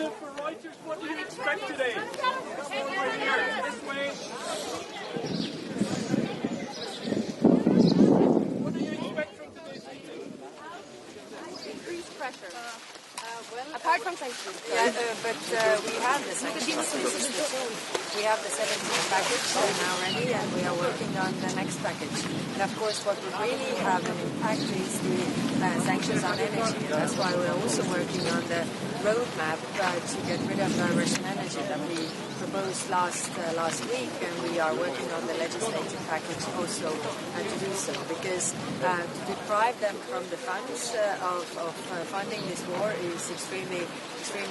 exclusive for Reuters. What do you expect today? This way. What do you expect from today's meeting? Increased pressure. Apart from sanctions. But we have the sanctions. We have the 17 package now ready, and we are working on the next package. And of course, what would really have an impact is the sanctions on energy. And that's why we're also working on the roadmap to get rid of Russian energy that we proposed last week, and we are working on the legislative package also to do so, because to deprive them from the funds of funding this war is extremely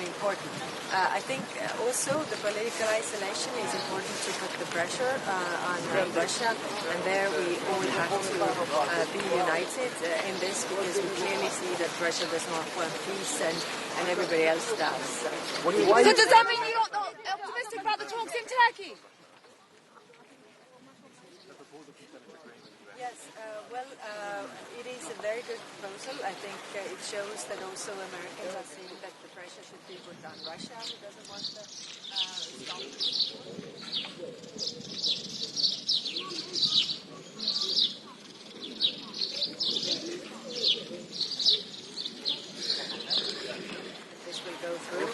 important. I think also the political isolation is important to put the pressure on Russia, and there we all have to be united in this, because we clearly see that Russia does not want peace and everybody else does. So does that mean you're not optimistic about the talks in Turkey? Yes, it is a very good proposal. I think it shows that also Americans are seeing that the pressure should be put on Russia, who doesn't want to stop. This will go through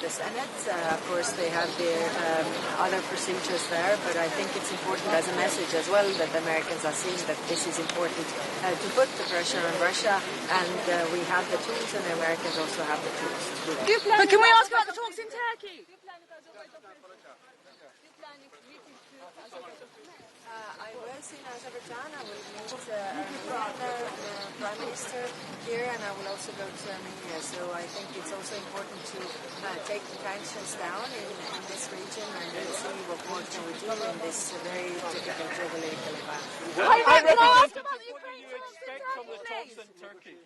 the Senate. Of course, they have their other procedures there, but I think it's important as a message as well that the Americans are seeing that this is important to put the pressure on Russia, and we have the tools, and the Americans also have the tools to do that. But can we ask about the talks in Turkey? I was in Azerbaijan. I will meet the Prime Minister here, and I will also go to Armenia. So I think it's also important to take the tensions down in this region and see what more can we do in this very difficult geopolitical environment. What do you expect from the talks in Turkey?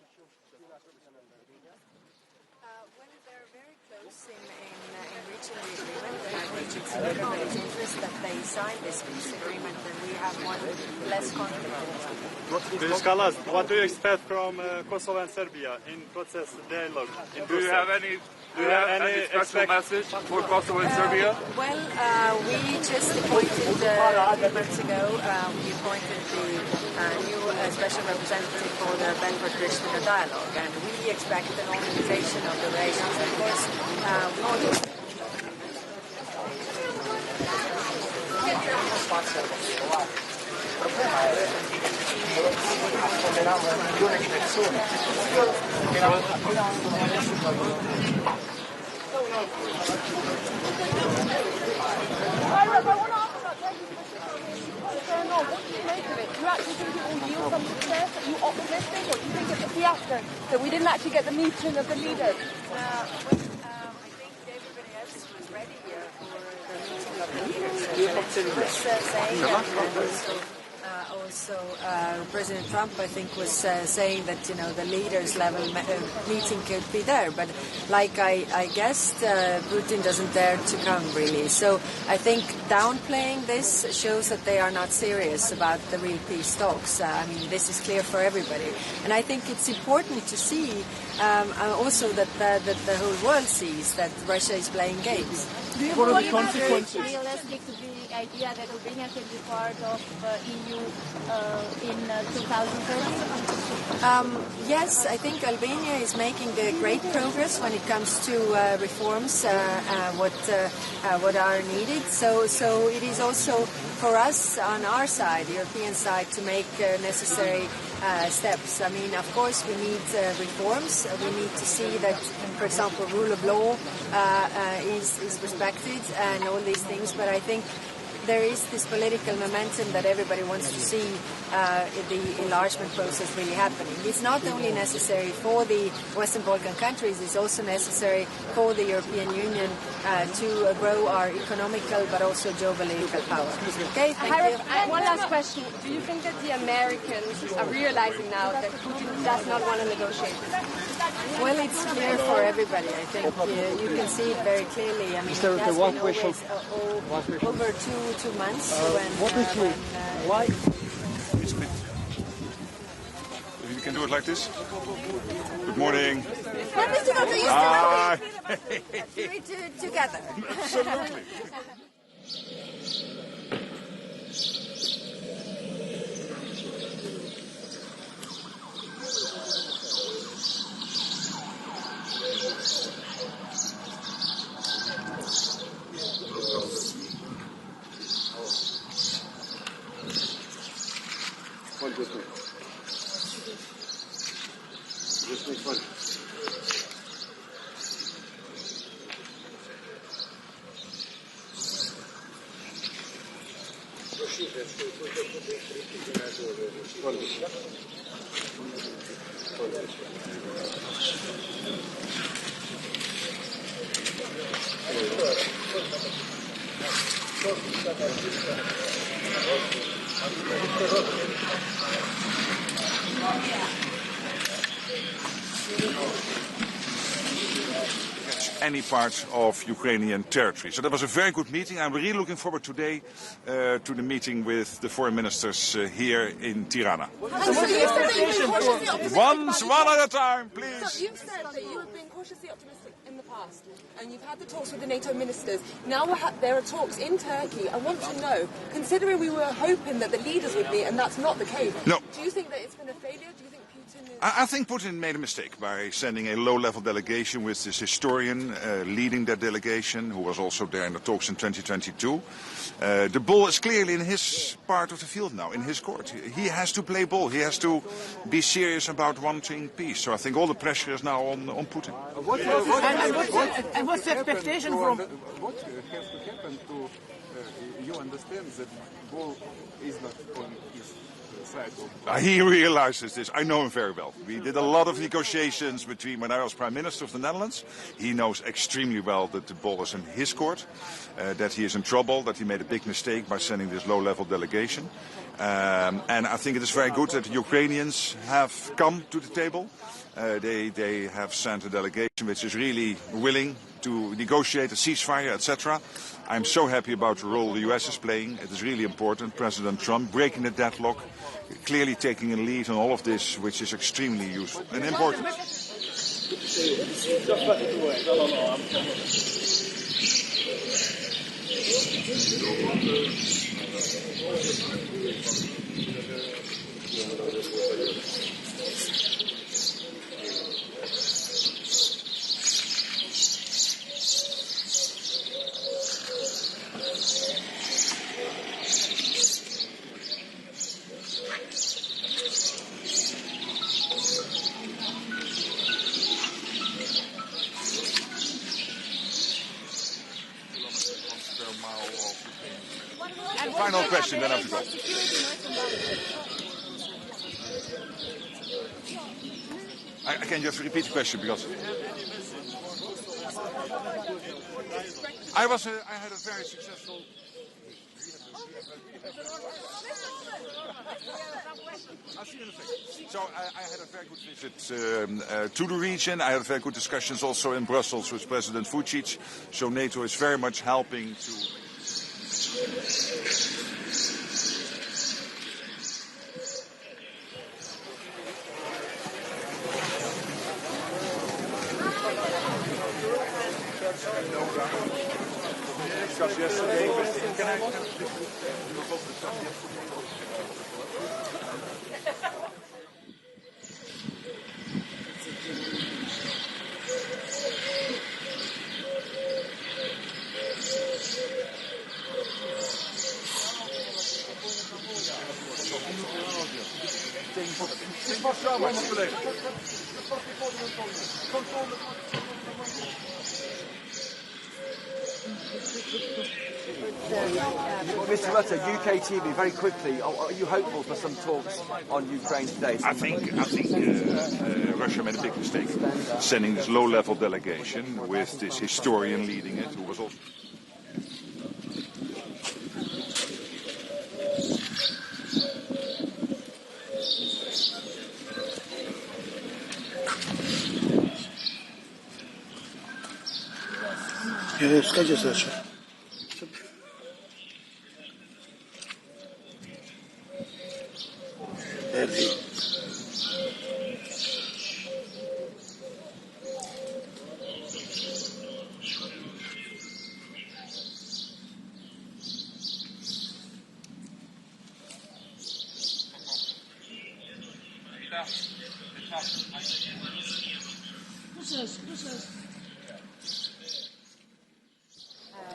Well, they're very close in reaching the agreement, and I think it's in everybody's interest that they sign this peace agreement, and we have one less conflict. Kalas, what do you expect from Kosovo and Serbia in process dialogue? Do you have any special message for Kosovo and Serbia? Well, we just appointed a few months ago, we appointed the new special representative for the Belgrade-Pristina dialogue, and we expect a normalization of the relations. Of course, What do you make of it? Do you actually think it will yield some success? Are you optimistic, or do you think it's a fiasco that we didn't actually get the meeting of the leaders? I think everybody else was ready for the meeting of the leaders. Zelenskyy was saying, and also President Trump, I think, was saying that the leaders level meeting could be there, but like I guessed, Putin doesn't dare to come really. So I think downplaying this shows that they are not serious about the real peace talks. I mean, this is clear for everybody, and I think it's important to see also that the whole world sees that Russia is playing games. What are the consequences? Realistic to the idea that Albania can be part of EU in 2030? Yes, I think Albania is making great progress when it comes to reforms, what are needed. So it is also for us on our side, European side, to make necessary steps. I mean, of course, we need reforms. We need to see that, for example, rule of law is respected and all these things. But I think there is this political momentum that everybody wants to see the enlargement process really happening. It's not only necessary for the Western Balkan countries, it's also necessary for the European Union to grow our economical but also geopolitical power. Okay, thank you. One last question. Do you think that the Americans are realizing now that Putin does not want to negotiate? Well, it's clear for everybody. I think you can see it very clearly. I mean, it has been always over two months Why? You can do it like this. Good morning. Mr. Doctor, you still do it together. Absolutely. Any part of Ukrainian territory. So that was a very good meeting. I'm really looking forward today to the meeting with the foreign ministers here in Tirana. One at a time, please. So you've said that you have been cautiously optimistic in the past, and you've had the talks with the NATO ministers. Now there are talks in Turkey. I want to know, considering we were hoping that the leaders would meet, and that's not the case. No. Do you think that it's been a failure? Do you think Putin is... I think Putin made a mistake by sending a low-level delegation with this historian leading that delegation, who was also there in the talks in 2022. The ball is clearly in his part of the field now, in his court. He has to play ball. He has to be serious about wanting peace. So I think all the pressure is now on Putin. And what's the expectation from... What has to happen to you understand that ball is not on his side? He realizes this. I know him very well. We did a lot of negotiations between when I was Prime Minister of the Netherlands. He knows extremely well that the ball is in his court, that he is in trouble, that he made a big mistake by sending this low-level delegation. And I think it is very good that the Ukrainians have come to the table. They have sent a delegation which is really willing to negotiate a ceasefire, etc. I'm so happy about the role the US is playing. It is really important. President Trump breaking the deadlock, clearly taking a lead on all of this, which is extremely useful and important. Final question, then I have to go. Can you just repeat the question, because I had a very successful. I'll see you in a second. So I had a very good visit to the region. I had very good discussions also in Brussels with President Vučić. So NATO is very much helping to. Yesterday with the Mr. Rutte, UK TV, very quickly, are you hopeful for some talks on Ukraine today? I think Russia made a big mistake sending this low-level delegation with this historian leading it, who was also.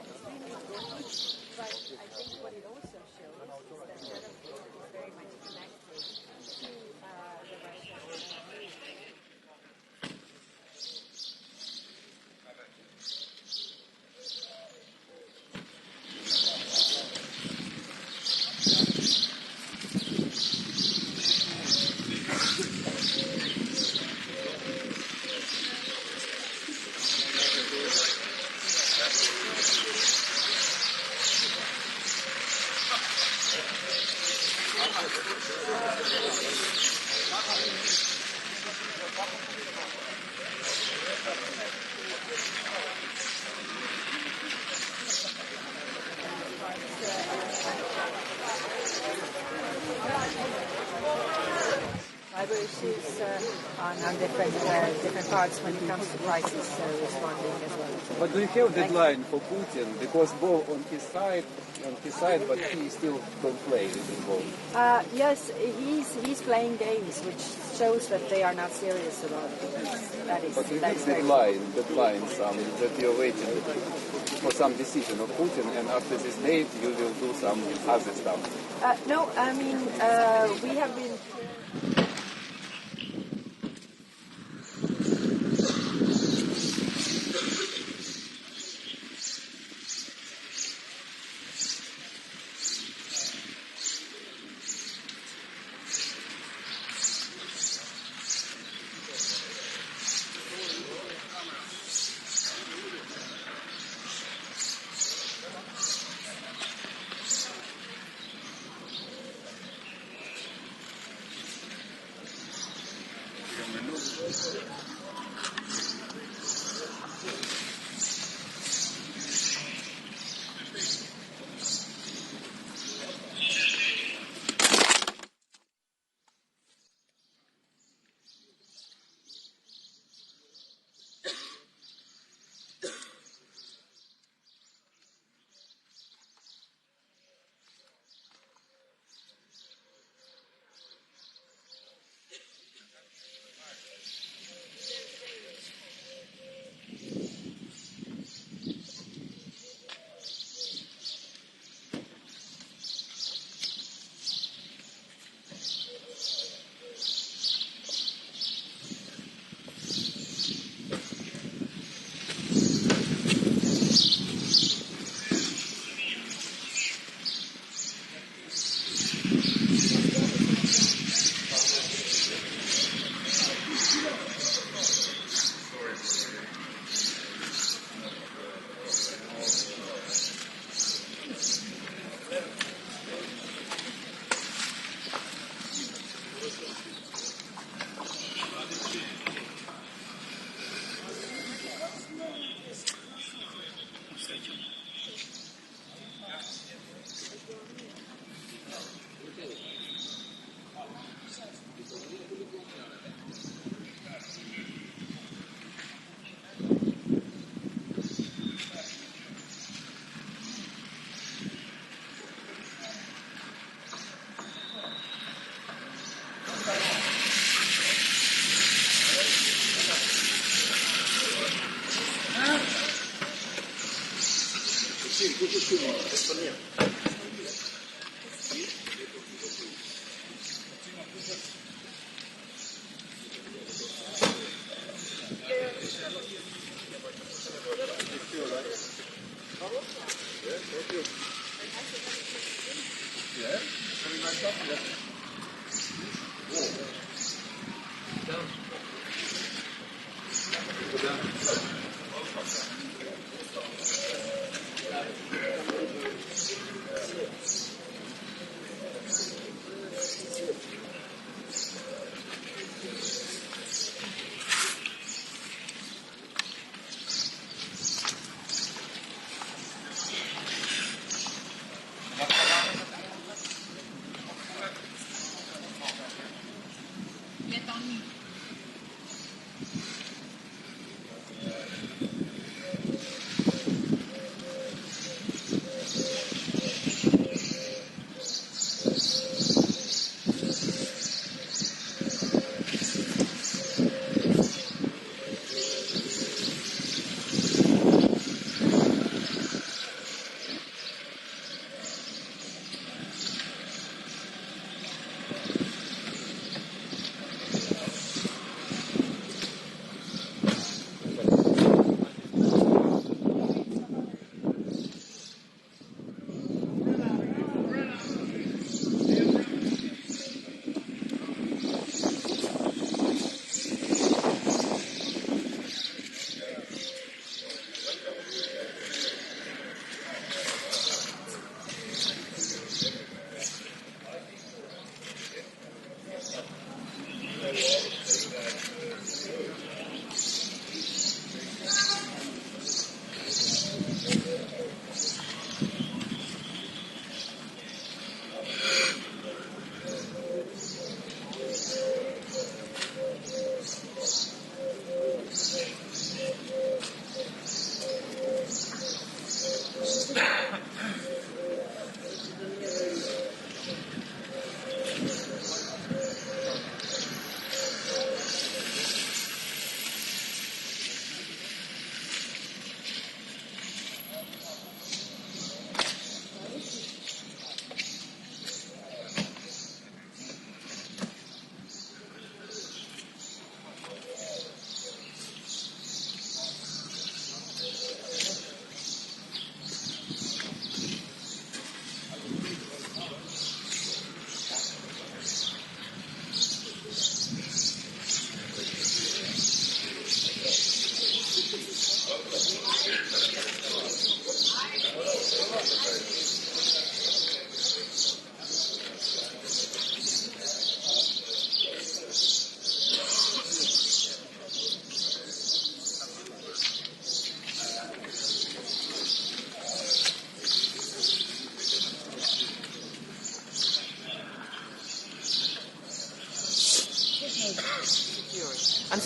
extremely important, but I think what it also shows is that Europe is very much connected to the Russian news. Cyber issues on different parts when it comes to crisis responding as well. But do you have a deadline for Putin? Because both on his side, but he still don't play it involved. Yes, he's playing games, which shows that they are not serious about it. That is. But you that have is deadline, that you're waiting for some decision of Putin, and after this date you will do some other stuff. No, I mean we have been.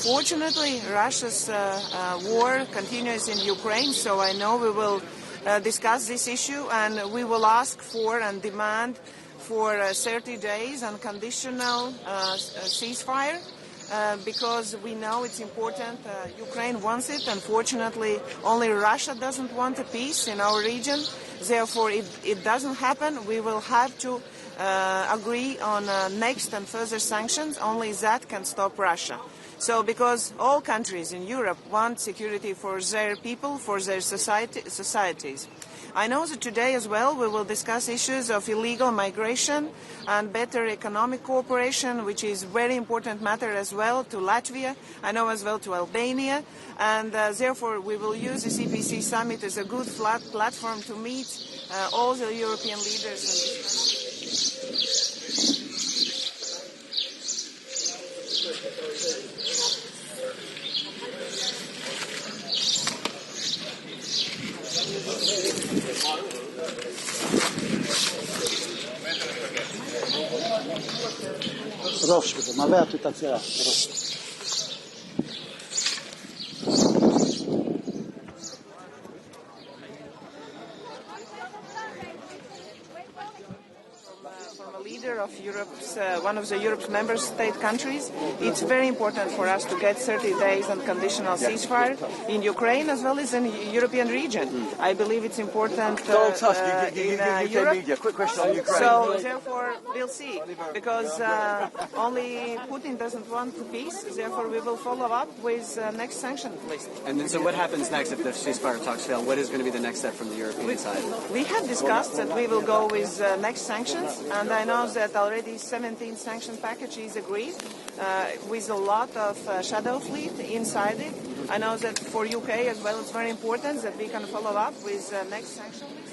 Unfortunately, Russia's war continues in Ukraine, so I know we will discuss this issue and we will ask for and demand for 30 days unconditional ceasefire because we know it's important. Ukraine wants it. Unfortunately, only Russia doesn't want a peace in our region. Therefore, if it doesn't happen, we will have to agree on next and further sanctions. Only that can stop Russia. So because all countries in Europe want security for their people, for their societies. I know that today as well we will discuss issues of illegal migration and better economic cooperation, which is a very important matter as well to Latvia, I know as well to Albania, and therefore we will use this EPC Summit as a good platform to meet all the European leaders and discuss. From a leader of Europe's, one of the Europe's member state countries, it's very important for us to get 30 days unconditional ceasefire in Ukraine as well as in the European region. I believe it's important in Europe. Media. Quick question on Ukraine. So therefore we'll see, because only Putin doesn't want peace. Therefore we will follow up with next sanction list. And then, so what happens next if the ceasefire talks fail? What is going to be the next step from the European side? We have discussed that we will go with next sanctions, and I know that already 17 sanction package is agreed with a lot of shadow fleet inside it. I know that for UK as well it's very important that we can follow up with next sanction list.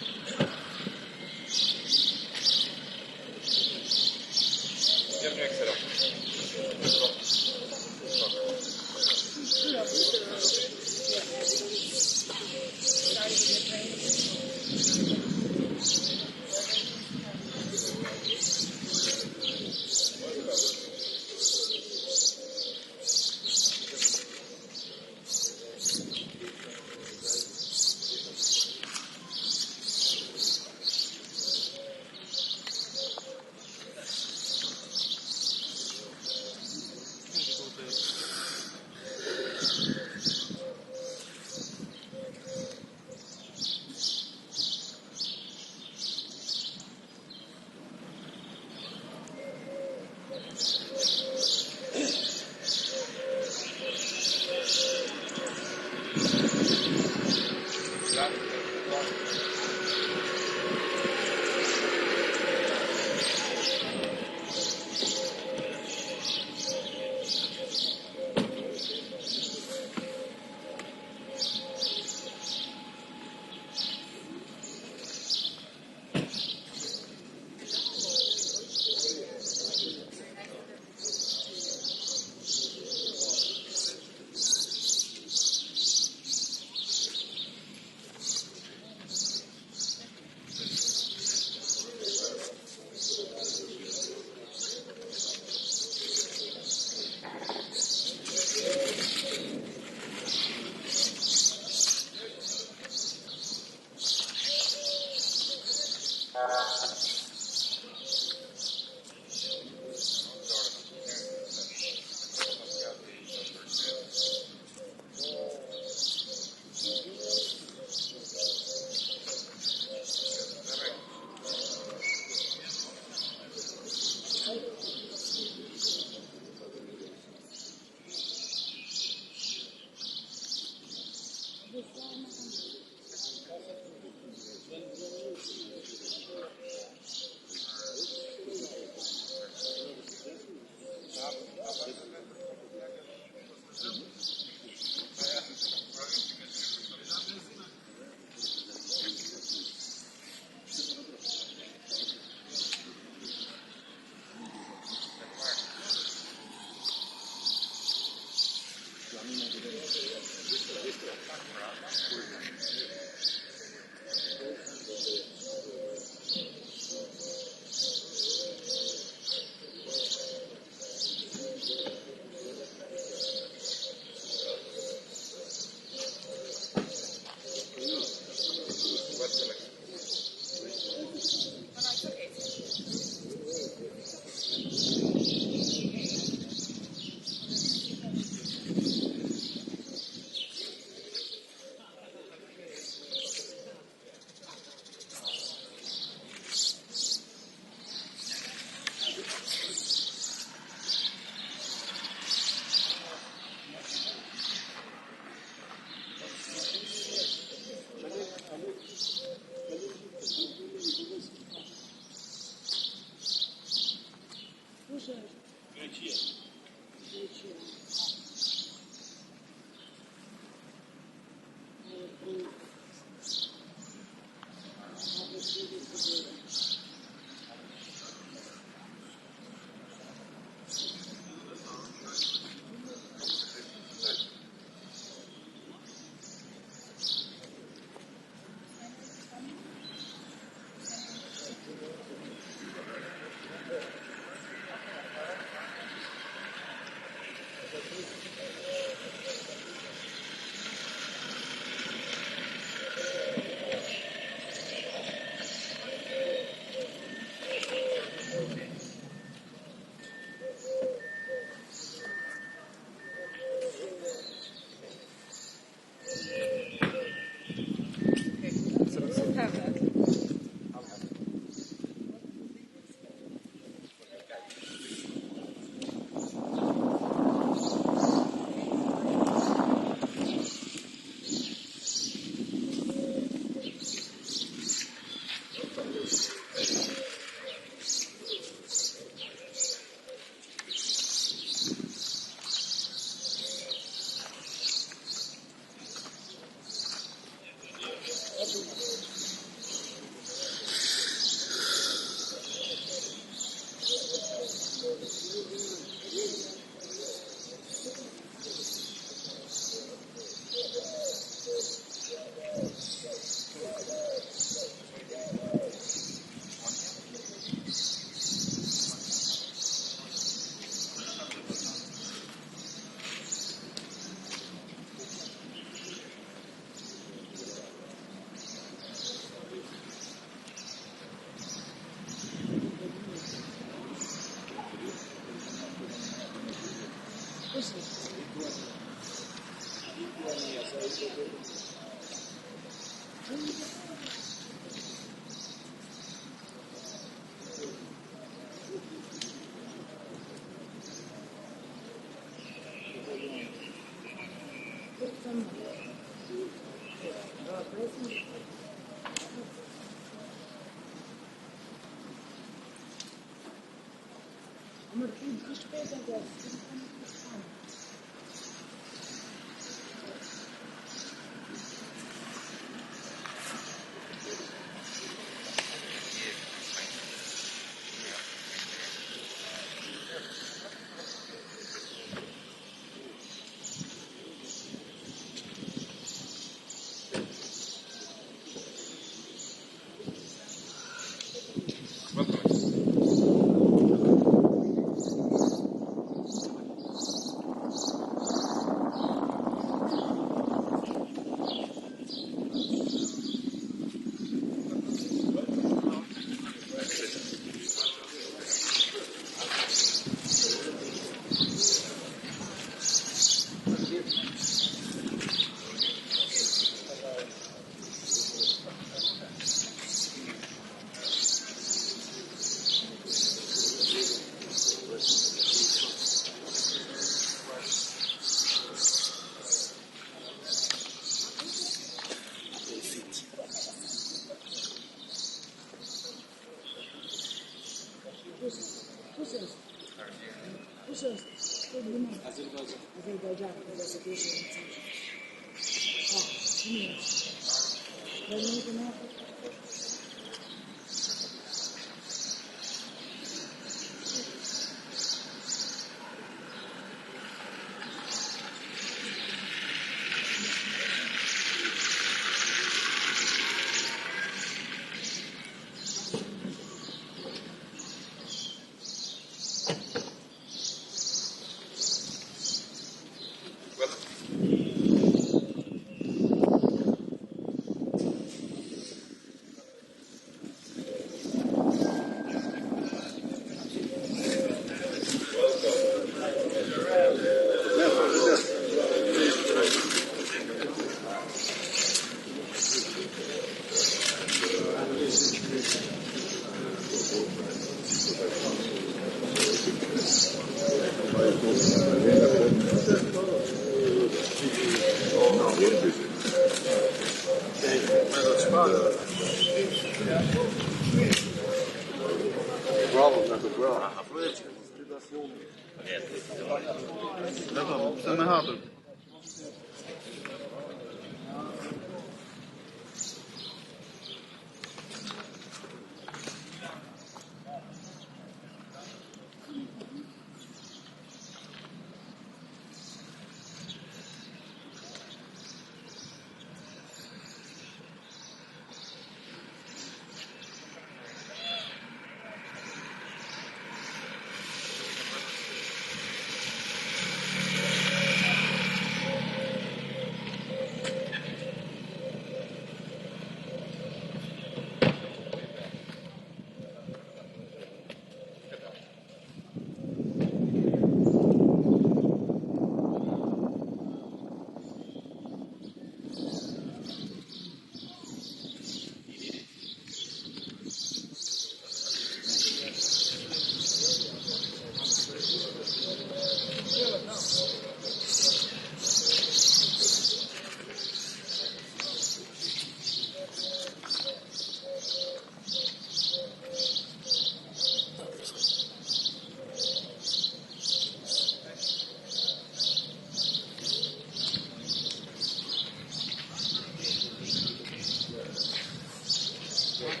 Thank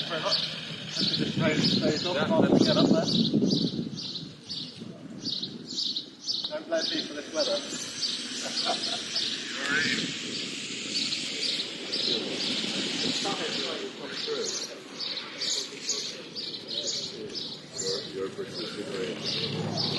you very much. Just close off while we get up there. Don't blame me for this weather. Your participation.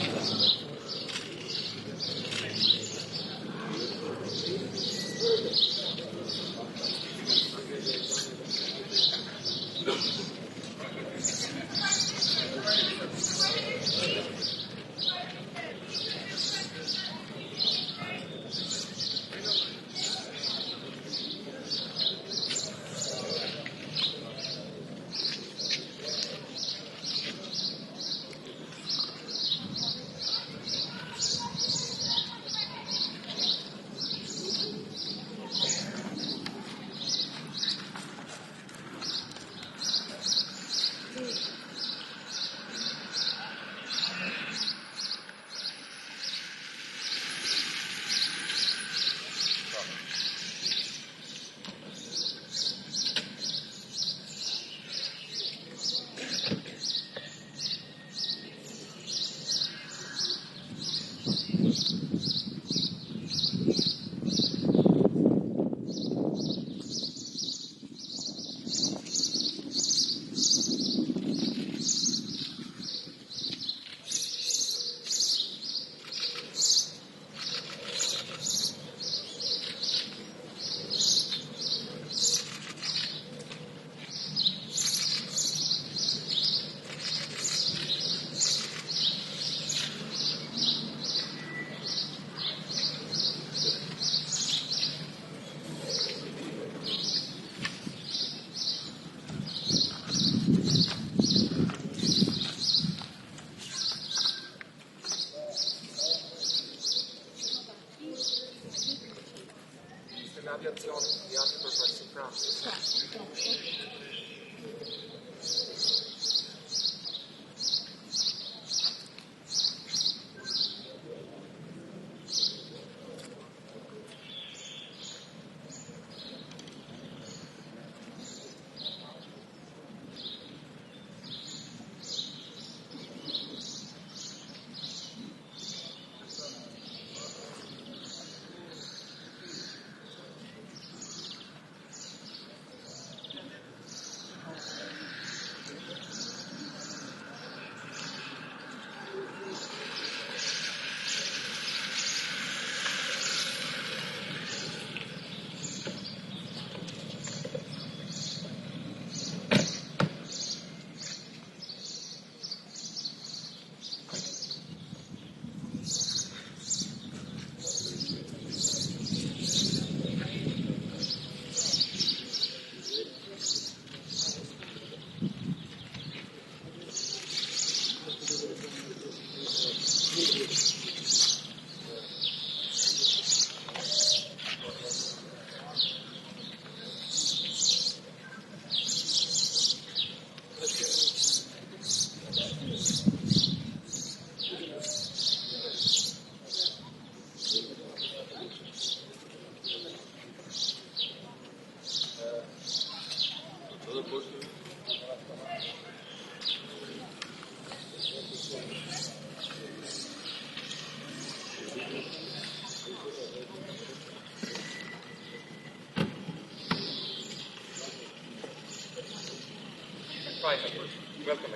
Welcome.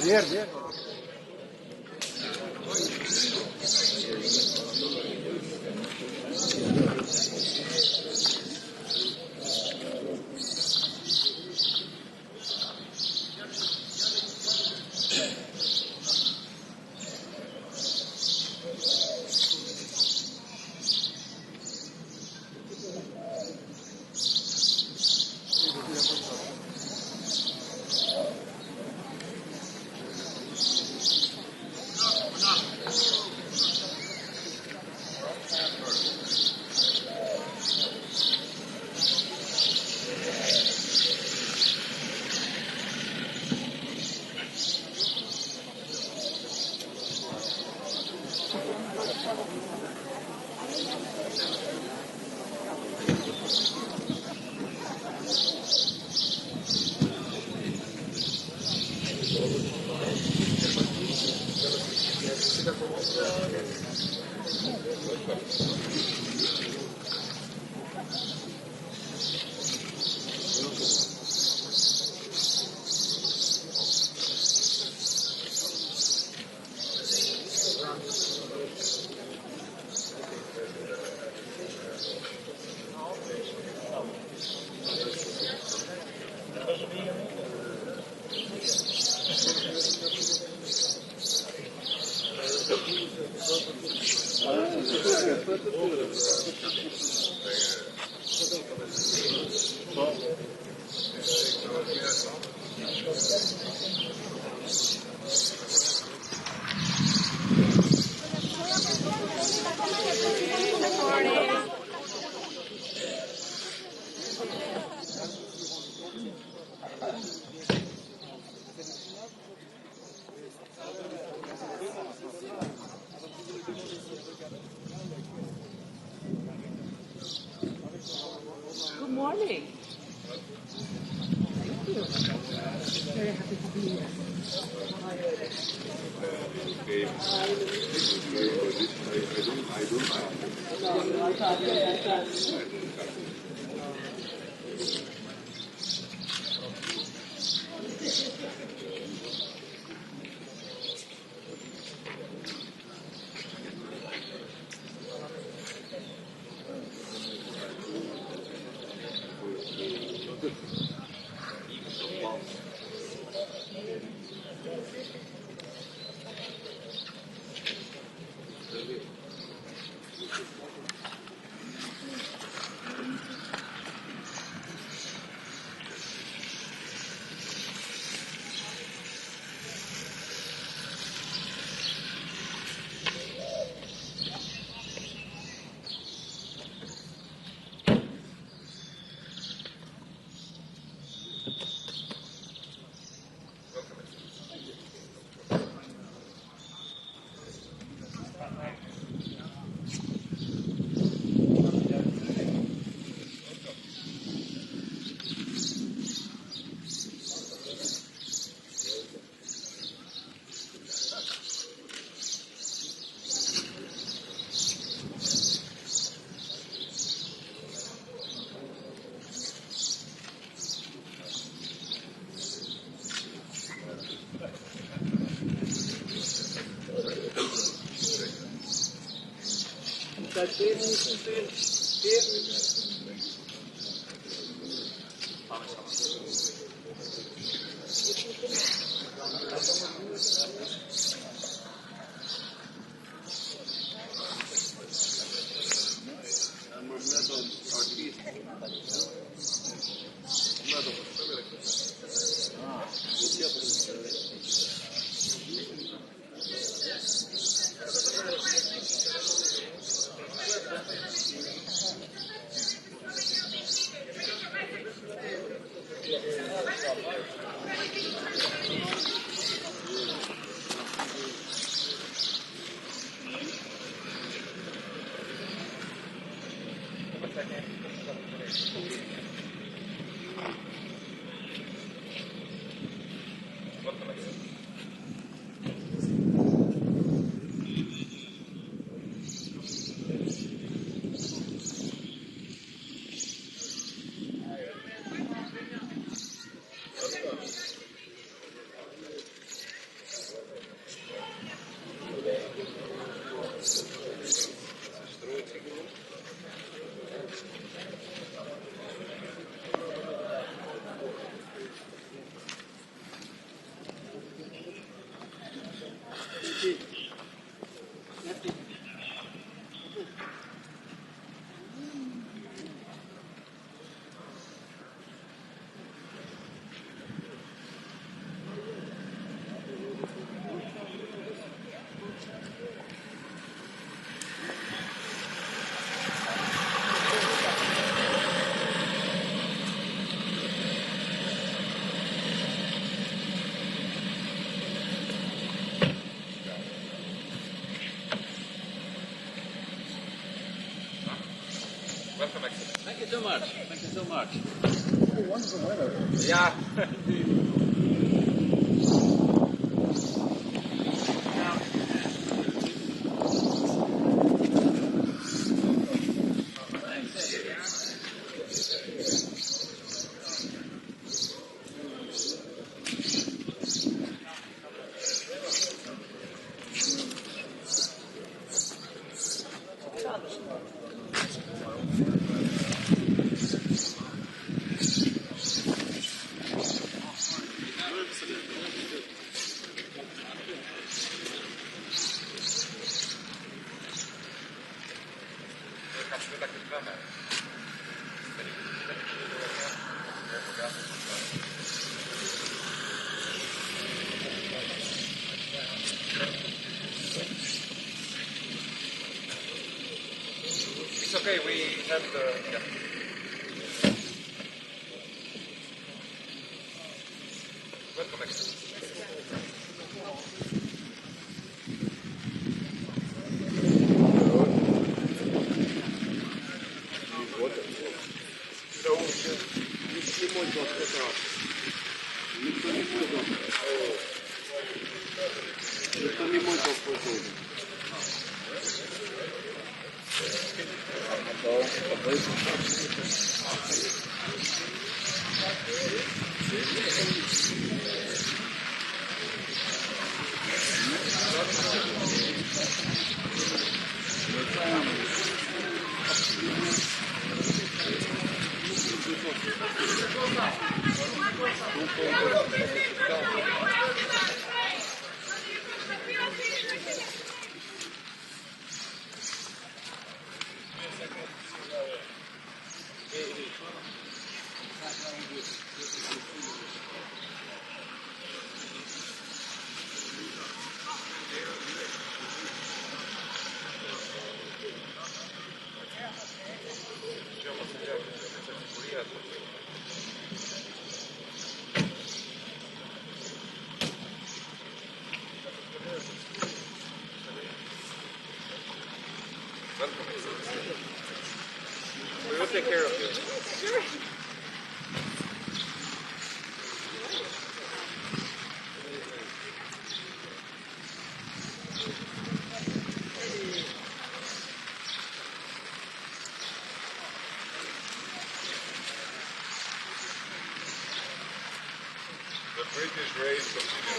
Verde. Good morning. Thank you. Very happy to be here. Thank you so much. Thank you so much. Oh, wonderful weather. Yeah. It's okay, we have the... Yeah. Welcome, Excellency. We will take care of you. Sure. The British race continues.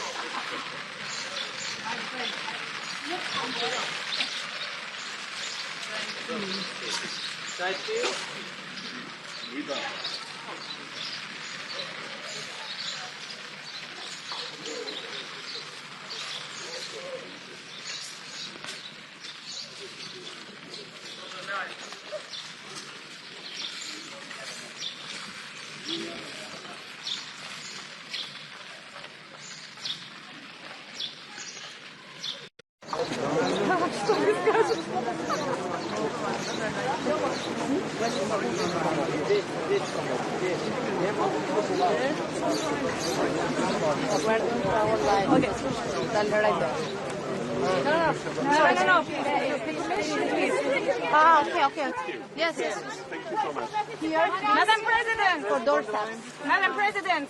Side view. We done. Okay, dale right there. No. Okay. Yes. Thank you so much. Here. Madam President. For doorstep. Madam President.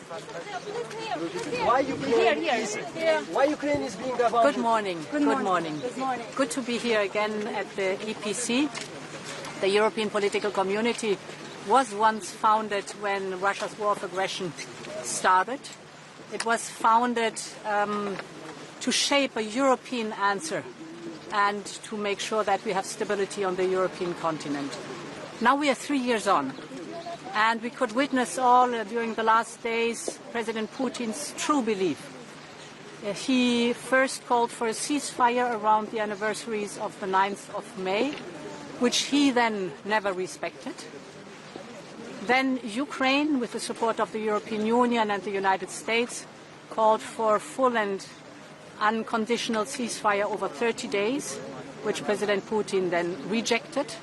Why Ukraine? Here. Why Ukraine is being abandoned? Good morning. Good morning. Good to be here again at the EPC. The European Political Community was once founded when Russia's war of aggression started. It was founded to shape a European answer and to make sure that we have stability on the European continent. Now we are 3 years on, and we could witness all during the last days President Putin's true belief. He first called for a ceasefire around the anniversaries of the 9th of May, which he then never respected. Then Ukraine, with the support of the European Union and the United States, called for full and unconditional ceasefire over 30 days, which President Putin then rejected.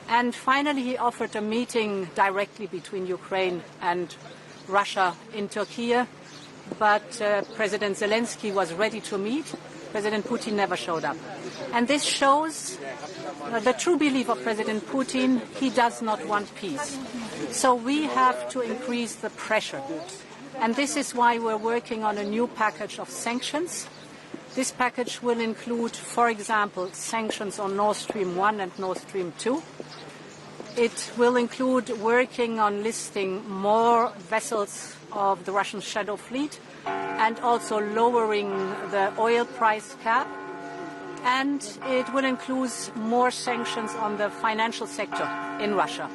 And finally, he offered a meeting directly between Ukraine and Russia in Turkey, but President Zelenskyy was ready to meet. President Putin never showed up. And this shows the true belief of President Putin. He does not want peace. So we have to increase the pressure. And this is why we're working on a new package of sanctions. This package will include, for example, sanctions on Nord Stream 1 and Nord Stream 2. It will include working on listing more vessels of the Russian shadow fleet and also lowering the oil price cap. And it will include more sanctions on the financial sector in Russia.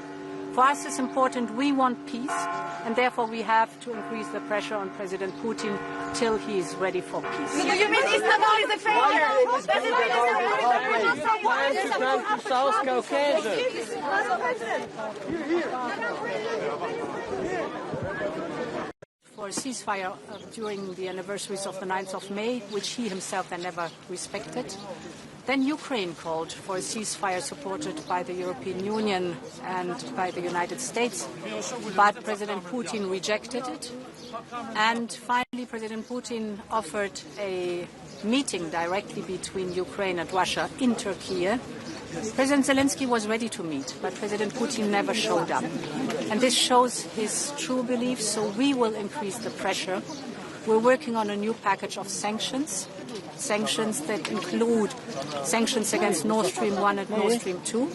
For us, it's important. We want peace, and therefore we have to increase the pressure on President Putin till he is ready for peace. You mean Istanbul is a failure? Why to come to South Caucasus? For a ceasefire during the anniversaries of the 9th of May, which he himself then never respected. Then Ukraine called for a ceasefire supported by the European Union and by the United States, but President Putin rejected it. And finally, President Putin offered a meeting directly between Ukraine and Russia in Turkey. President Zelenskyy was ready to meet, but President Putin never showed up. And this shows his true belief, so we will increase the pressure. We're working on a new package of sanctions that include sanctions against Nord Stream 1 and Nord Stream 2,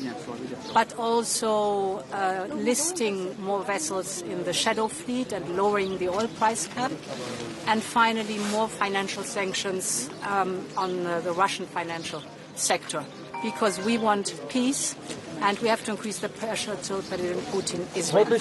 but also listing more vessels in the shadow fleet and lowering the oil price cap, and finally more financial sanctions on the Russian financial sector, because we want peace and we have to increase the pressure until President Putin is ready.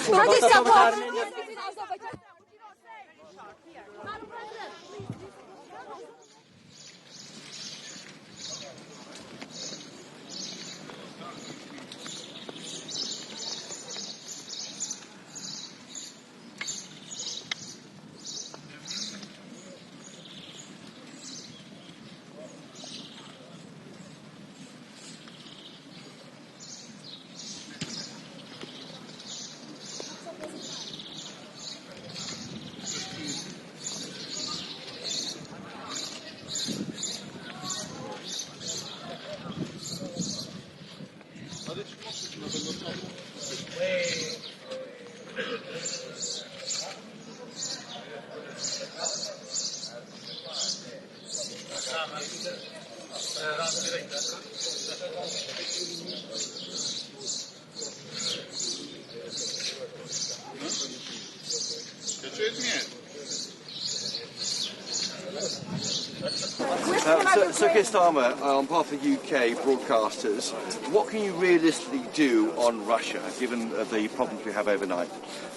So Keir Starmer, on behalf of the UK broadcasters, what can you realistically do on Russia, given the problems we have overnight?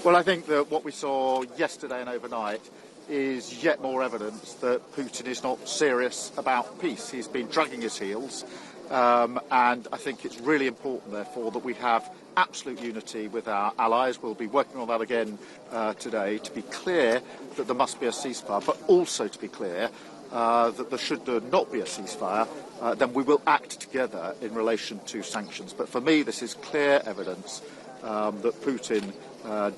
Well, I think that what we saw yesterday and overnight is yet more evidence that Putin is not serious about peace. He's been dragging his heels, and I think it's really important, therefore, that we have absolute unity with our allies. We'll be working on that again today to be clear that there must be a ceasefire, but also to be clear that should there not be a ceasefire, then we will act together in relation to sanctions. But for me, this is clear evidence that Putin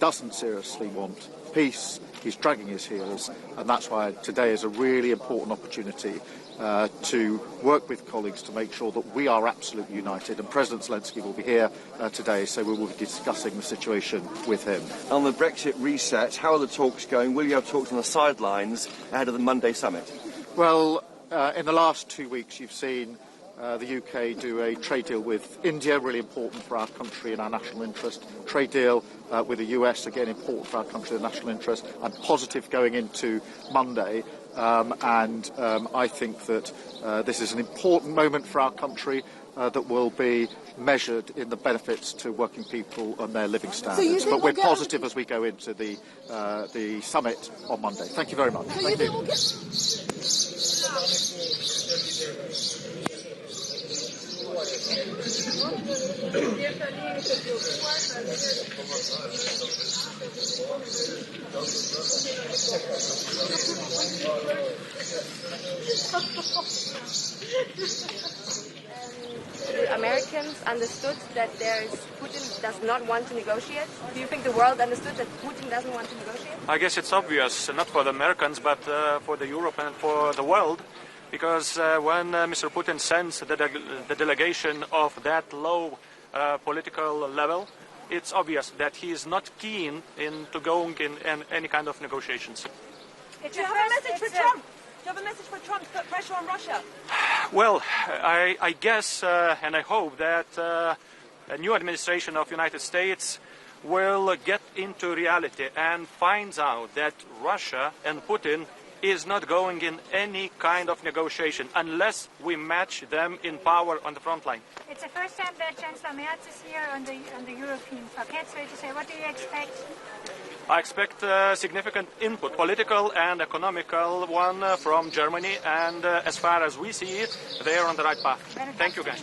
doesn't seriously want peace. He's dragging his heels, and that's why today is a really important opportunity to work with colleagues to make sure that we are absolutely united. And President Zelenskyy will be here today, so we will be discussing the situation with him. On the Brexit reset, how are the talks going? Will you have talks on the sidelines ahead of the Monday summit? Well, in the last 2 weeks, you've seen the UK do a trade deal with India, really important for our country and our national interest. Trade deal with the US, again important for our country and national interest. I'm positive going into Monday, and I think that this is an important moment for our country that will be measured in the benefits to working people and their living standards. But we're positive as we go into the summit on Monday. Thank you very much. Thank you. The Americans understood that Putin does not want to negotiate. Do you think the world understood that Putin doesn't want to negotiate? I guess it's obvious, not for the Americans, but for the Europe and for the world. Because when Mr. Putin sends the delegation of that low political level, it's obvious that he is not keen to going in any kind of negotiations. Do you have a message for Trump? Do you have a message for Trump to put pressure on Russia? Well, I guess and I hope that a new administration of United States will get into reality and finds out that Russia and Putin is not going in any kind of negotiation unless we match them in power on the front line. It's the first time that Chancellor Merz is here on the European parquet, so to say. What do you expect? I expect significant input, political and economical one from Germany, and as far as we see it, they are on the right path. Thank you, guys.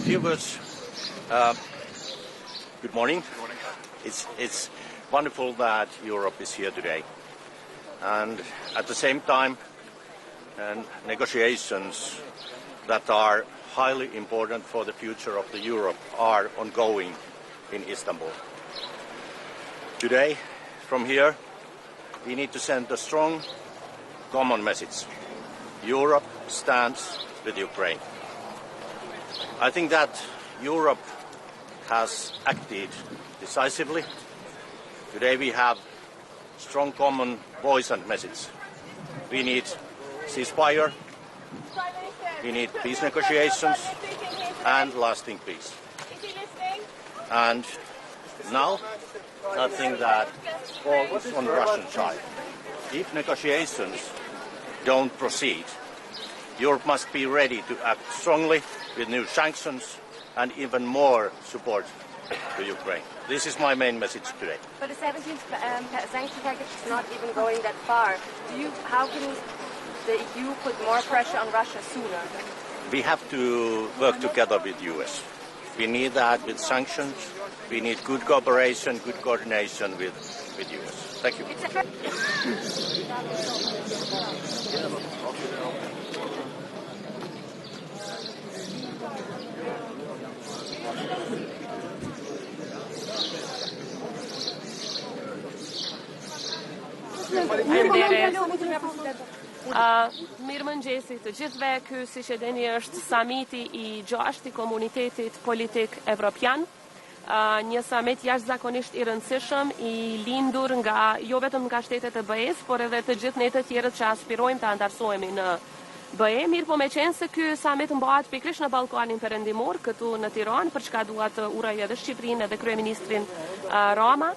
Viewers, good morning. It's wonderful that Europe is here today, and at the same time, negotiations that are highly important for the future of the Europe are ongoing in Istanbul. Today, from here, we need to send a strong common message. Europe stands with Ukraine. I think that Europe has acted decisively. Today we have strong common voice and message. We need ceasefire, we need peace negotiations and lasting peace. And now, I think that falls on the Russian side. If negotiations don't proceed, Europe must be ready to act strongly with new sanctions and even more support to Ukraine. This is my main message today. But the 17th sanction package is not even going that far. How can the EU put more pressure on Russia sooner? We have to work together with the US. We need that with sanctions. We need good cooperation, good coordination with the US. Thank you. Mirëmëngjesi të gjithëve, ky siç e dini është samiti I 6 I Komunitetit Politik Evropian. një summit jashtëzakonisht i rëndësishëm, i lindur nga jo vetëm nga shtetet e BE-s, por edhe të gjithë ne të tjerët që aspirojmë të antarësohemi në BE. Mirë po me qenë se ky summit mbahet pikërisht në Ballkanin Perëndimor, këtu në Tiranë, për çka dua të uroj edhe Shqipërinë edhe kryeministrin Rama.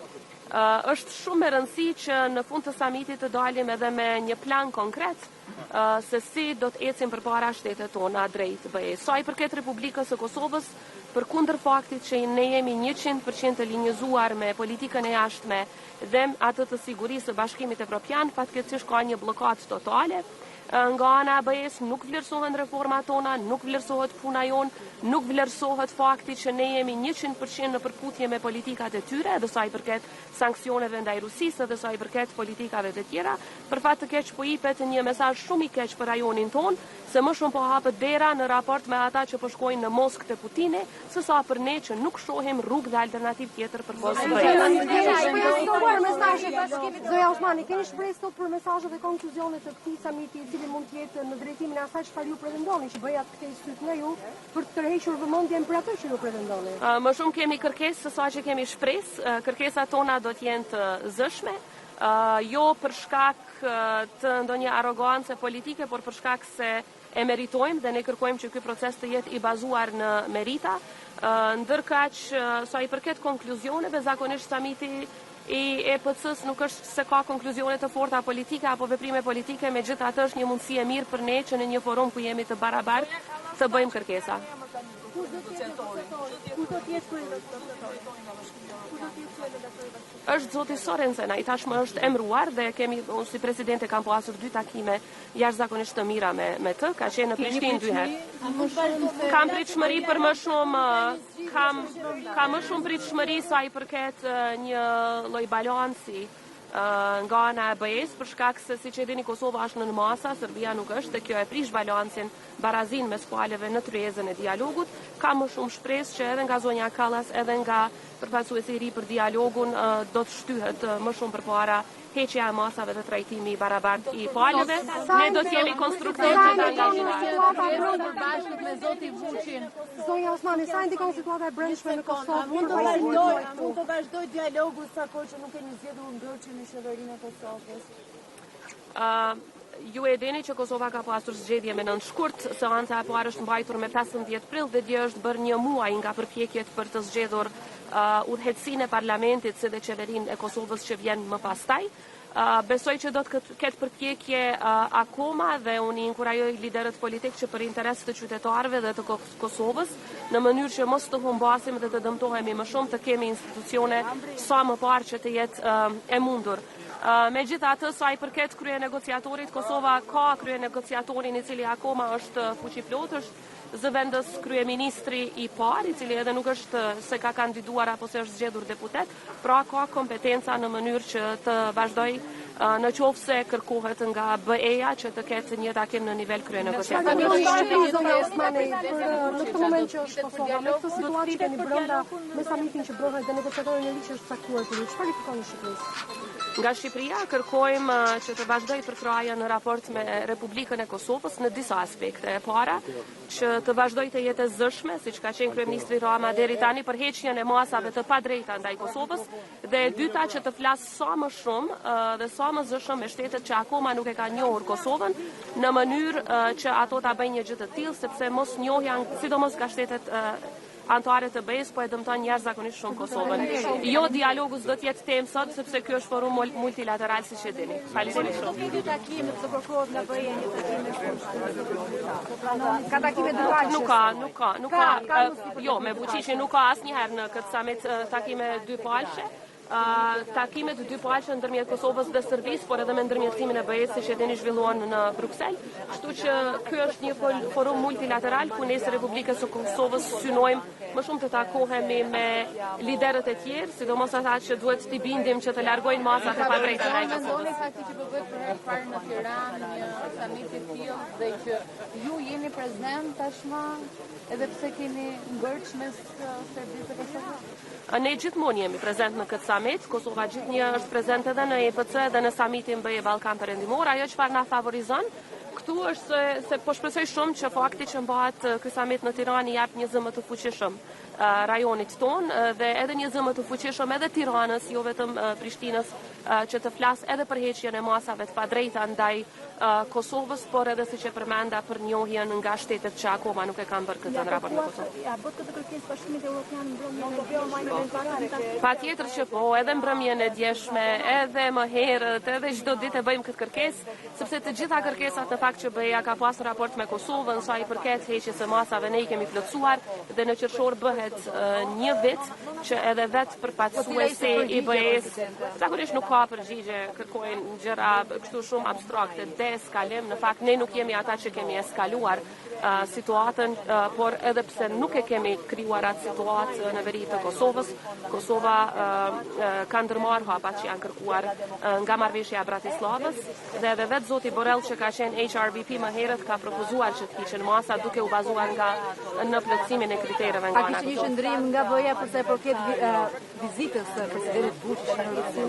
Është shumë e rëndësi që në fund të summitit të dalim edhe me një plan konkret se si do të ecim përpara shtetet tona drejt BE. Sa i përket Republikës së Kosovës, përkundër faktit që ne jemi 100% të linjëzuar me politikën e jashtme dhe atë të sigurisë së Bashkimit Evropian, fatkeqësisht ka një bllokatë totale. Nga ana e BE-s nuk vlerësohen reformat tona, nuk vlerësohet puna jon, nuk vlerësohet fakti që ne jemi 100% në përputhje me politikat e tyre, edhe sa i përket sanksioneve ndaj Rusisë, edhe sa i përket politikave të tjera. Për fat të keq po jepet një mesazh shumë i keq për rajonin ton, se më shumë po hapet dera në raport me ata që po shkojnë në Moskë të Putini, sesa për ne që nuk shohim rrugë dhe alternativë tjetër për posë Zoja Osmani, keni shpresë sot për mesazhet dhe konkluzionet të këtij samiti, i cili mund të jetë në drejtimin e asaj çfarë ju pretendoni, që BE-ja të kthejë syt nga ju për të tërhequr vëmendjen për atë që ju pretendoni? Më shumë kemi kërkesë se sa që kemi shpresë. Kërkesat tona do të jenë të zëshme, jo për shkak të ndonjë arrogancë politike, por për shkak se e meritojmë dhe ne kërkojmë që ky proces të jetë i bazuar në merita. Ndërkaq sa i përket konkluzioneve, zakonisht samiti i EPC-s nuk është se ka konkluzione të forta politike apo veprime politike, megjithatë është një mundësi e mirë për ne që në një forum ku jemi të barabartë të bëjmë kërkesa. Është zoti Sorensen, ai tashmë është emëruar dhe kemi si presidente kam pasur 2 takime jashtëzakonisht të mira me të, ka qenë në Prishtinë 2 herë. Kam pritshmëri për më shumë, kam më shumë pritshmëri sa i përket një lloj balanci nga ana e BE-s, për shkak se siç e dini Kosova është në masa, Serbia nuk është, dhe kjo e prish balancin, barazin mes palëve në tryezën e dialogut. Ka më shumë shpresë që edhe nga zonja Kallas, edhe nga përfaqësuesi i ri për dialogun do të shtyhet më shumë përpara heqja e masave dhe trajtimi i barabartë i palëve. Ne do të jemi konstruktorë të angazhimit. Bashkët me zoti Vuçin. Zonja Osmani, sa ndikon situata e brendshme në Kosovë? Mund të vazhdoj dialogu sa kohë që nuk keni zgjedhur ndërçi në qeverinë e Kosovës? Ju e dini që Kosova ka pasur zgjedhje me 9 shkurt, seanca e parë është mbajtur me 15 prill dhe dje është bërë një muaj nga përpjekjet për të zgjedhur udhëheqësinë e parlamentit si dhe qeverinë e Kosovës që vjen më pastaj. Besoj që do të ketë përpjekje akoma dhe unë inkurajoj liderët politikë që për interes të qytetarëve dhe të Kosovës, në mënyrë që mos të humbasim dhe të dëmtohemi më shumë, të kemi institucione sa më parë që të jetë e mundur. Megjithatë, sa i përket krye negociatorit, Kosova ka krye negociatorin i cili akoma është fuqiplot, është zëvendës kryeministri i parë, i cili edhe nuk është se ka kandiduar apo se është zgjedhur deputet, pra ka kompetenca në mënyrë që të vazhdoj në qoftë se kërkohet nga BE-ja që të ketë një takim në nivel krye negociatorit. Në këtë moment që është Kosova, me këtë situatë që keni brenda me samitin që bëhet dhe negociatorin e ri që është caktuar për ju, çfarë i kërkoni Shqipërisë? Nga Shqipëria kërkojmë që të vazhdoj përkraja në raport me Republikën e Kosovës në disa aspekte. E para, që të vazhdoj të jetë zëshme, siç ka qenë kryeministri Rama deri tani për heqjen e masave të padrejta ndaj Kosovës, dhe e dyta që të flas sa më shumë dhe sa më zëshëm me shtetet që akoma nuk e kanë njohur Kosovën, në mënyrë që ato ta bëjnë një gjë të tillë, sepse mos njohja, sidomos nga shtetet anëtare të BE-s, po e dëmton jashtëzakonisht shumë Kosovën. Jo, dialogu s'do të jetë temë sot, sepse kjo është forum multilateral, siç e dini. Faleminderit shumë. Ky takim të kërkohet nga BE-ja një takim ka takime dypalëshe? Nuk ka. Jo, me Vučićin nuk ka asnjëherë në këtë summit takime dypalëshe. Takimet dypalëshe ndërmjet Kosovës dhe Serbisë, por edhe me ndërmjetësimin e BE-s, siç e dini zhvilluan në Bruksel. Kështu që ky është një forum multilateral ku ne si Republikës së Kosovës synojmë më shumë të takohemi me liderët e tjerë, sidomos ata që duhet t'i bindim që të largojnë masat e padrejta ndaj Kosovës. Fakti që po bëhet për herë të parë në Tiranë një samit i tillë dhe që ju jeni prezant tashmë, edhe pse keni ngërç mes Serbisë dhe Kosovës? Ne gjithmonë jemi prezent në këtë summit. Kosova gjithnjë është prezent edhe në EPC dhe në summitin BE Ballkan Perëndimor. Ajo çfarë na favorizon këtu është se po shpresoj shumë që fakti që mbahet ky summit në Tiranë jap një zëmë të fuqishëm rajonit ton dhe edhe një zë më të fuqishëm edhe Tiranës, jo vetëm Prishtinës, që të flas edhe për heqjen e masave të padrejta ndaj Kosovës, por edhe siç e përmenda për njohjen nga shtetet që akoma nuk e kanë bërë këtë në raport me Kosovën. Ja bot këtë kërkesë Bashkimit Evropian mbrëmjen Patjetër që po, edhe mbrëmjen e djeshme, edhe më herët, edhe çdo ditë e bëjmë këtë kërkesë, sepse të gjitha kërkesat në fakt që BE-ja ka pasur raport me Kosovën sa i përket heqjes së masave ne i kemi plotësuar dhe në qershor bëhet një vit që edhe vetë përfaqësuesi i BE-s zakonisht nuk ka përgjigje, kërkojnë gjëra kështu shumë abstrakte, deeskalim. Në fakt ne nuk jemi ata që kemi eskaluar situatën, por edhe pse nuk e kemi krijuar atë situatë në veri të Kosovës, Kosova ka ndërmarrë hapat që janë kërkuar nga marrëveshja e Bratislavës dhe edhe vetë zoti Borrell që ka qenë HRVP më herët ka propozuar që të hiqen masa duke u bazuar në plotësimin e kritereve nga ana. Ka një qëndrim nga BE-ja për sa i përket vizitës së presidentit Vučić në Rusi?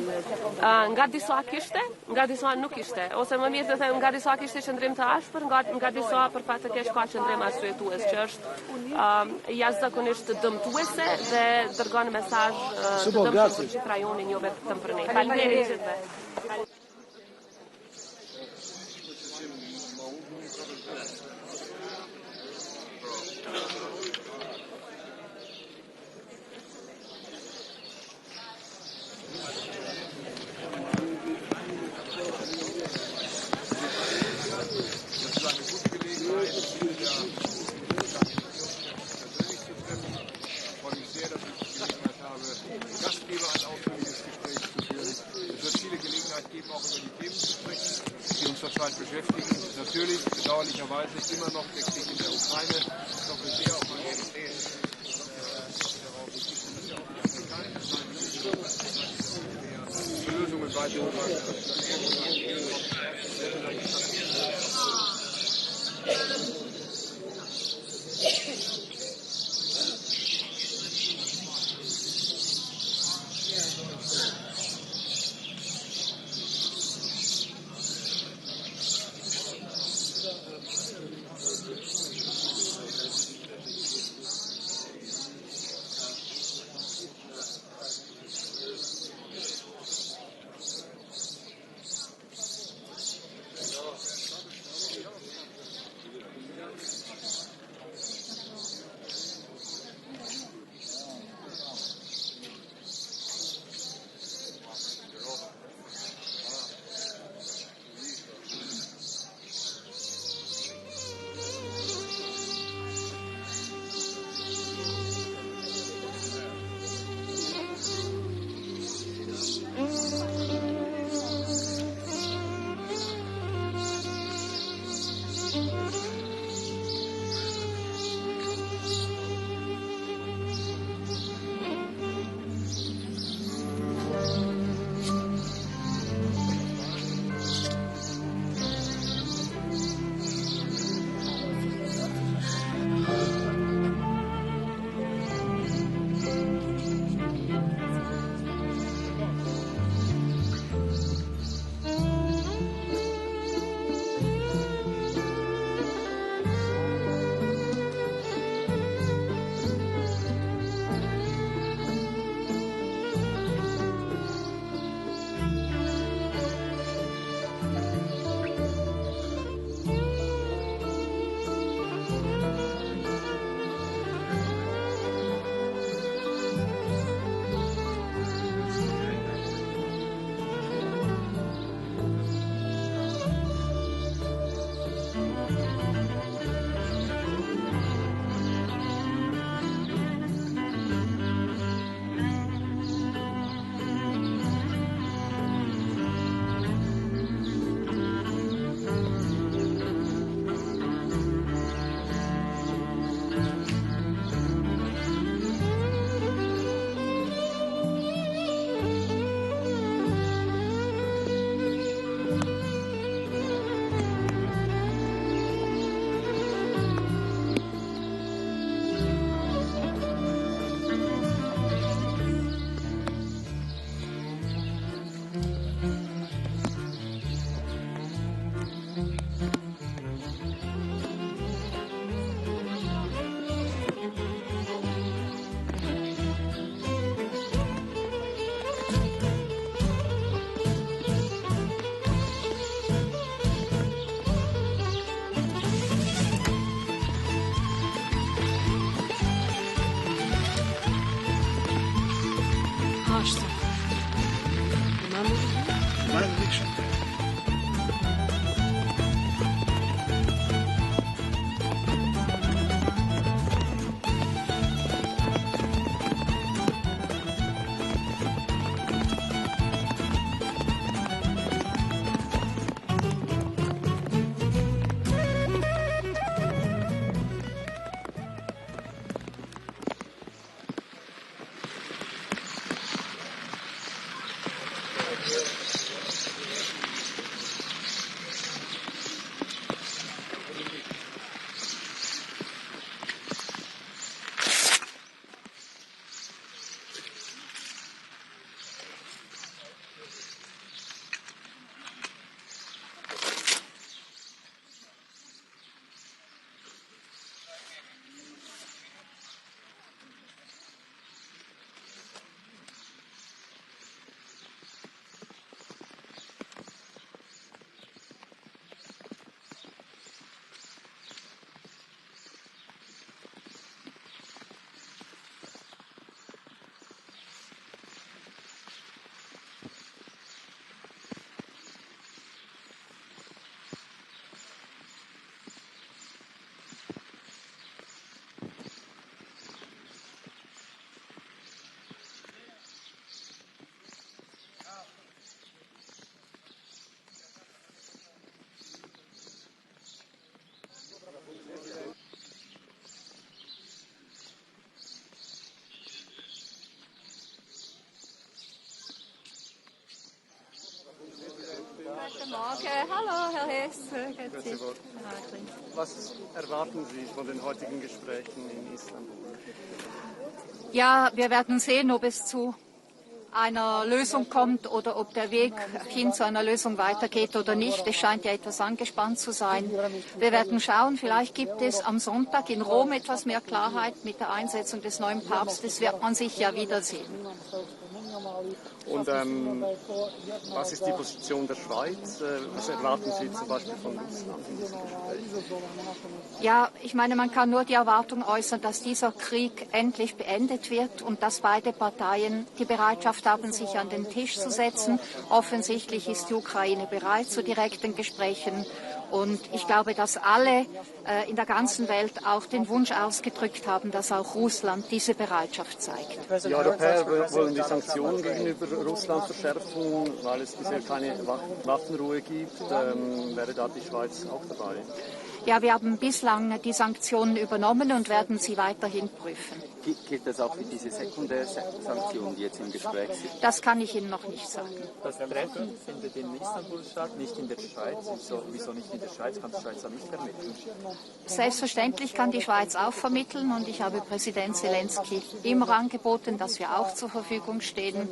Nga disa kishte, nga disa nuk ishte, ose më mirë të them nga disa kishte qëndrim të ashpër, nga disa për fat të keq ka qëndrim arsyetues që është jashtëzakonisht dëmtuese dhe dërgon mesazh të dëmshëm për gjithë rajonin, jo vetëm për ne. Faleminderit gjithëve. Beschäftigen. Natürlich, bedauerlicherweise, immer noch der Krieg in der Ukraine. Ich hoffe sehr auf eine europäische Lösungen Hallo, Herr Hess. Was erwarten Sie von den heutigen Gesprächen in Istanbul? Ja, wir werden sehen, ob es zu einer Lösung kommt oder ob der Weg hin zu einer Lösung weitergeht oder nicht. Es scheint ja etwas angespannt zu sein. Wir werden schauen, vielleicht gibt es am Sonntag in Rom etwas mehr Klarheit mit der Einsetzung des neuen Papstes. Wird man sich ja wiedersehen. Und was ist die Position der Schweiz? Was erwarten Sie zum Beispiel von Russland in diesem Gespräch? Ja, ich meine, man kann nur die Erwartung äußern, dass dieser Krieg endlich beendet wird und dass beide Parteien die Bereitschaft haben, sich an den Tisch zu setzen. Offensichtlich ist die Ukraine bereit zu direkten Gesprächen. Und ich glaube, dass alle in der ganzen Welt auch den Wunsch ausgedrückt haben, dass auch Russland diese Bereitschaft zeigt. Die Europäer wollen die Sanktionen gegenüber Russland verschärfen, weil es bisher keine Waffenruhe gibt. Wäre da die Schweiz auch dabei? Ja, wir haben bislang die Sanktionen übernommen und werden sie weiterhin prüfen. Gilt das auch für diese Sekundärsanktionen, die jetzt im Gespräch sind? Das kann ich Ihnen noch nicht sagen. Das Treffen findet in Istanbul statt, nicht in der Schweiz. Wieso nicht in der Schweiz? Kann die Schweiz da nicht vermitteln? Selbstverständlich kann die Schweiz auch vermitteln und ich habe Präsident Zelenskyy immer angeboten, dass wir auch zur Verfügung stehen.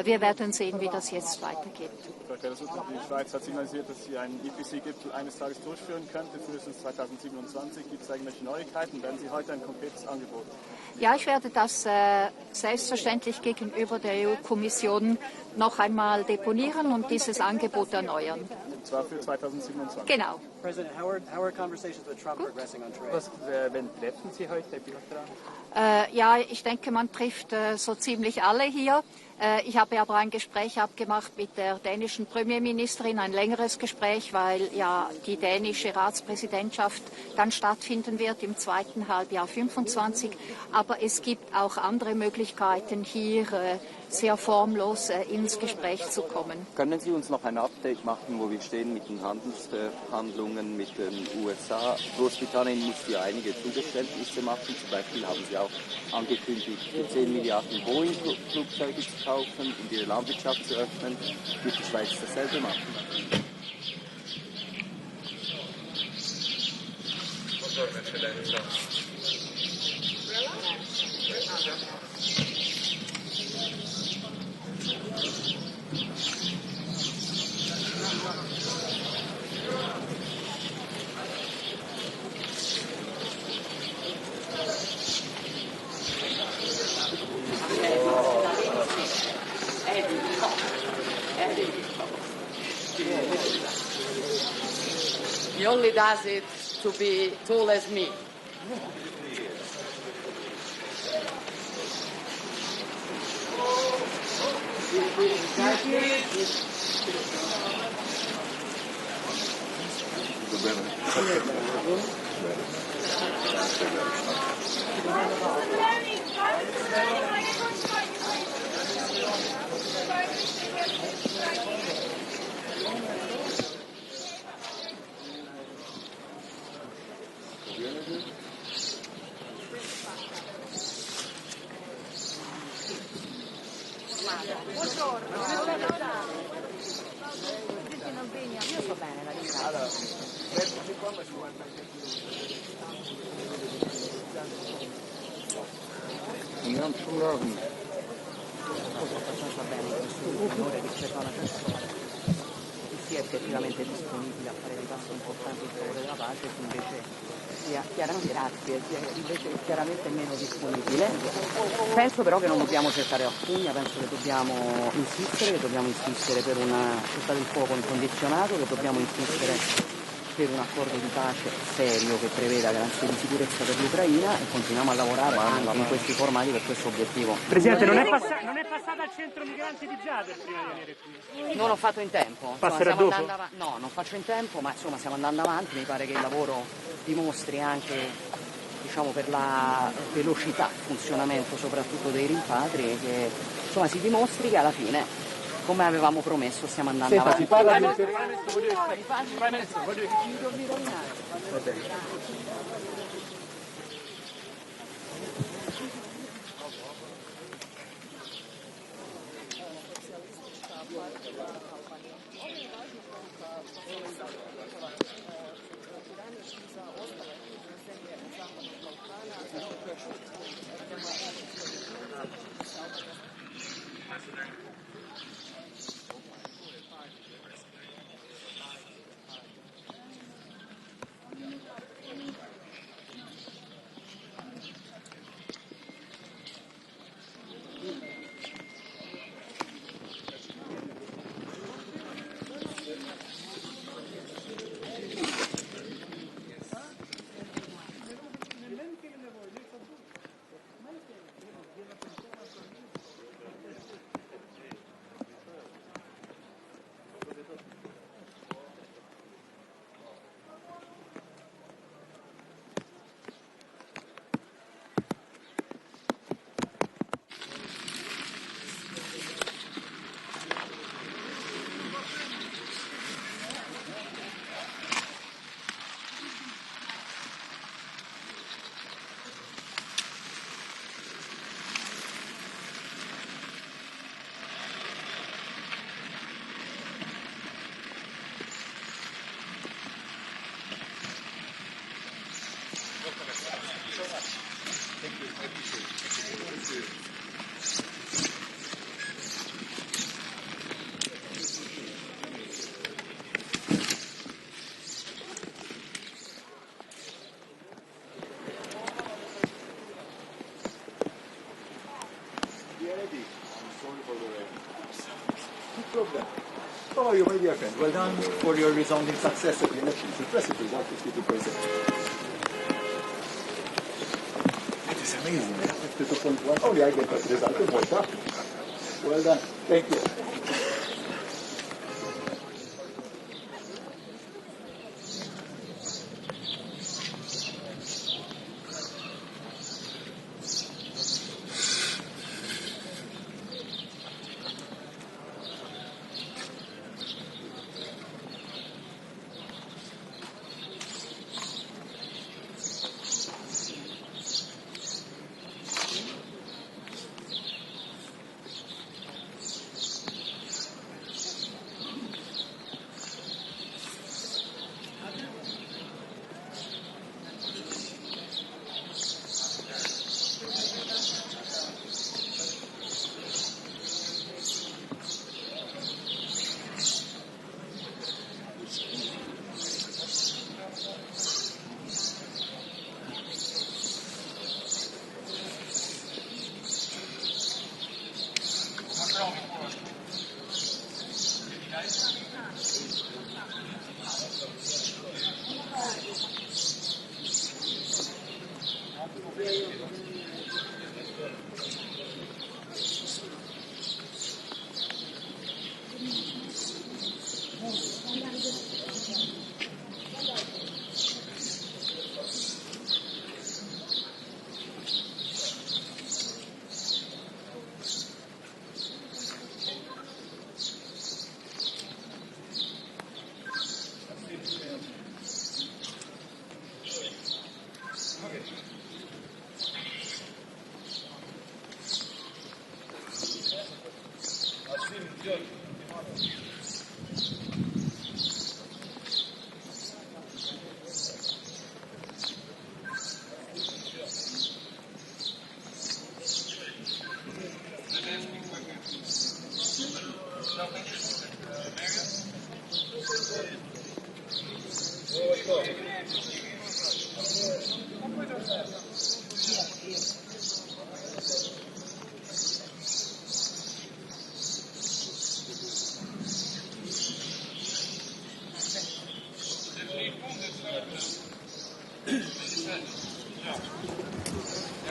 Wir werden sehen, wie das jetzt weitergeht. Die Schweiz hat signalisiert, dass sie einen EPC-Gipfel eines Tages durchführen könnte, frühestens 2027. Gibt es irgendwelche Neuigkeiten? Werden Sie heute ein konkretes Angebot? Ja, ich werde das selbstverständlich gegenüber der EU-Kommission noch einmal deponieren und dieses Angebot erneuern. Und zwar für 2027? Genau. President, how are conversations with Trump progressing on trade? Wen treffen Sie heute bilateral? Ja, ich denke, man trifft so ziemlich alle hier. Ich habe aber ein Gespräch abgemacht mit der dänischen Premierministerin, ein längeres Gespräch, weil ja die dänische Ratspräsidentschaft dann stattfinden wird im zweiten Halbjahr 25. Aber es gibt auch andere Möglichkeiten, hier sehr formlos ins Gespräch zu kommen. Können Sie uns noch ein Update machen, wo wir stehen mit den Handelsverhandlungen mit den USA? Großbritannien musste ja einige Zugeständnisse machen. Zum Beispiel haben Sie auch angekündigt, für 10 Milliarden Boeing-Flugzeuge zu kaufen und ihre Landwirtschaft zu öffnen. Wird die Schweiz dasselbe machen? He only does it to be tall as me. Io sto bene, la abbastanza bene questo signore rispetto a una persona che sia effettivamente disponibile a fare dei passi importanti in favore della pace, che invece sia chiaramente meno disponibile. Penso però che non dobbiamo cercare la pugna, penso che dobbiamo insistere per una cessata il fuoco incondizionato, che dobbiamo insistere per un accordo di pace serio che preveda garanzie di sicurezza per l'Ucraina e continuiamo a lavorare anche in questi formati per questo obiettivo. Presidente, non è passata al centro migranti di Zader prima di venire qui? Non ho fatto in tempo. Passerà dopo? No, non faccio in tempo, ma insomma stiamo andando avanti, mi pare che il lavoro dimostri anche, diciamo, per la velocità di funzionamento soprattutto dei rimpatri, che insomma si dimostri che alla fine, come avevamo promesso, stiamo andando avanti. Si parla di How are you, my dear friend? Well done for your resounding success of the elections. Impressive result, 52%. That is amazing. 52.1. Only I get that result in Malta. Well done. Thank you.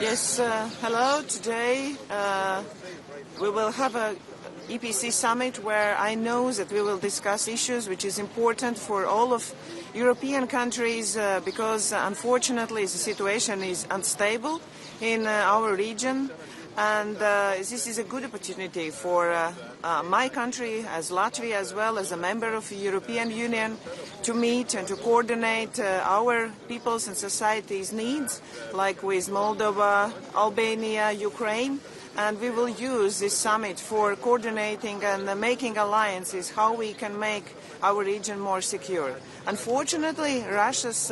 Yes, hello. Today we will have a EPC Summit where I know that we will discuss issues which is important for all of European countries because unfortunately the situation is unstable in our region, and this is a good opportunity for my country as Latvia as well as a member of the European Union to meet and to coordinate our people's and societies' needs, like with Moldova, Albania, Ukraine. And we will use this summit for coordinating and making alliances how we can make our region more secure. Unfortunately, Russia's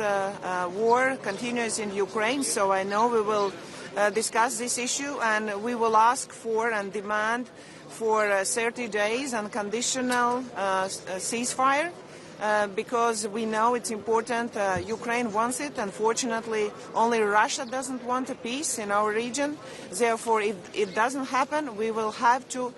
war continues in Ukraine, so I know we will discuss this issue, and we will ask for and demand for 30 days unconditional ceasefire. Because we know it's important. Ukraine wants it. Unfortunately, only Russia doesn't want a peace in our region. Therefore, if it doesn't happen, we will have to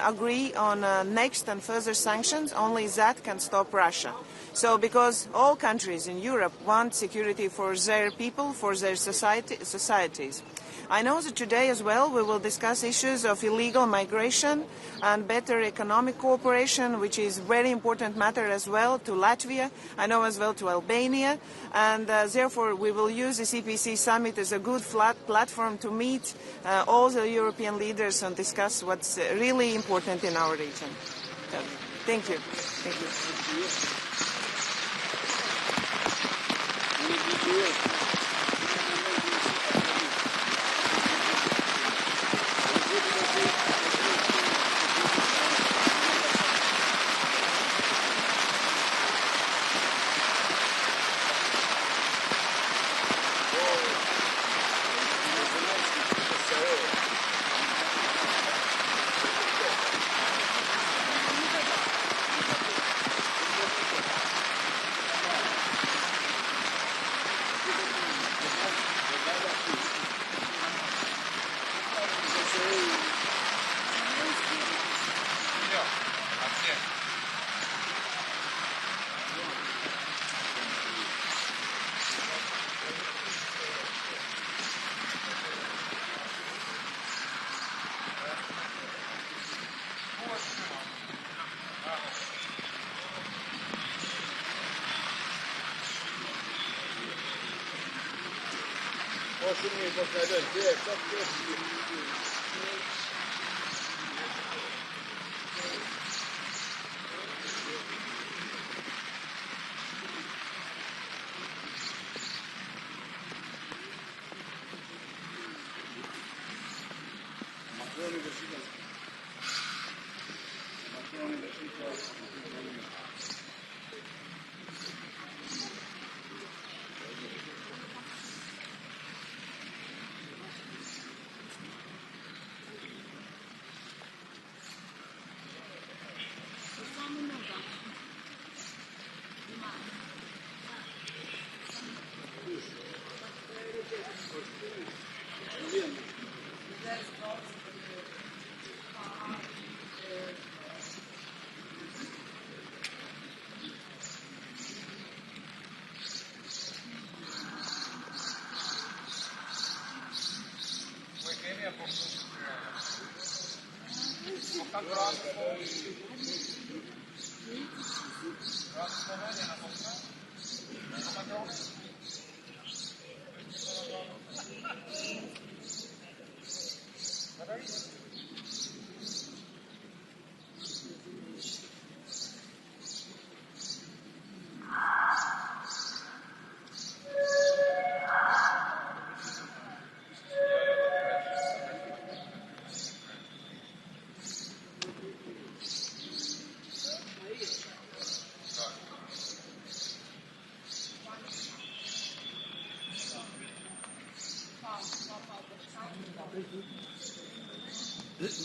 agree on next and further sanctions. Only that can stop Russia. So because all countries in Europe want security for their people, for their societies. I know that today as well we will discuss issues of illegal migration and better economic cooperation, which is a very important matter as well to Latvia, I know as well to Albania, and therefore we will use this EPC Summit as a good platform to meet all the European leaders and discuss what's really important in our region. Thank you. Thank you.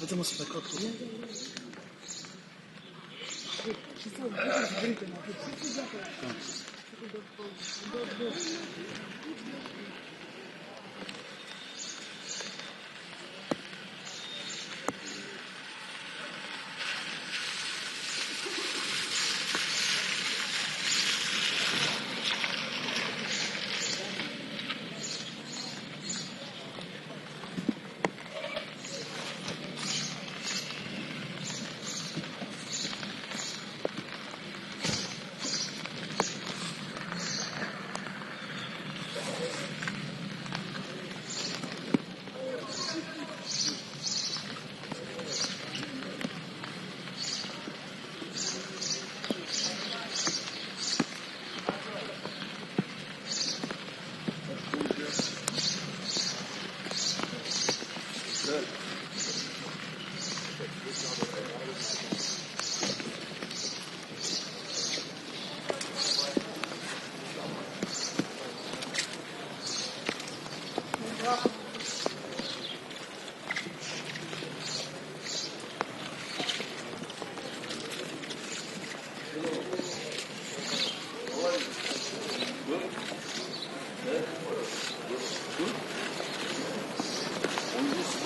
Vediamo se l'accordo.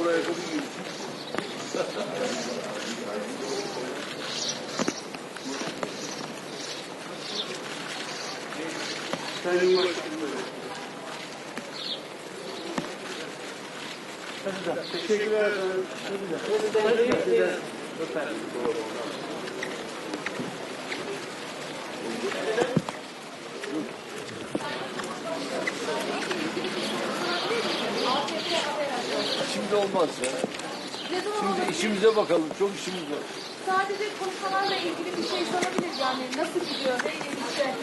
spor ayakkabı giyiyor. Sayın Başkanım. Teşekkürler efendim. Şimdi olmaz ya. Şimdi işimize bakalım. Çok işimiz var. Sadece konuşmalarla ilgili bir şey sorabilir yani. Nasıl gidiyor? İşte.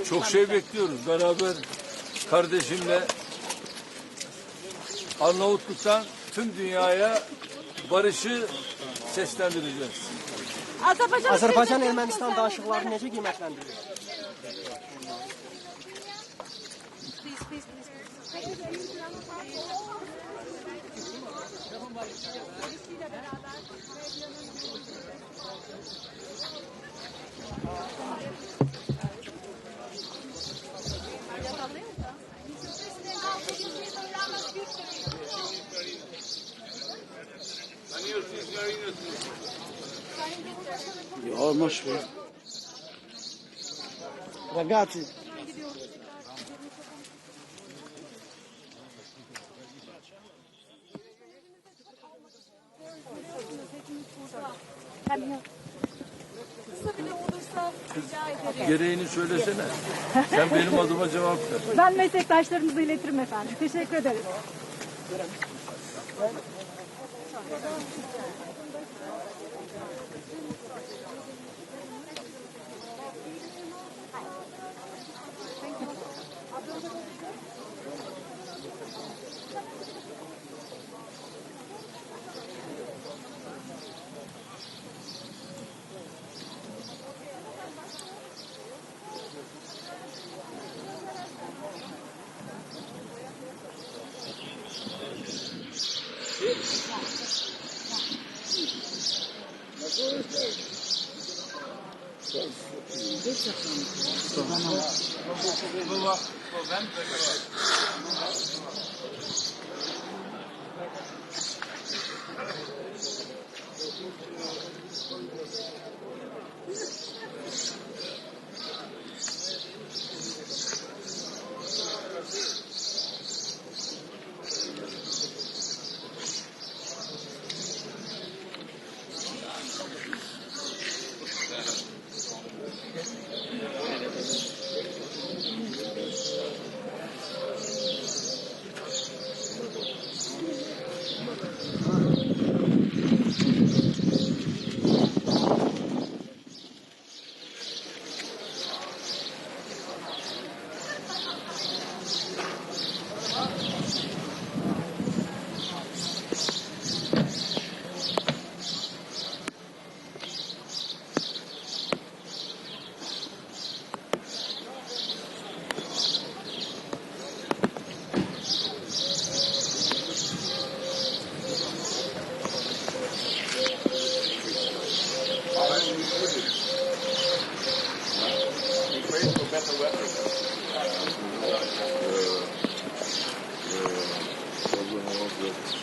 Çok şey bekliyoruz. Beraber kardeşimle Arnavutluk'tan tüm dünyaya barışı seslendireceğiz. Azərbaycan Ermənistan danışıqlarını necə qiymətləndirir? Ja, ma schwer. Ragazzi. Kısa bile olursa rica ederim. Gereğini söylesene. Sen benim adıma cevap ver. Ben meslektaşlarımıza iletirim efendim. Teşekkür ederiz.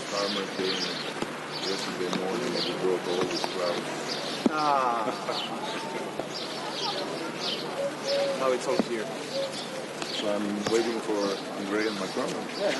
Starmer came yesterday morning and he broke all his clouds. Now it's all clear. So I'm waiting for Andre and Macron. Yeah.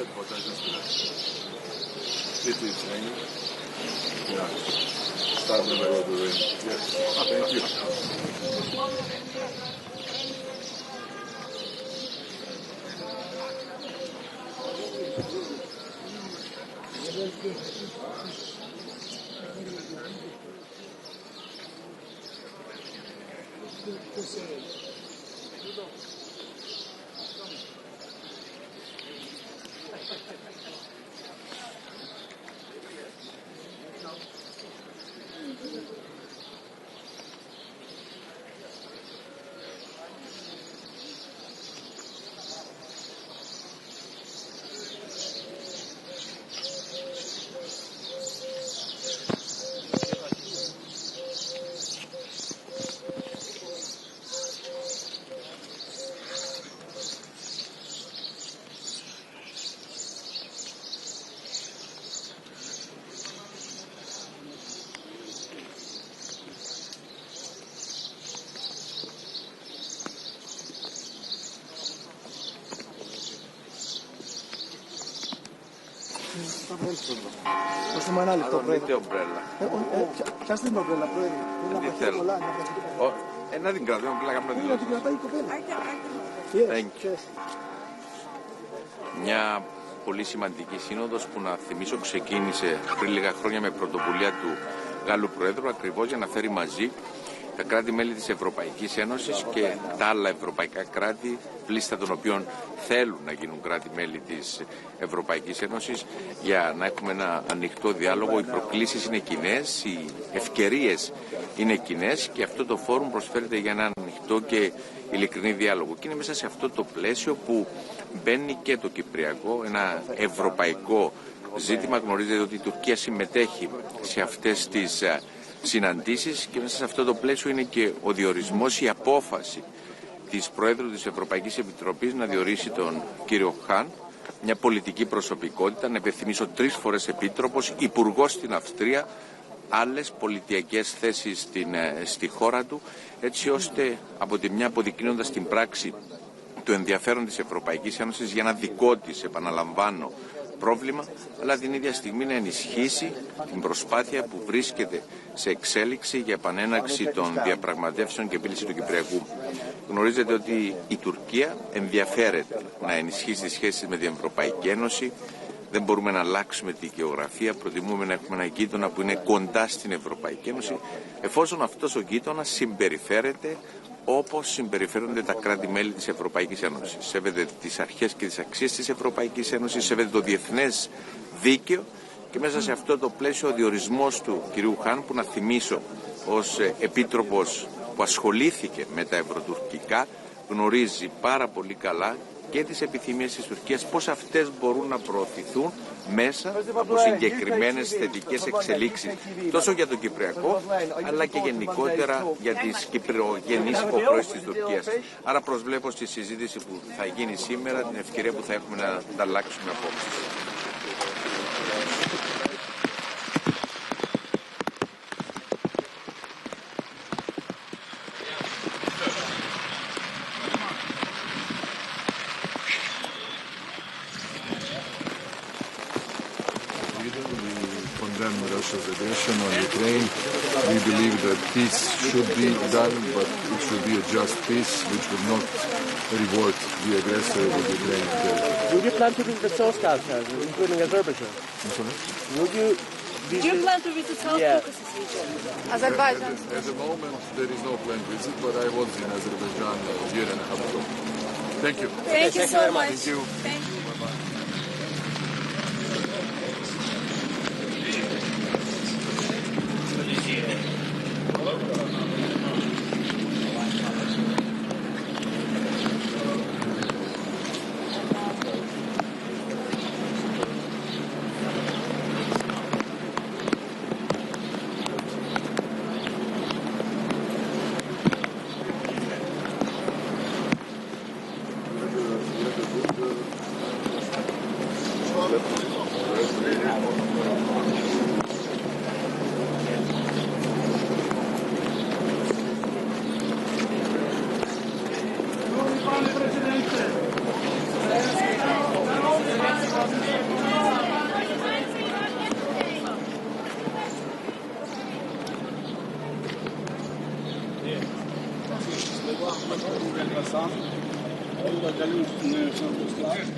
get what I just read. It is raining. Yeah. Starmer over the rain. Yes. Thank you. Δώστε ένα λεπτό, πρόεδρε. ομπρέλα. Πιάστε την ομπρέλα, πρόεδρε. Τι θέλω. Να την κρατώ, να κάνω να την κρατάει η κοπέλα. Thank you. Μια πολύ σημαντική σύνοδος που, να θυμίσω, ξεκίνησε πριν λίγα χρόνια με πρωτοβουλία του Γάλλου Προέδρου, ακριβώς για να φέρει μαζί τα κράτη-μέλη της Ευρωπαϊκής Ένωσης και τα άλλα ευρωπαϊκά κράτη, λίστα των οποίων θέλουν να γίνουν κράτη-μέλη της Ευρωπαϊκής Ένωσης, για να έχουμε ένα ανοιχτό διάλογο. Οι προκλήσεις είναι κοινές, οι ευκαιρίες είναι κοινές και αυτό το φόρουμ προσφέρεται για ένα ανοιχτό και ειλικρινή διάλογο. Και είναι μέσα σε αυτό το πλαίσιο που μπαίνει και το κυπριακό, ένα ευρωπαϊκό ζήτημα. Γνωρίζετε ότι η Τουρκία συμμετέχει σε αυτές τις συναντήσεις και μέσα σε αυτό το πλαίσιο είναι και ο διορισμός, η απόφαση της Προέδρου της Ευρωπαϊκής Επιτροπής να διορίσει τον κύριο Χαν, μια πολιτική προσωπικότητα, να υπενθυμίσω 3 φορές επίτροπος, υπουργός στην Αυστρία, άλλες πολιτικές θέσεις στη χώρα του, έτσι ώστε από τη μια αποδεικνύοντας την πράξη το ενδιαφέρον της Ευρωπαϊκής Ένωσης για ένα δικό της, επαναλαμβάνω, πρόβλημα, αλλά την ίδια στιγμή να ενισχύσει την προσπάθεια που βρίσκεται σε εξέλιξη για επανέναρξη των διαπραγματεύσεων και επίλυση του Κυπριακού. Γνωρίζετε ότι η Τουρκία ενδιαφέρεται να ενισχύσει τις σχέσεις με την Ευρωπαϊκή Ένωση. Δεν μπορούμε να αλλάξουμε τη γεωγραφία, προτιμούμε να έχουμε ένα γείτονα που είναι κοντά στην Ευρωπαϊκή Ένωση, εφόσον αυτός ο γείτονας συμπεριφέρεται όπως συμπεριφέρονται τα κράτη-μέλη της Ευρωπαϊκής Ένωσης. Σέβεται τις αρχές και τις αξίες της Ευρωπαϊκής Ένωσης, σέβεται το διεθνές δίκαιο και μέσα σε αυτό το πλαίσιο ο διορισμός του κυρίου Χαν, που να θυμίσω ως επίτροπος που ασχολήθηκε με τα ευρωτουρκικά, γνωρίζει πάρα πολύ καλά και τις επιθυμίες της Τουρκίας, πώς αυτές μπορούν να προωθηθούν μέσα από συγκεκριμένες θετικές εξελίξεις, τόσο για το Κυπριακό, αλλά και γενικότερα για τις κυπριογενείς υποχρεώσεις της Τουρκίας. Άρα προσβλέπω στη συζήτηση που θα γίνει σήμερα, την ευκαιρία που θα έχουμε να ανταλλάξουμε απόψεις. Russia's aggression on Ukraine. We believe that peace should be done, but it should be a just peace, which would not reward the aggressor with Ukrainian territory. Would you plan to visit the South Caucasus, including Azerbaijan? Would you visit... Do you plan to visit South Caucasus region? Azerbaijan? At the moment, there is no planned visit, but I was in Azerbaijan a year and a half ago. Thank you. Thank you so much. Thank you. Thank you. Bye-bye. Panie Prezydencie! Okay.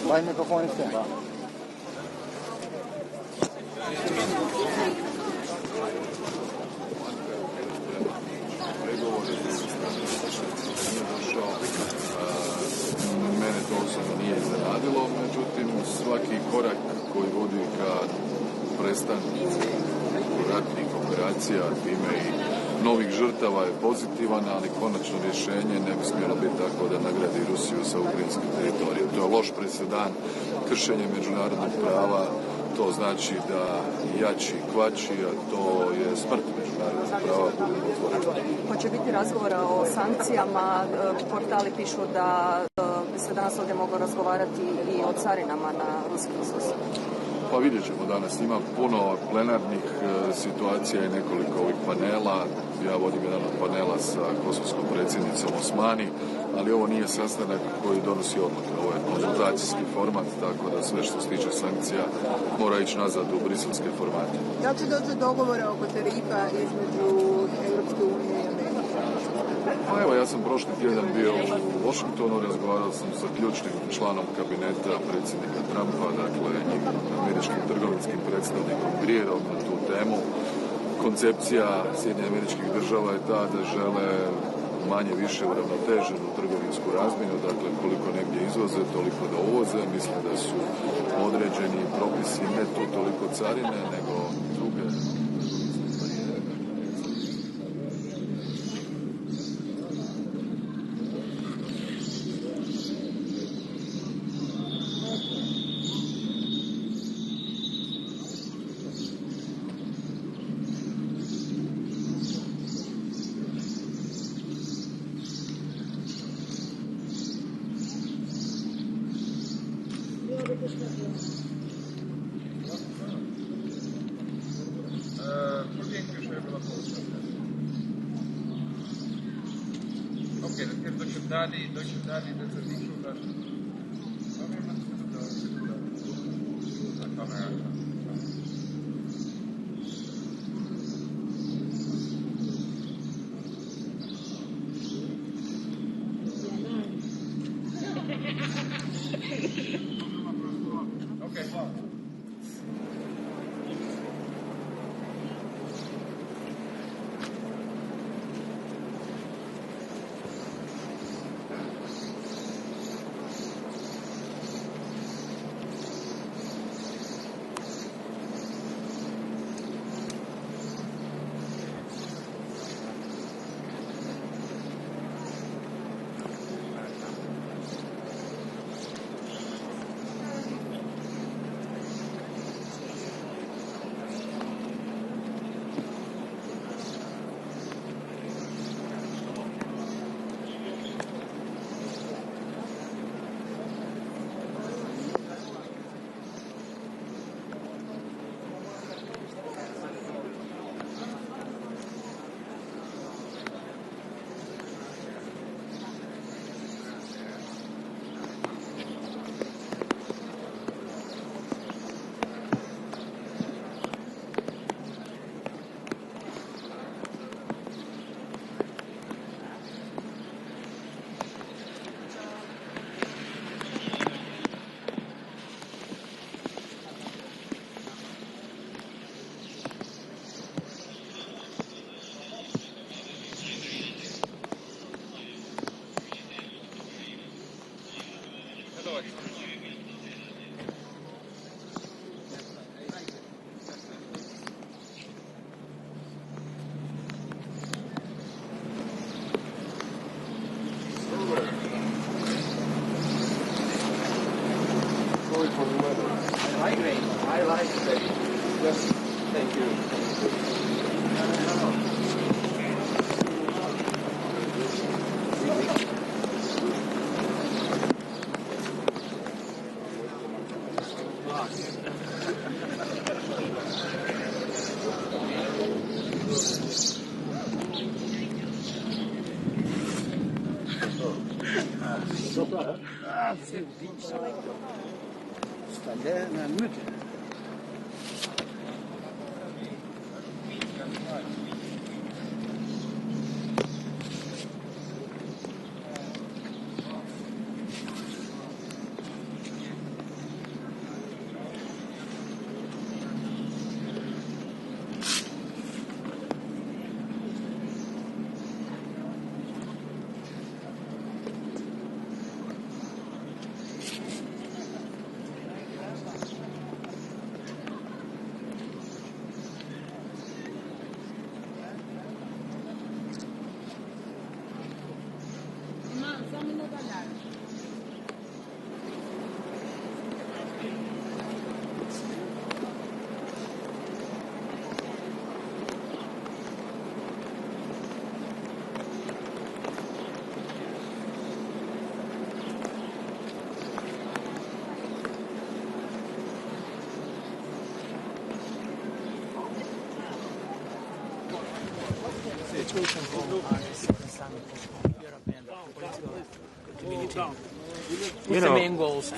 Mein Mikrofon ist da. Mene to osobno nije iznenadilo, međutim svaki korak koji vodi ka prestanku ratnih operacija, time i novih žrtava je pozitivan, ali konačno rješenje ne bi smjelo biti tako da nagradi Rusiju sa ukrajinskim teritorijem. To je loš presedan, kršenje međunarodnog prava, to znači da jači kvači, a to je smrt međunarodnog prava, budemo otvoreni. Hoće biti razgovora o sankcijama, portali pišu da bi se danas ovdje moglo razgovarati i o carinama na ruski izvoz. Pa vidjet ćemo danas. Ima puno plenarnih situacija i nekoliko ovih panela. Ja vodim jedan od panela sa kosovskom predsjednicom Osmani, ali ovo nije sastanak koji donosi odluke. Ovo je konzultacijski format, tako da sve što se tiče sankcija mora ići nazad u briselske formate. Da li će doći do dogovora oko tarifa između Europske unije i Amerike? Pa evo, ja sam prošli tjedan bio u Washingtonu, razgovarao sam sa ključnim članom kabineta predsjednika Trumpa, dakle američkim trgovinskim predstavnikom Grierom na tu temu. Koncepcija Sjedinjenih Američkih Država je ta da žele manje više uravnoteženu trgovinsku razmjenu, dakle koliko negdje izvoze, toliko da uvoze. Mislim da su određeni propisi ne to toliko carine, nego druge. Doczytali decyzji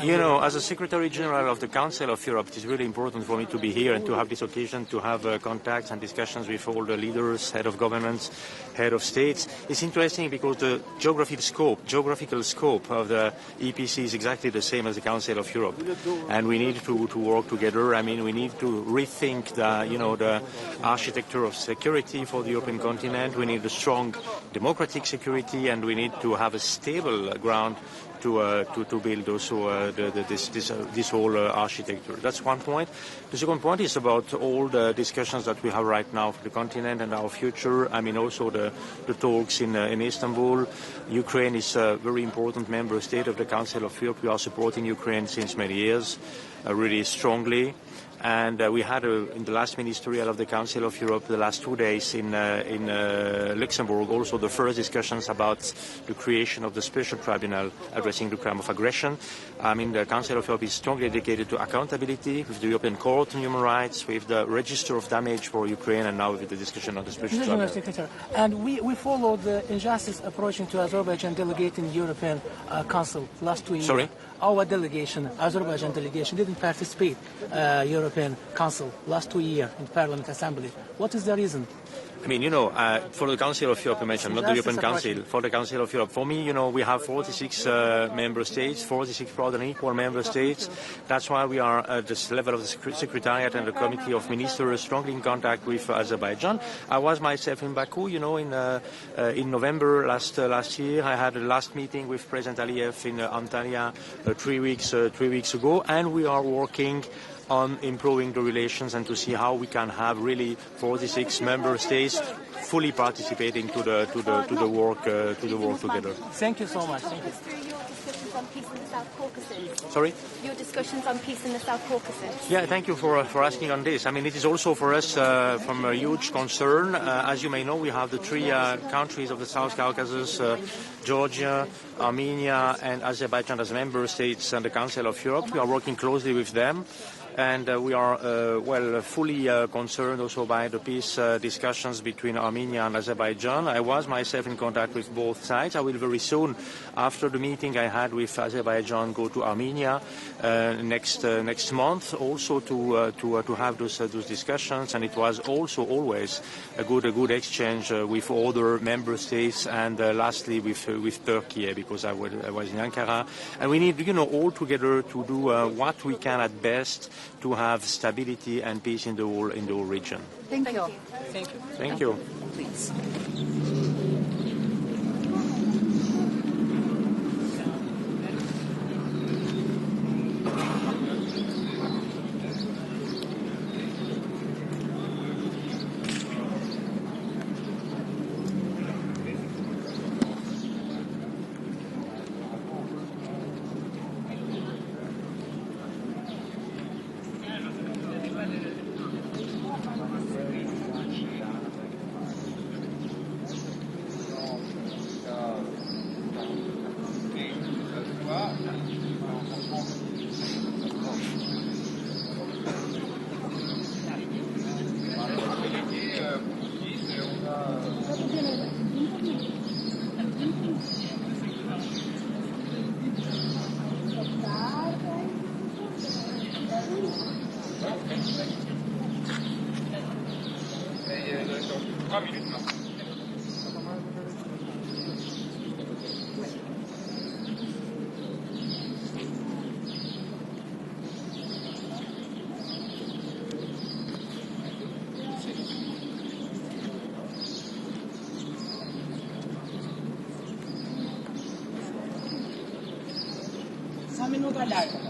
You know, as a Secretary General of the Council of Europe, it is really important for me to be here and to have this occasion to have contacts and discussions with all the leaders, head of governments, head of states. It's interesting because the geographical scope of the EPC is exactly the same as the Council of Europe, and we need to work together. I mean, we need to rethink the architecture of security for the European continent. We need a strong democratic security, and we need to have a stable ground to build also this whole architecture. That's one point. The second point is about all the discussions that we have right now for the continent and our future. I mean, also the talks in Istanbul. Ukraine is a very important member state of the Council of Europe. We are supporting Ukraine since many years, really strongly. And we had, in the last ministerial of the Council of Europe, the last 2 days in Luxembourg, also the first discussions about the creation of the special tribunal addressing the crime of aggression. I mean, the Council of Europe is strongly dedicated to accountability with the European Court on Human Rights, with the register of damage for Ukraine, and now with the discussion on the special tribunal. And we followed the injustice approaching to Azerbaijan delegate in the European Council last 2 years. Sorry? Our delegation, Azerbaijan delegation, didn't participate European Council last 2 years in Parliament Assembly. What is the reason? I mean, for the Council of Europe, I mentioned, not the European Council, for the Council of Europe. For me, we have 46 member states, 46 proud and equal member states. That's why we are at this level of the Secretariat and the Committee of Ministers strongly in contact with Azerbaijan. I was myself in Baku, in November last year. I had a last meeting with President Aliyev in Antalya 3 weeks ago, and we are working on improving the relations and to see how we can have really 46 member states fully participating to the work together. Thank you so much. Thank you. Sorry? Your discussions on peace in the South Caucasus. Yeah, thank you for asking on this. I mean, it is also for us from a huge concern. As you may know, we have the three countries of the South Caucasus, Georgia, Armenia, and Azerbaijan as member states in the Council of Europe. We are working closely with them. And we are, fully concerned also by the peace discussions between Armenia and Azerbaijan. I was myself in contact with both sides. I will very soon, after the meeting I had with Azerbaijan, go to Armenia next month, also to have those discussions. And it was also always a good exchange with other member states, and lastly with Turkey, because I was in Ankara. And we need, all together to do what we can at best to have stability and peace in the whole region. Thank you. Thank you. Thank you. Please. minuta larga.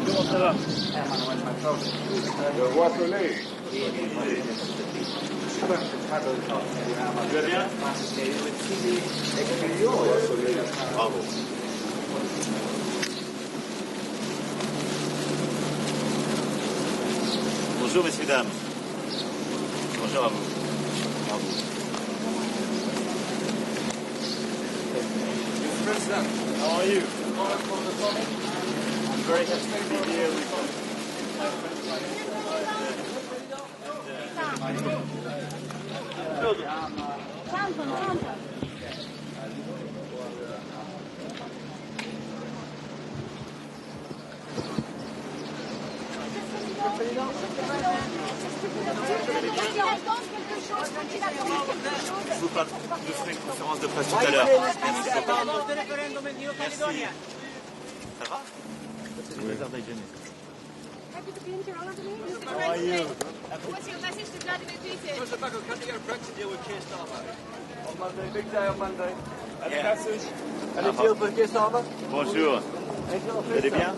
Comment ça va? Je vois soleil. Tu vas bien? Bravo. Bonjour messieurs, dames. Bonjour à vous. Bravo. Mr. President, How are you? I'm very happy to be here with my friends Je vous ferai une conférence de presse tout à l'heure. Merci. Ça va? Happy to be in Tirana today. How are you? What's your message to Vladimir Putin? Mr. Macron, can you get a Brexit deal with Keir Starmer? On Monday, big day on Monday. Any Yeah. message? Any deal for Keir Starmer? Bonjour. Vous allez bien?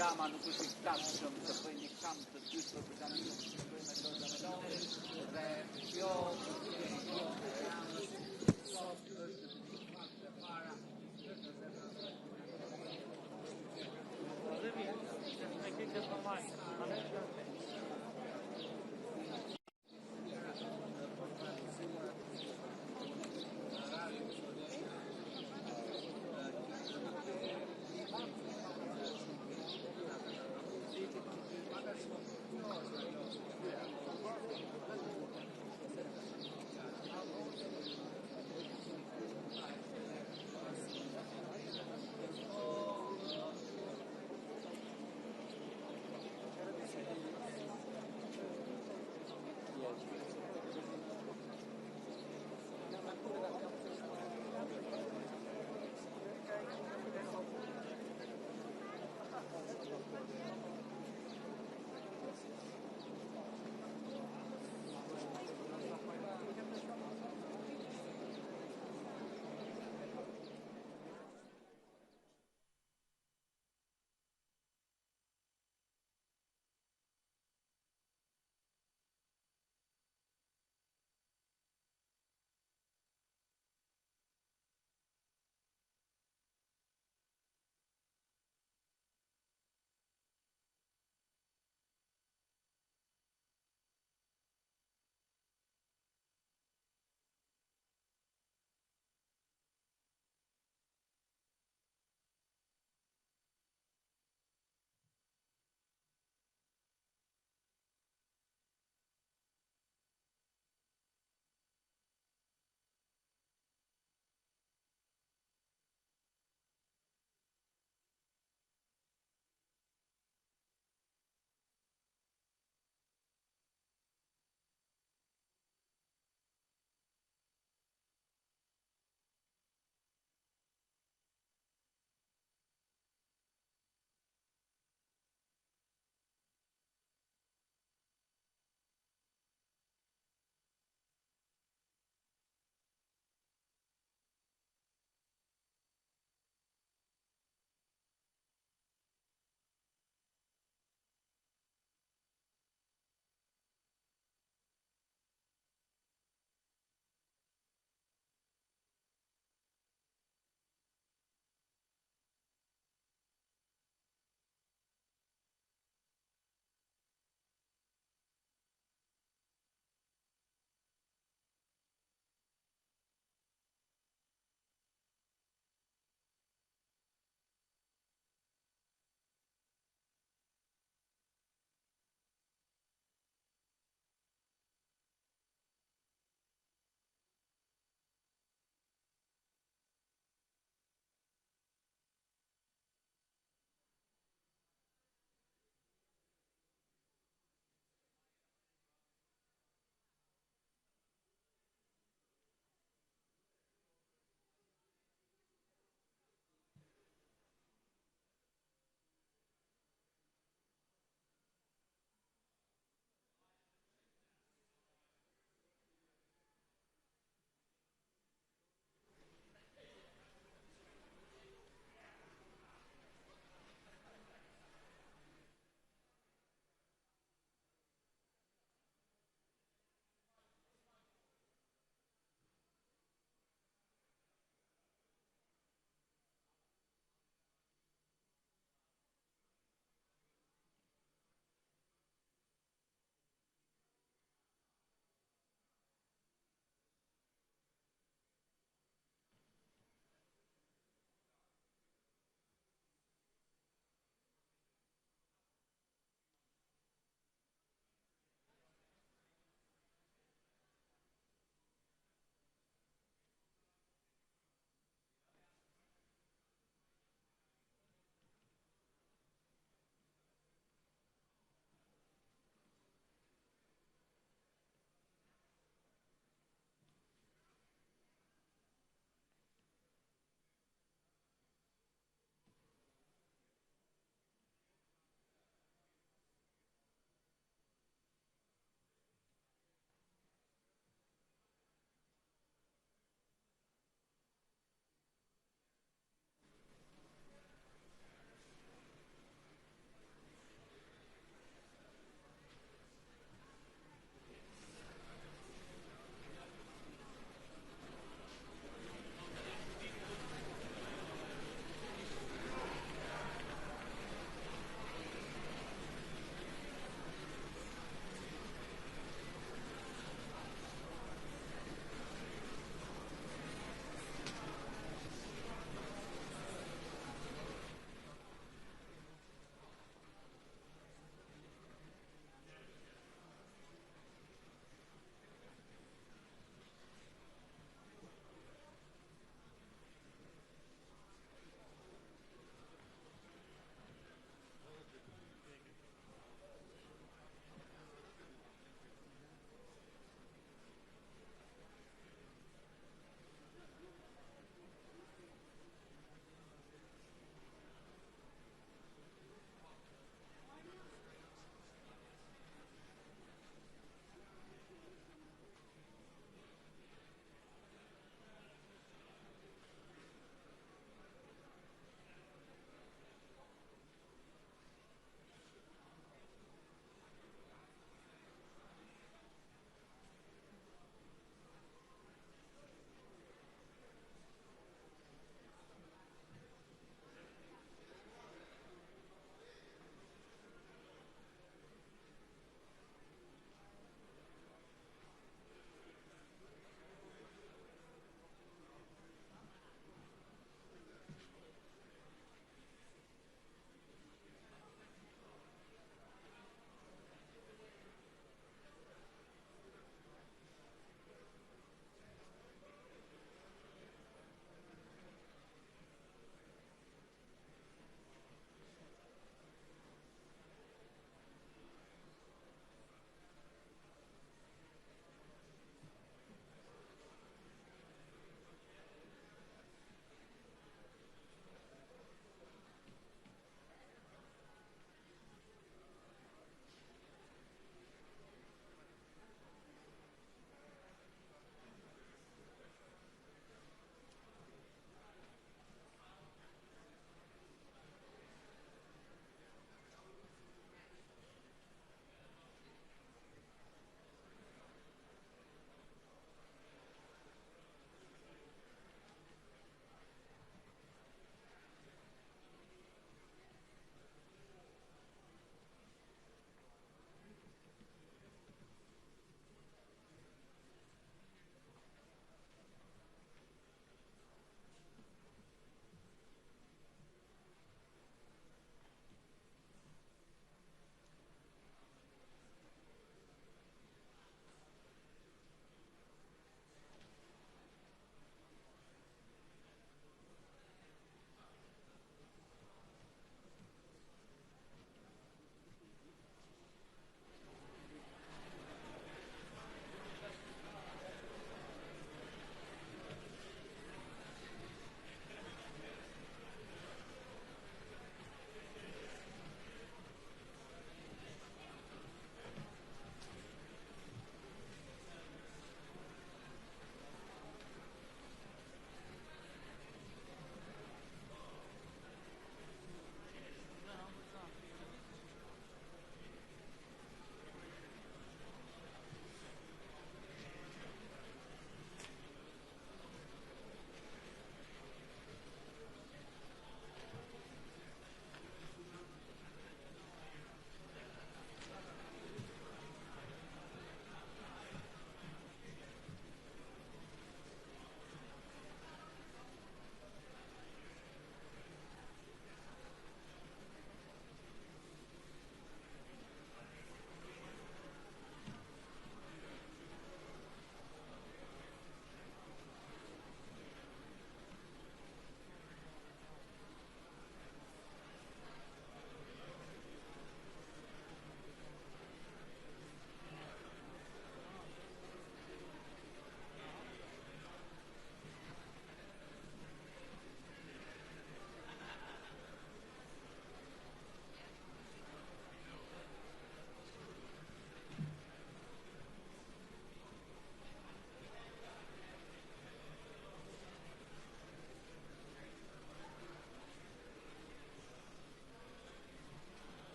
Rama nuk është i gatshëm të bëjë një kamp të dytë për Britaninë si bëjë me Gjorgja Meloni dhe kjo sot është e para.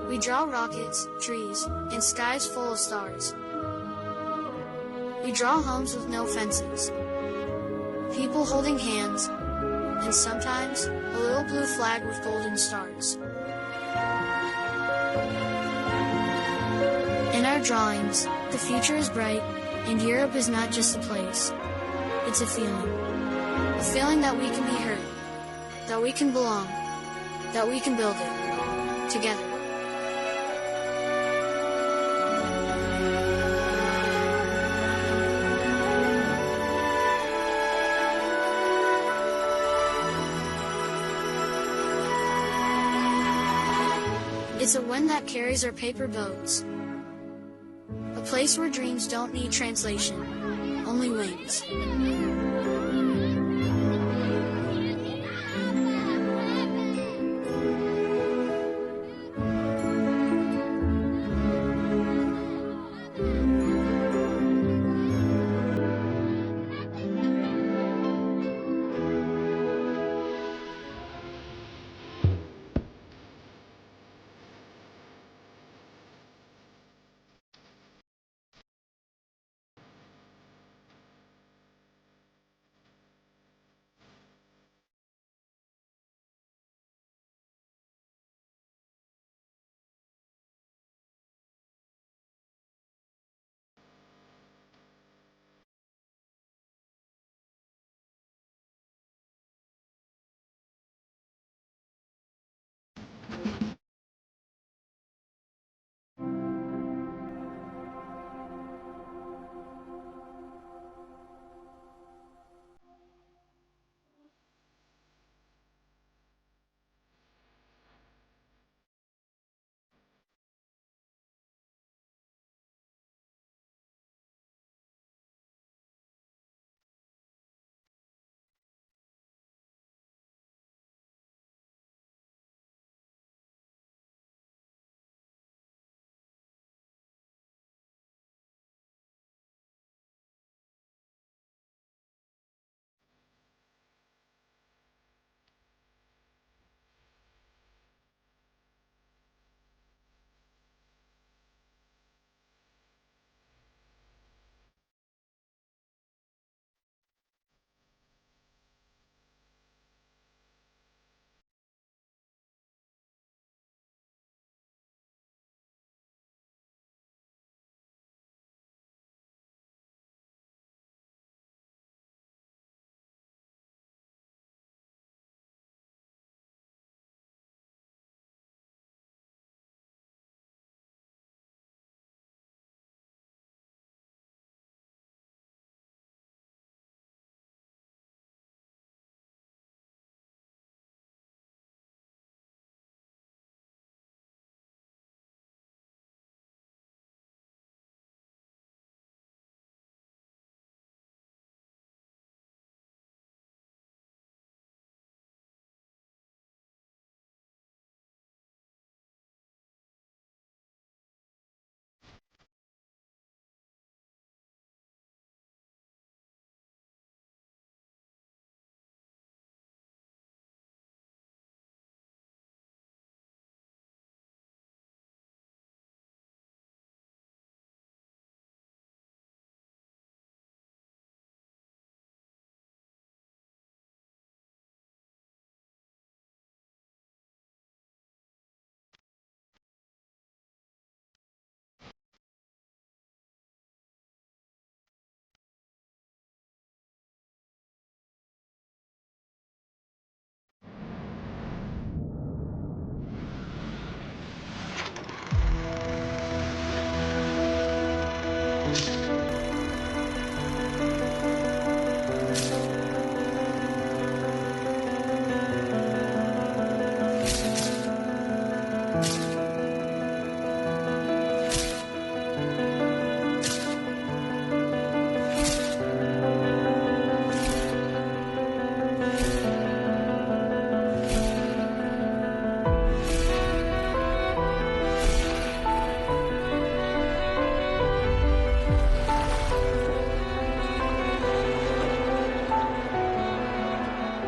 We draw rockets, trees, and skies full of stars. We draw homes with no fences, people holding hands, and sometimes a little blue flag with golden stars. In our drawings, the future is bright, and Europe is not just a place. It's a feeling that we can be heard, that we can belong, that we can build it together. It's a wind that carries our paper boats. A place where dreams don't need translation, only wings.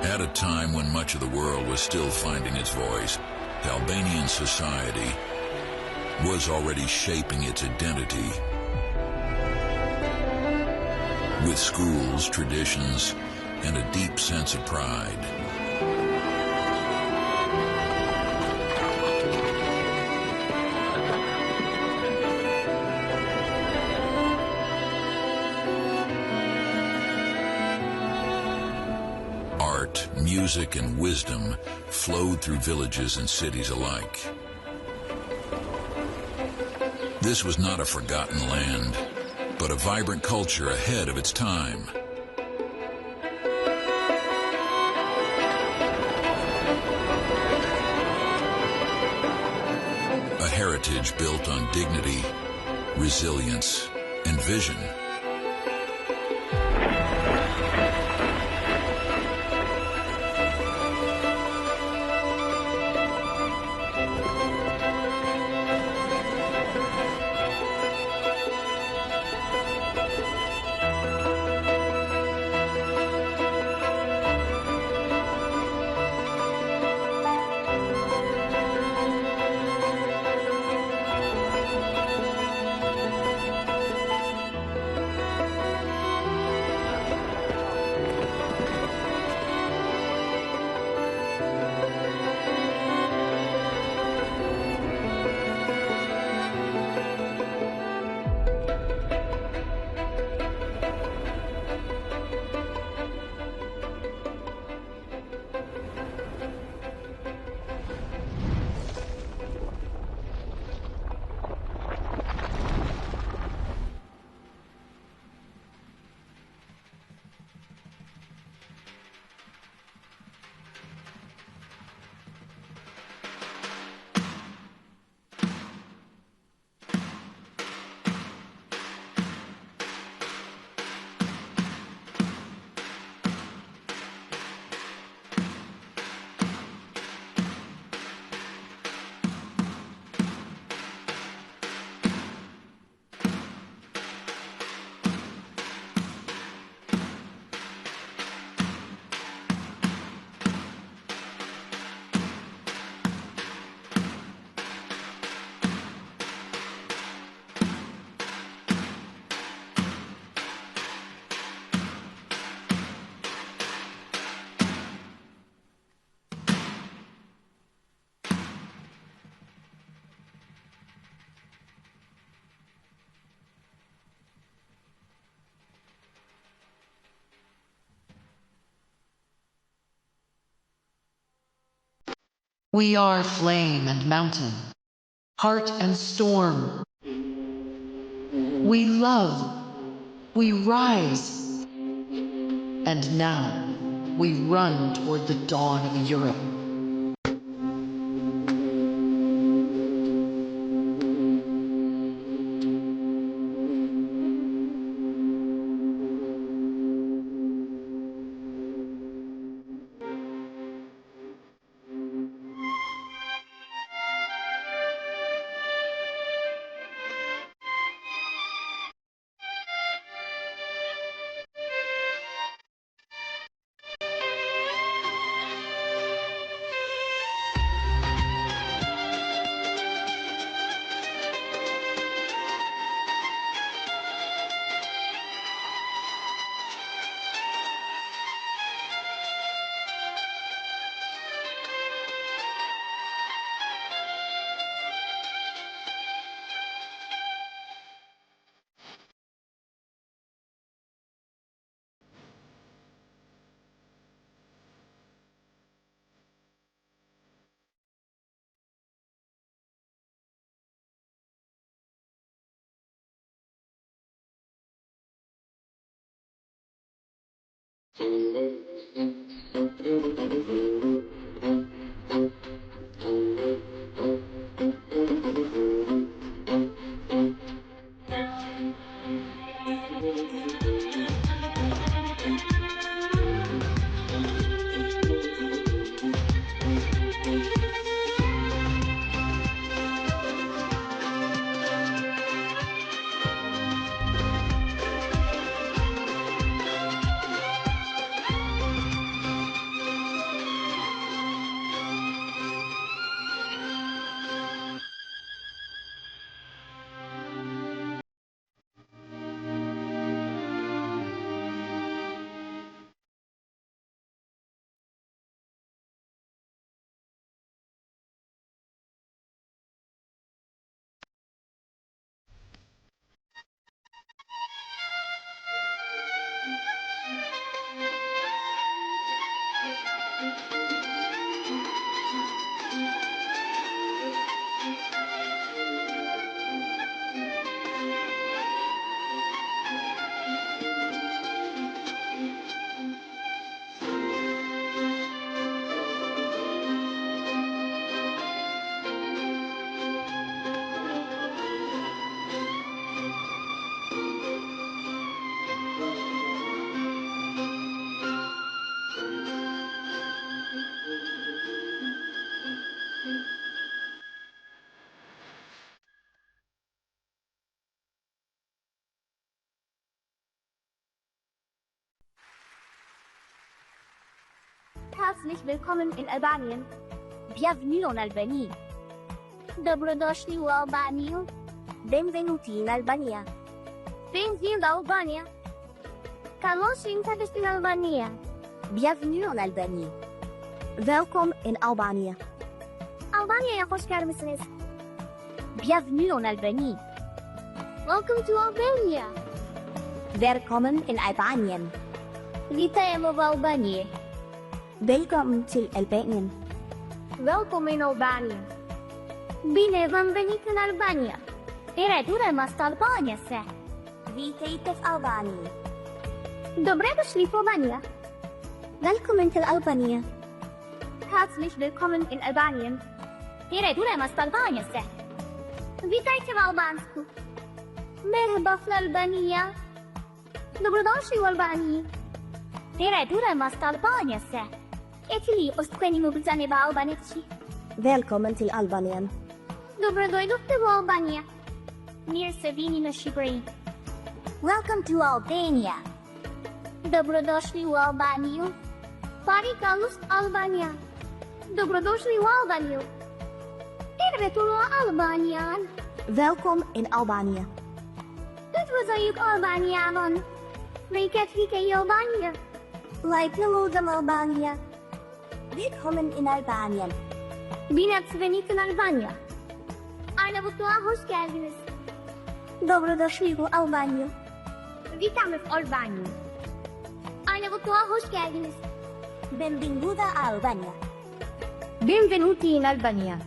At a time when much of the world was still finding its voice, Albanian society was already shaping its identity with schools, traditions, and a deep sense of pride. Art, music, and wisdom flowed through villages and cities alike. This was not a forgotten land, but a vibrant culture ahead of its time. A heritage built on dignity, resilience, and vision. We are flame and mountain, heart and storm. We love, we rise, and now we run toward the dawn of Europe. Herzlich willkommen in Albanien. Bienvenue en Albanie. Dobrodošli u Albaniju. Benvenuti in Albania. Bem-vindo à Albânia. Carlos interest in Albania. Bienvenue en Albanie. Welkom in Albanië. Albanya'ya hoş gelmişsiniz. Bienvenue en Albanie. Welcome to Albania. Velkommen in Albanien. Witajmy w Albanii. Velkommen til Albanien. Welkom in Albanië. Bine v-am venit în Albania. Eredure mast Albania se. Witajte w Albanii. Dobre došli v Albania. Welkom til Albania. Herzlich willkommen in Albanien. Eredure mast Albania se. Witajte w Albansku. Merhaba v Albania. Dobrodošli u Albaniji. Eredure mast Albania se. Etili ostkwenimo brzanie w Albanetsi. Velkommen til Albanien. Dobrodošli v Albanija. Mir se vini na Shqipëri. Welcome to Albania. Dobrodošli u Albaniju. Pari kalus Albania. Dobrodošli u Albaniju. Tervetuloa Albaniaan. Welkom in Albanië. Üdvözöljük Albániában. Végetvike Albania. Lajpnulodam Albania. Willkommen in Albanien. Bine ați venit în Albania. Arnavutluğa hoş geldiniz. Dobrodošli u Albaniju. Witamy w Albanii. Arnavutluğa hoş geldiniz. Benvenuta a Albania. Benvenuti in Albania.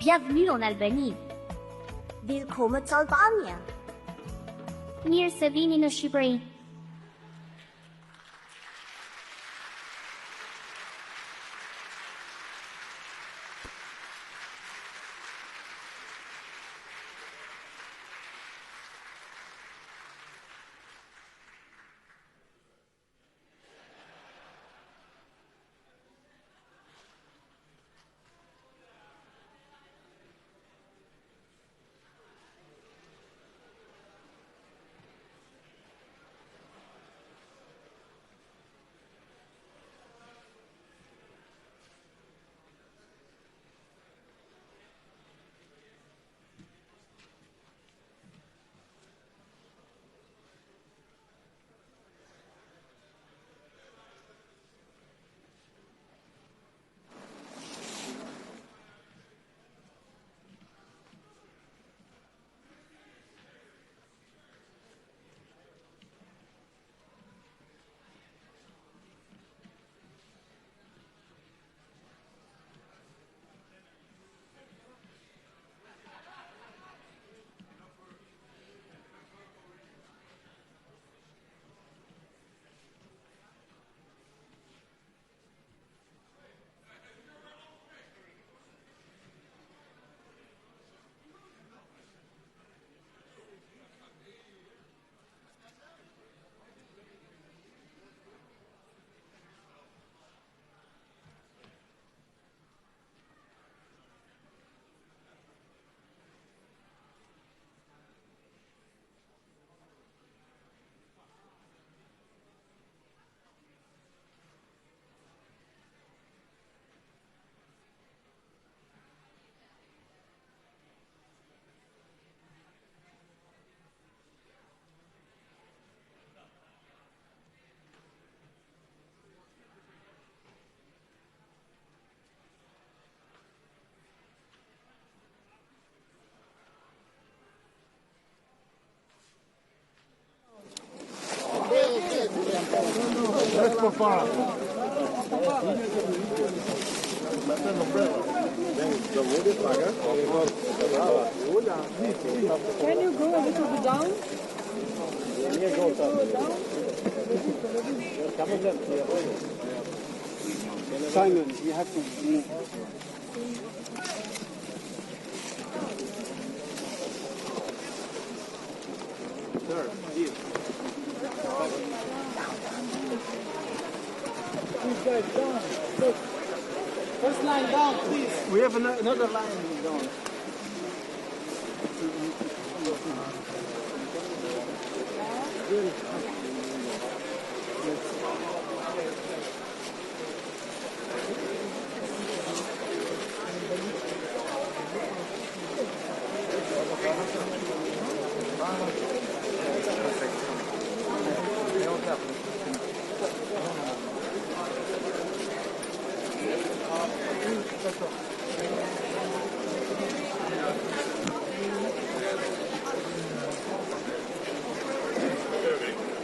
Bienvenue en Albanie. Willkommen in Albania. Mir se vini në Shqipëri. Let's go far. Can you go a little bit down? Simon, you have to move. Sir, here. Please guys, down. Look. First line down, please. We have another line down.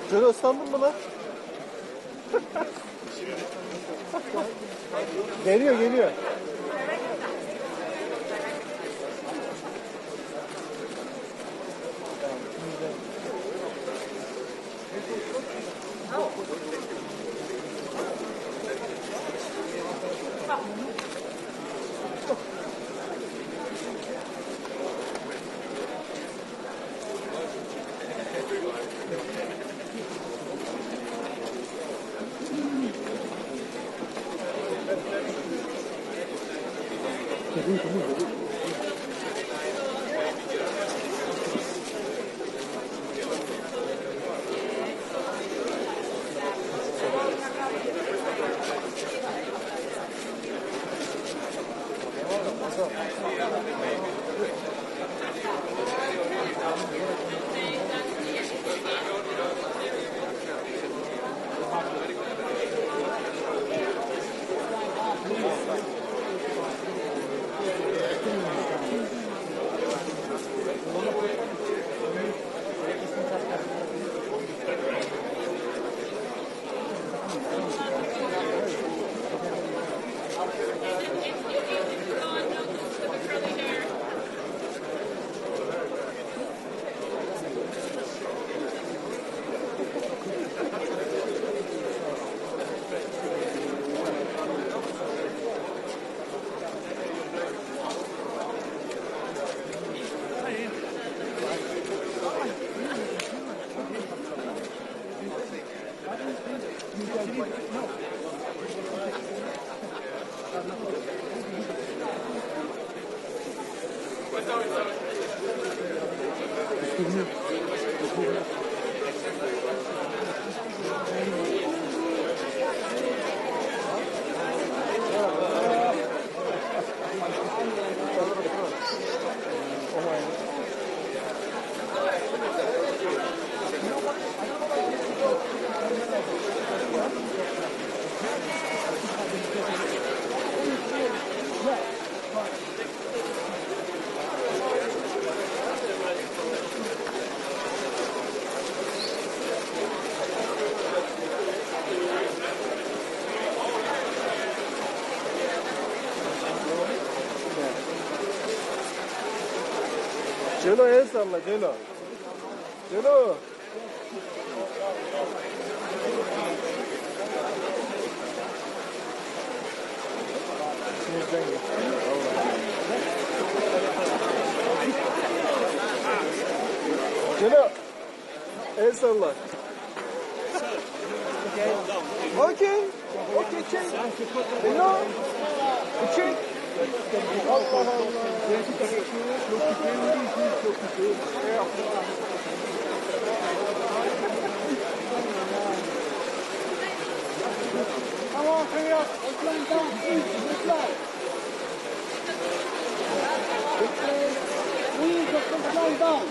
Sen ıslandın mı lan? Geliyor. Celo el salla, Celo. Celo. Celo. El salla. Okay. Okay, check. Celo. Check. Allah Allah. Come on, hurry up. Let's line down, please. Let's line. Please, let's line down.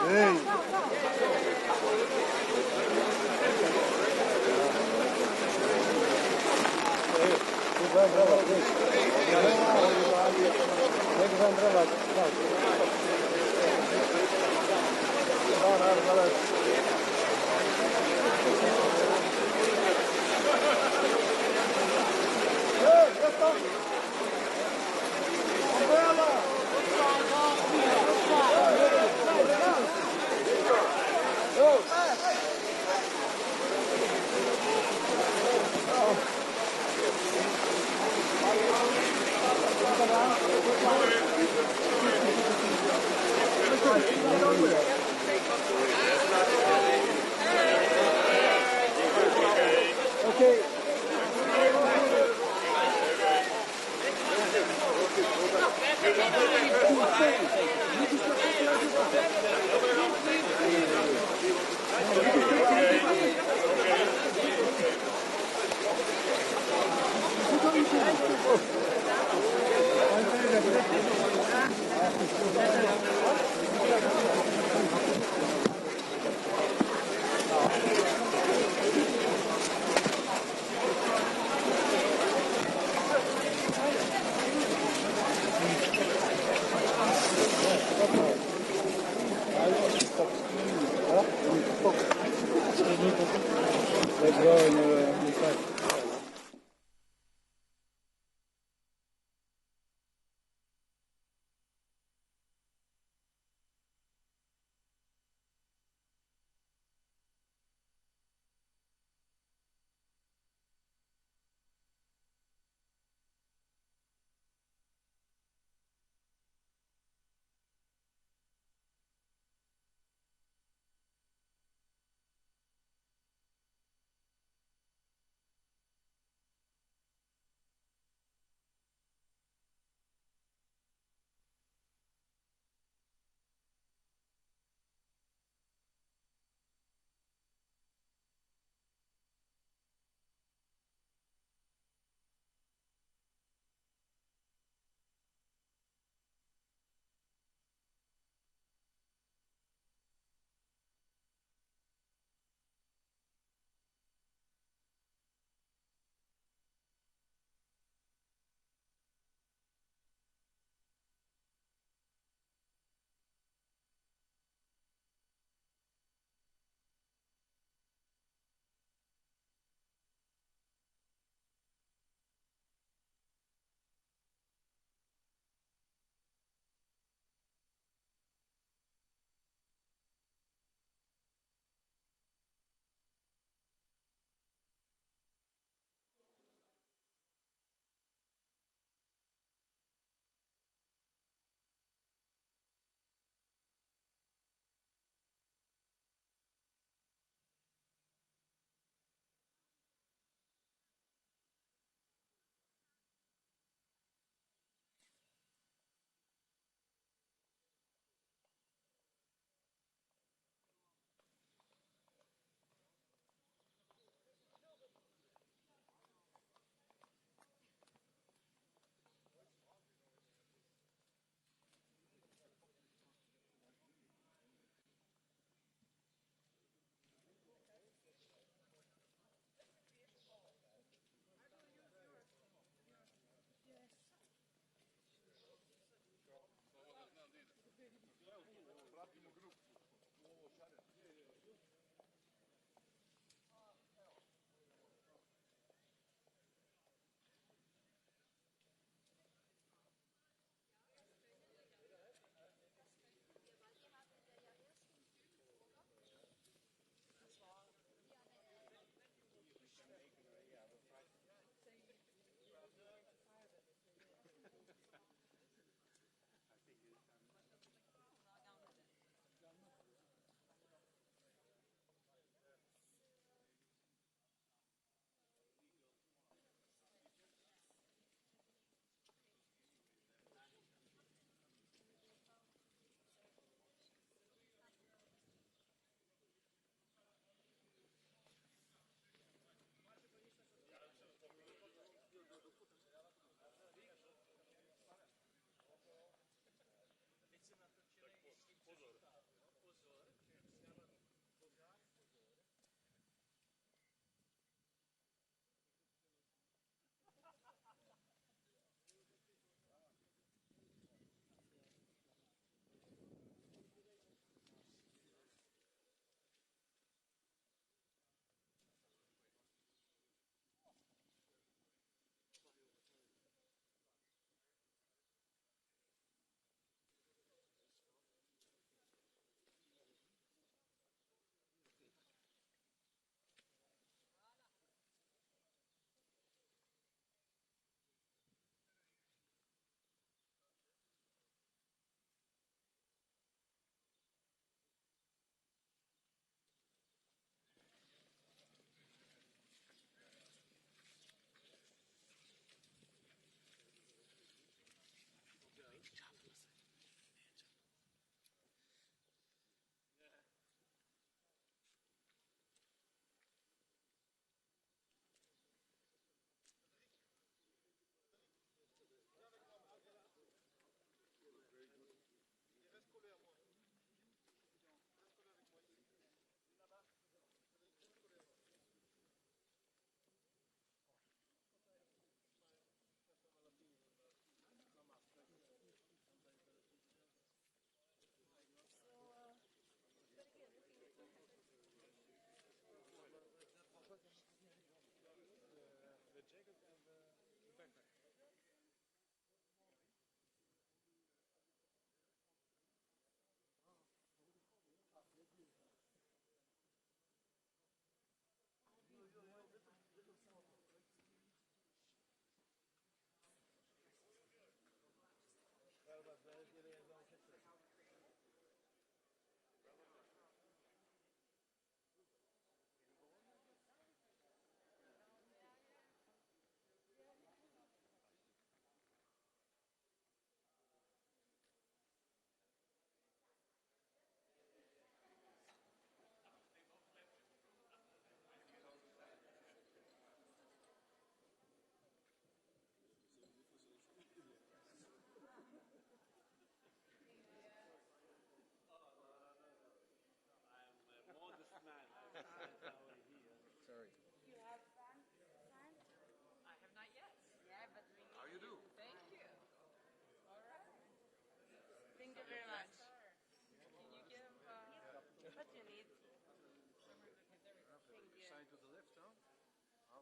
Hey.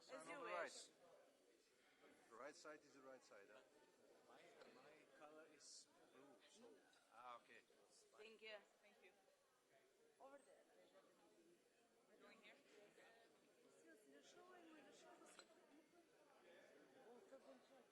As you wish. The right side is the right side, huh? My color is blue, so. Okay. Thank you. Thank you. Over there. We're going here? Thank you very much. There you go. Thank you.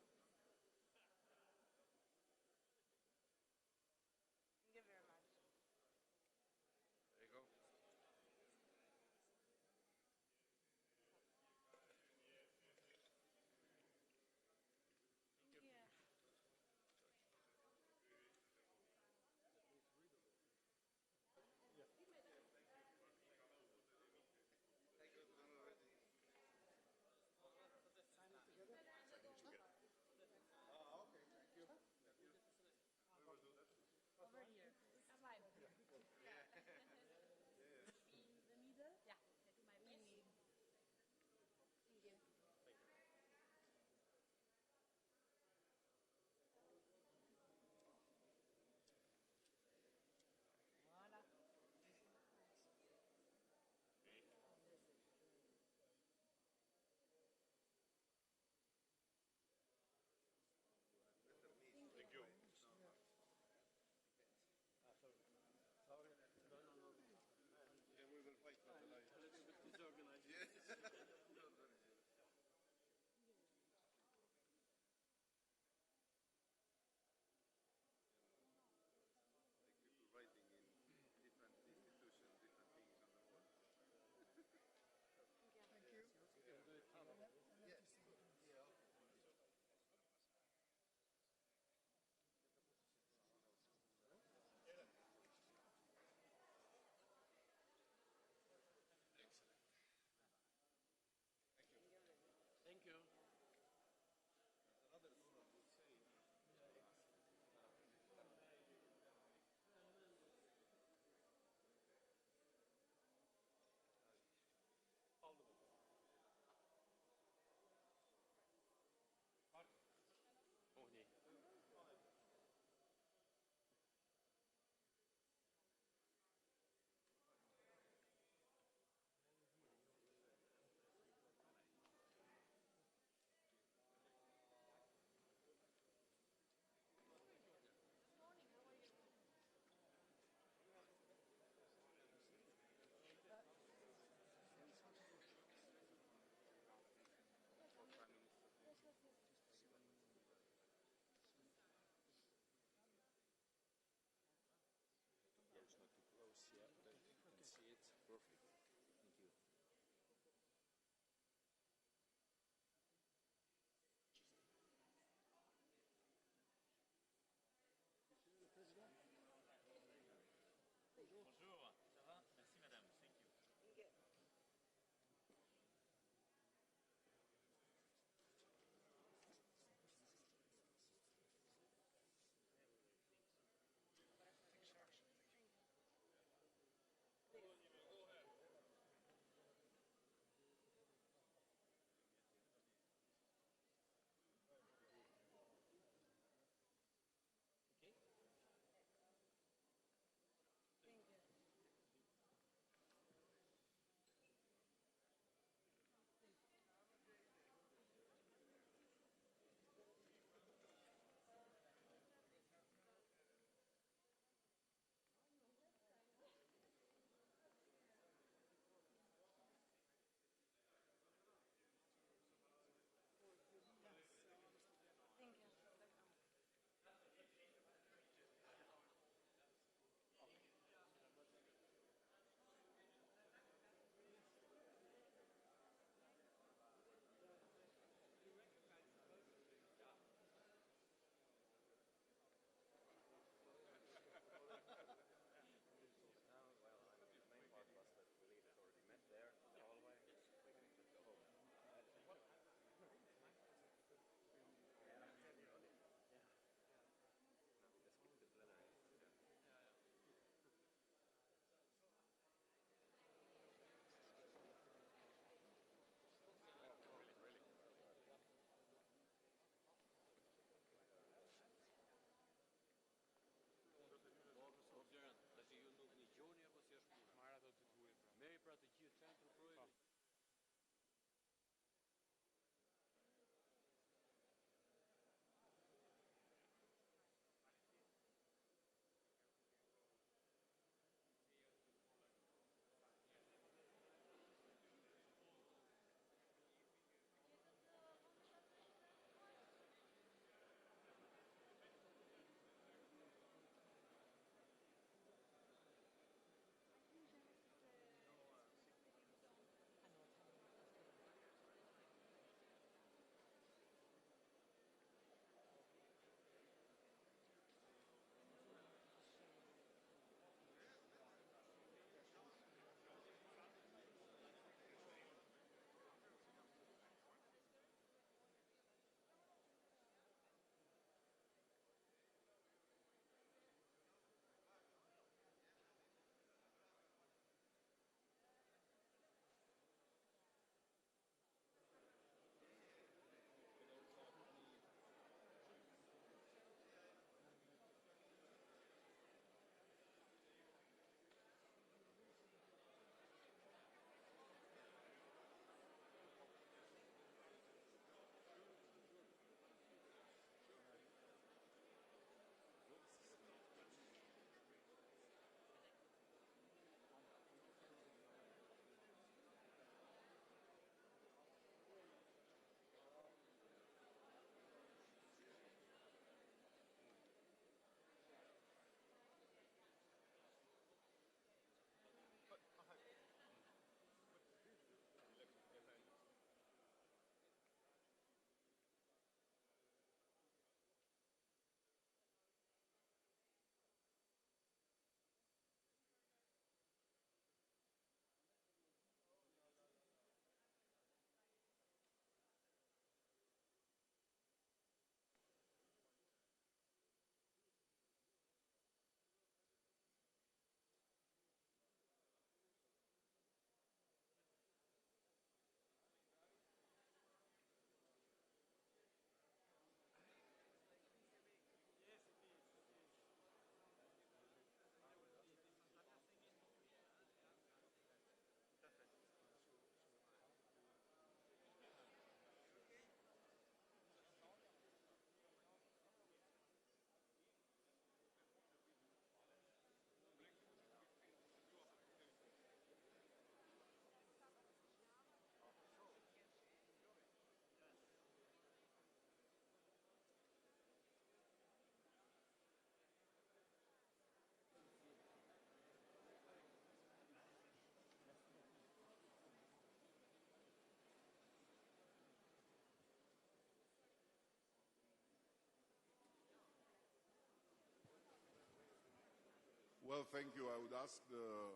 Well, thank you. I would ask the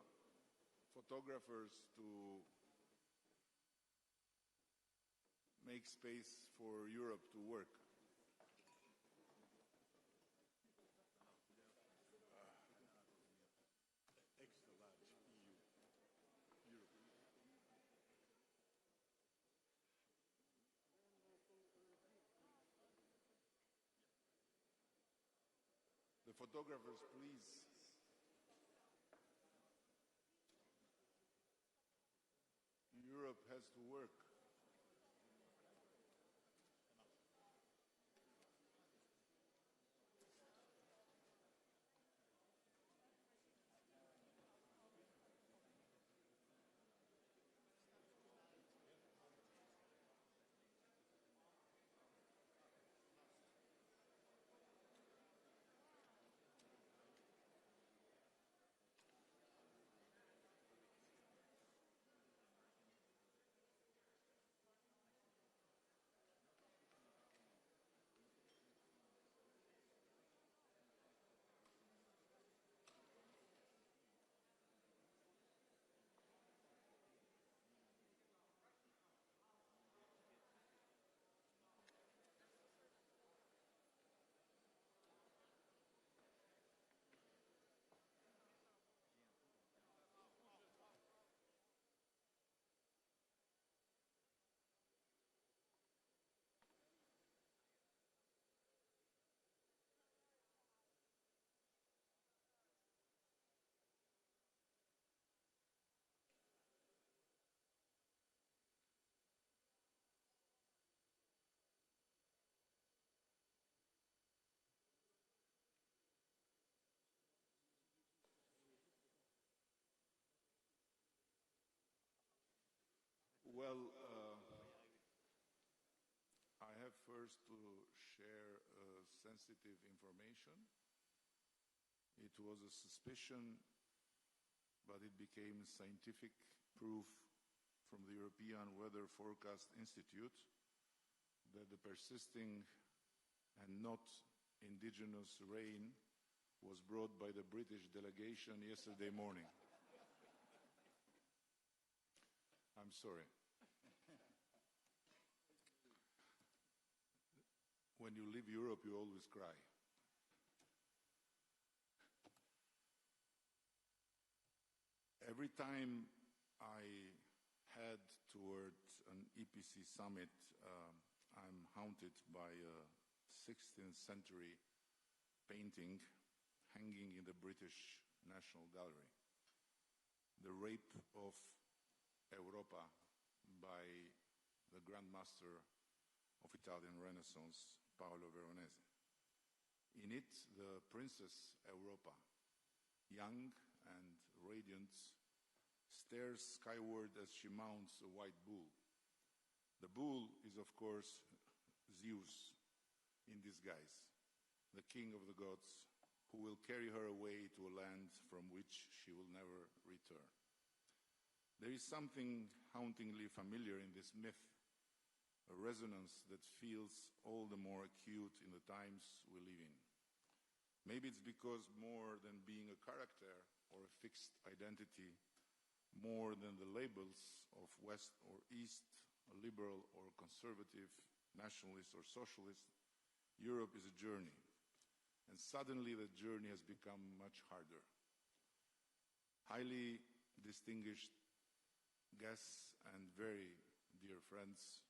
photographers to make space for Europe to work. Extra large EU. Europe. The photographers, please. Europe has to work. Well, I have first to share sensitive information. It was a suspicion, but it became scientific proof from the European Weather Forecast Institute that the persisting and not indigenous rain was brought by the British delegation yesterday morning. I'm sorry. When you leave Europe, you always cry. Every time I head towards an EPC summit, I'm haunted by a 16th century painting hanging in the British National Gallery. The Rape of Europa by the Grand Master of Italian Renaissance, Paolo Veronese. In it, the Princess Europa, young and radiant, stares skyward as she mounts a white bull. The bull is, of course, Zeus in disguise, the king of the gods, who will carry her away to a land from which she will never return. There is something hauntingly familiar in this myth, a resonance that feels all the more acute in the times we live in. Maybe it's because more than being a character or a fixed identity, more than the labels of West or East, liberal or conservative, nationalist or socialist, Europe is a journey. And suddenly that journey has become much harder. Highly distinguished guests and very dear friends,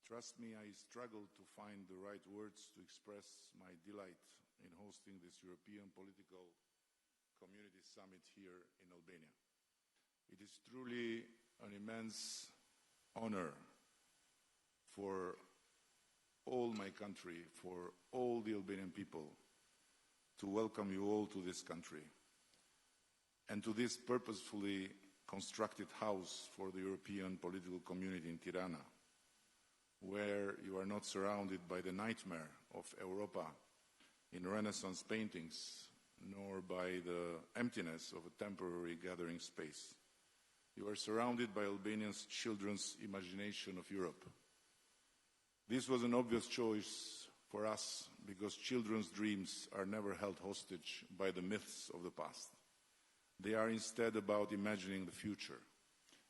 trust me, I struggled to find the right words to express my delight in hosting this European Political Community Summit here in Albania. It is truly an immense honor for all my country, for all the Albanian people, to welcome you all to this country and to this purposefully constructed house for the European political community in Tirana, where you are not surrounded by the nightmare of Europa in Renaissance paintings, nor by the emptiness of a temporary gathering space. You are surrounded by Albanians' children's imagination of Europe. This was an obvious choice for us because children's dreams are never held hostage by the myths of the past. They are instead about imagining the future.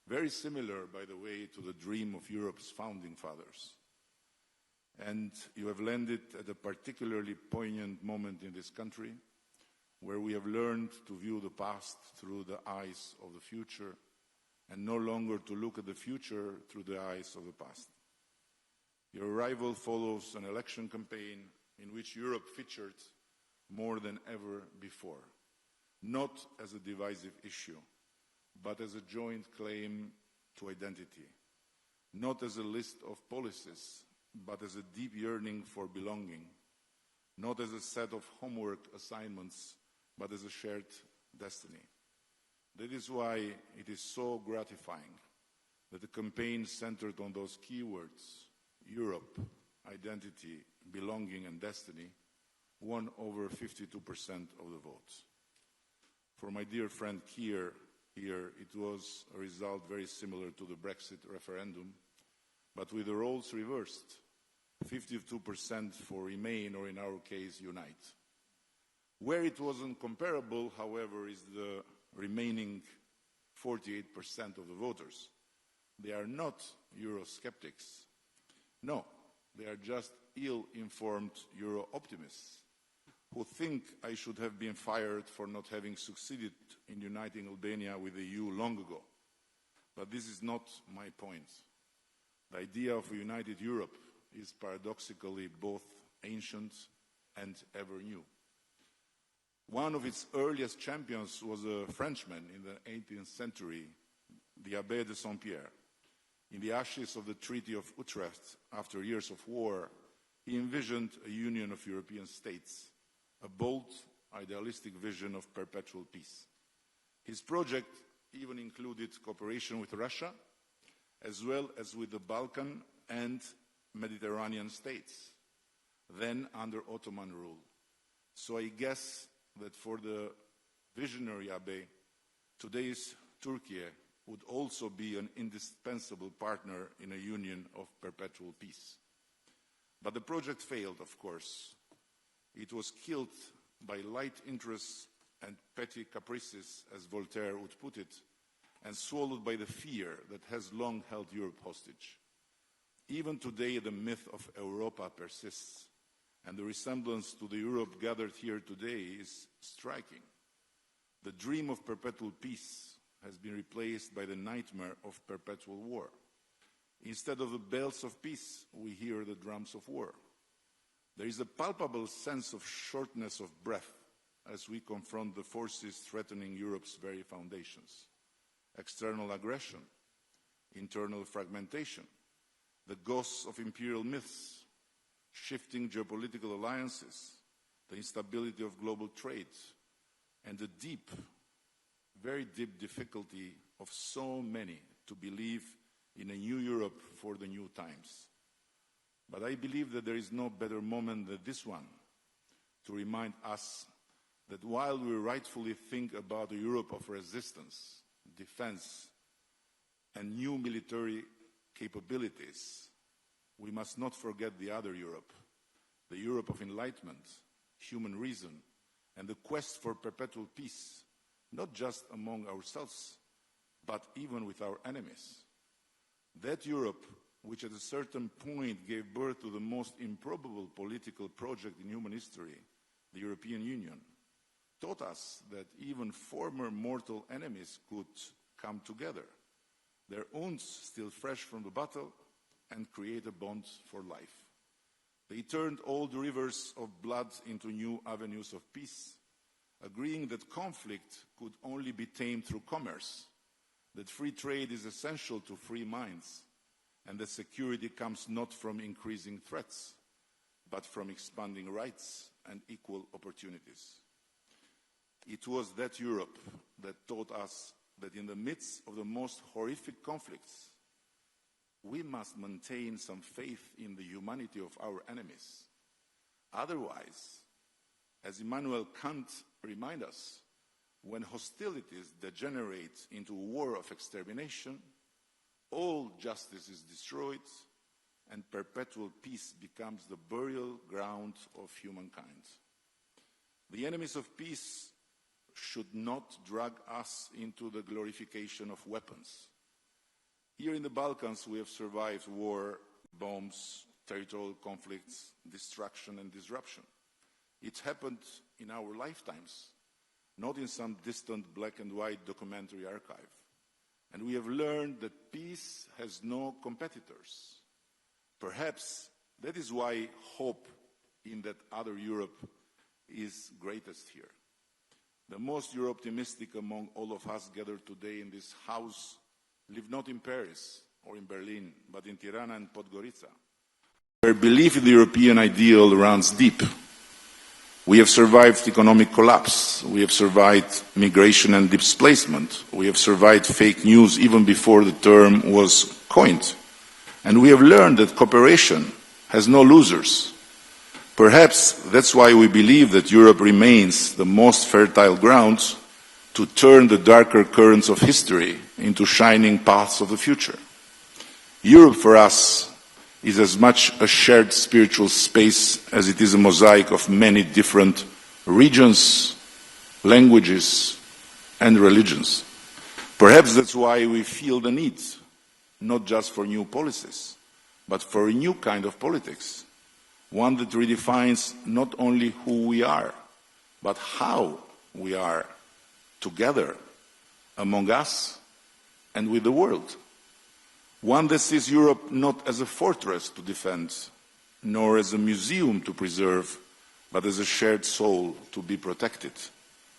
Very similar, by the way, to the dream of Europe's founding fathers. And you have landed at a particularly poignant moment in this country, where we have learned to view the past through the eyes of the future and no longer to look at the future through the eyes of the past. Your arrival follows an election campaign in which Europe featured more than ever before, not as a divisive issue, but as a joint claim to identity, not as a list of policies, but as a deep yearning for belonging, not as a set of homework assignments, but as a shared destiny. That is why it is so gratifying that the campaign centered on those keywords, Europe, identity, belonging and destiny, won over 52% of the votes. For my dear friend Keir, here it was a result very similar to the Brexit referendum, but with the roles reversed, 52% for Remain, or in our case, Unite. Where it wasn't comparable, however, is the remaining 48% of the voters. They are not Eurosceptics. No, they are just ill-informed Euro-optimists who think I should have been fired for not having succeeded in uniting Albania with the EU long ago. But this is not my point. The idea of a united Europe is paradoxically both ancient and ever new. One of its earliest champions was a Frenchman in the 18th century, the Abbé de Saint-Pierre. In the ashes of the Treaty of Utrecht, after years of war, he envisioned a union of European states, a bold, idealistic vision of perpetual peace. His project even included cooperation with Russia, as well as with the Balkan and Mediterranean states, then under Ottoman rule. So I guess that for the visionary Abbé, today's Turkey would also be an indispensable partner in a union of perpetual peace. But the project failed, of course. It was killed by light interests and petty caprices, as Voltaire would put it, and swallowed by the fear that has long held Europe hostage. Even today, the myth of Europa persists, and the resemblance to the Europe gathered here today is striking. The dream of perpetual peace has been replaced by the nightmare of perpetual war. Instead of the bells of peace, we hear the drums of war. There is a palpable sense of shortness of breath as we confront the forces threatening Europe's very foundations. External aggression, internal fragmentation, the ghosts of imperial myths, shifting geopolitical alliances, the instability of global trade, and the deep, very deep difficulty of so many to believe in a new Europe for the new times. But I believe that there is no better moment than this one to remind us that while we rightfully think about a Europe of resistance, defense, and new military capabilities, we must not forget the other Europe, the Europe of enlightenment, human reason, and the quest for perpetual peace, not just among ourselves, but even with our enemies. That Europe, which at a certain point gave birth to the most improbable political project in human history, the European Union, taught us that even former mortal enemies could come together, their wounds still fresh from the battle, and create a bond for life. They turned old rivers of blood into new avenues of peace, agreeing that conflict could only be tamed through commerce, that free trade is essential to free minds, and that security comes not from increasing threats, but from expanding rights and equal opportunities. It was that Europe that taught us that in the midst of the most horrific conflicts, we must maintain some faith in the humanity of our enemies. Otherwise, as Immanuel Kant reminds us, when hostilities degenerate into a war of extermination, all justice is destroyed, and perpetual peace becomes the burial ground of humankind. The enemies of peace should not drag us into the glorification of weapons. Here in the Balkans, we have survived war, bombs, territorial conflicts, destruction and disruption. It happened in our lifetimes, not in some distant black and white documentary archive. And we have learned that peace has no competitors. Perhaps that is why hope in that other Europe is greatest here. The most Euro-optimistic among all of us gathered today in this house live not in Paris or in Berlin, but in Tirana and Podgorica, where belief in the European ideal runs deep. We have survived economic collapse. We have survived migration and displacement. We have survived fake news even before the term was coined. And we have learned that cooperation has no losers. Perhaps that's why we believe that Europe remains the most fertile ground to turn the darker currents of history into shining paths of the future. Europe for us is as much a shared spiritual space as it is a mosaic of many different regions, languages, and religions. Perhaps that's why we feel the need, not just for new policies, but for a new kind of politics, one that redefines not only who we are, but how we are together among us and with the world. One that sees Europe not as a fortress to defend, nor as a museum to preserve, but as a shared soul to be protected,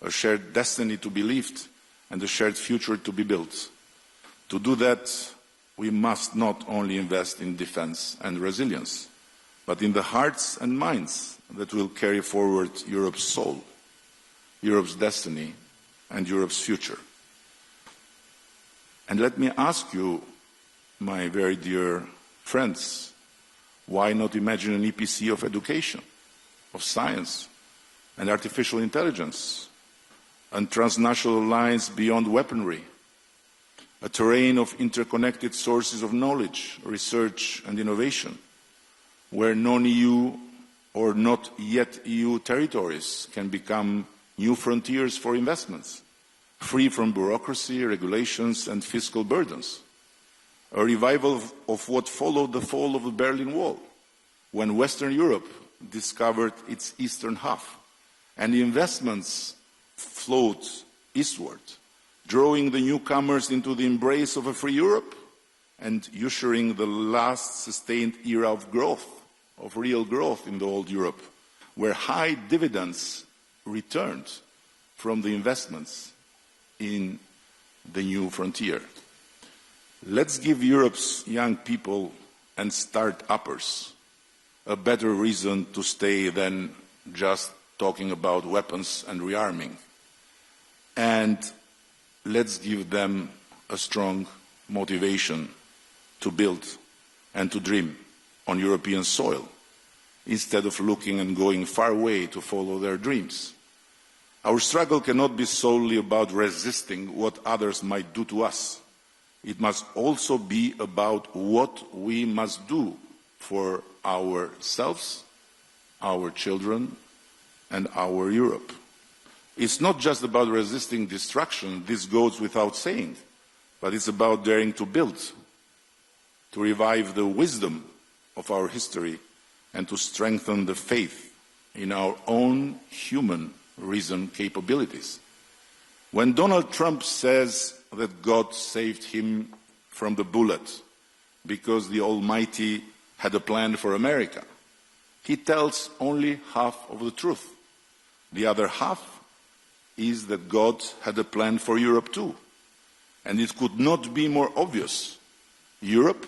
a shared destiny to be lived, and a shared future to be built. To do that, we must not only invest in defense and resilience, but in the hearts and minds that will carry forward Europe's soul, Europe's destiny, and Europe's future. And let me ask you, my very dear friends, why not imagine an EPC of education, of science, and artificial intelligence, and transnational lines beyond weaponry, a terrain of interconnected sources of knowledge, research, and innovation, where non-EU or not yet EU territories can become new frontiers for investments, free from bureaucracy, regulations, and fiscal burdens. A revival of what followed the fall of the Berlin Wall, when Western Europe discovered its eastern half, and investments flowed eastward, drawing the newcomers into the embrace of a free Europe and ushering the last sustained era of growth, of real growth in the old Europe, where high dividends returned from the investments in the new frontier. Let's give Europe's young people and start-uppers a better reason to stay than just talking about weapons and rearming. And let's give them a strong motivation to build and to dream on European soil, instead of looking and going far away to follow their dreams. Our struggle cannot be solely about resisting what others might do to us. It must also be about what we must do for ourselves, our children, and our Europe. It's not just about resisting destruction, this goes without saying, but it's about daring to build, to revive the wisdom of our history, and to strengthen the faith in our own human reason capabilities. When Donald Trump says that God saved him from the bullet because the Almighty had a plan for America, he tells only half of the truth. The other half is that God had a plan for Europe too. And it could not be more obvious. Europe,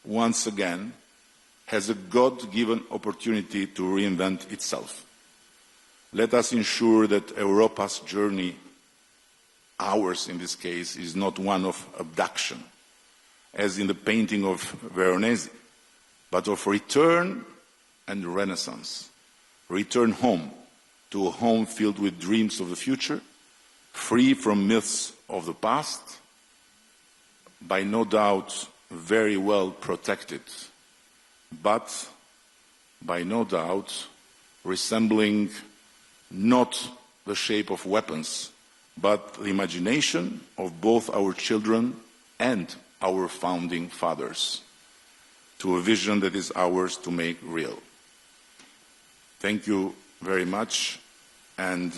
once again, has a God-given opportunity to reinvent itself. Let us ensure that Europa's journey, ours in this case, is not one of abduction, as in the painting of Veronese, but of return and renaissance. Return home, to a home filled with dreams of the future, free from myths of the past, by no doubt very well protected but by no doubt resembling not the shape of weapons, but the imagination of both our children and our founding fathers, to a vision that is ours to make real. Thank you very much. And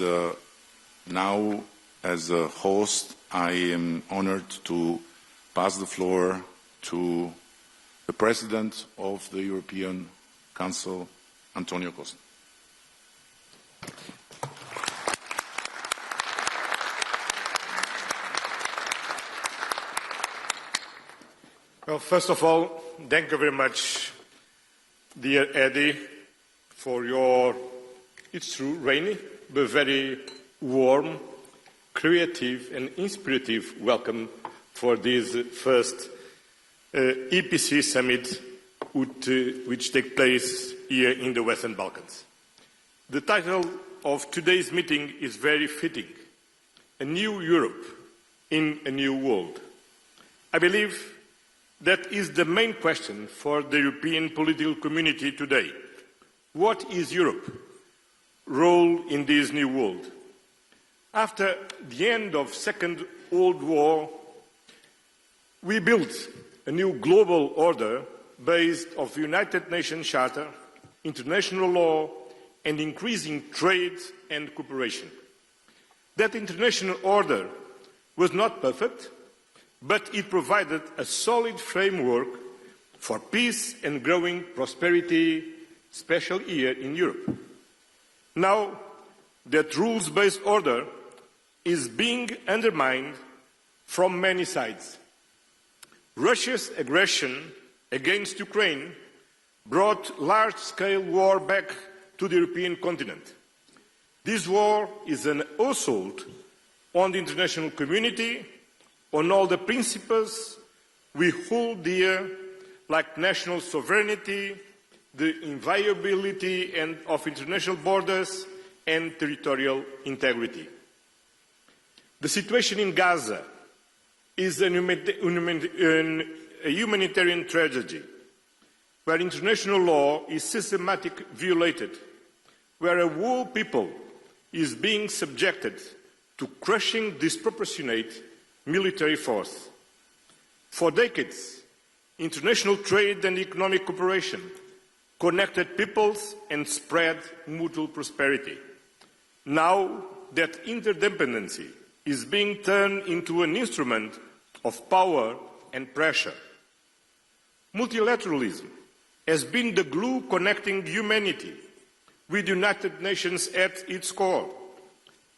now, as a host, I am honored to pass the floor to the President of the European Council, António Costa. Well, first of all, thank you very much, dear Edi, for your, it's true, rainy, but very warm, creative and inspirative welcome for this first EPC Summit which takes place here in the Western Balkans. The title of today's meeting is very fitting, A New Europe in a New World. I believe that is the main question for the European political community today. What is Europe's role in this new world? After the end of the Second World War, we built a new global order based on the United Nations Charter, international law, and increasing trade and cooperation. That international order was not perfect, but it provided a solid framework for peace and growing prosperity, especially here in Europe. Now, that rules-based order is being undermined from many sides. Russia's aggression against Ukraine brought large-scale war back to the European continent. This war is an assault on the international community, on all the principles we hold dear, like national sovereignty, the inviolability of international borders, and territorial integrity. The situation in Gaza is a humanitarian tragedy, where international law is systematically violated, where a whole people is being subjected to crushing, disproportionate military force. For decades, international trade and economic cooperation connected peoples and spread mutual prosperity. Now that interdependency is being turned into an instrument of power and pressure. Multilateralism has been the glue connecting humanity with the United Nations at its core.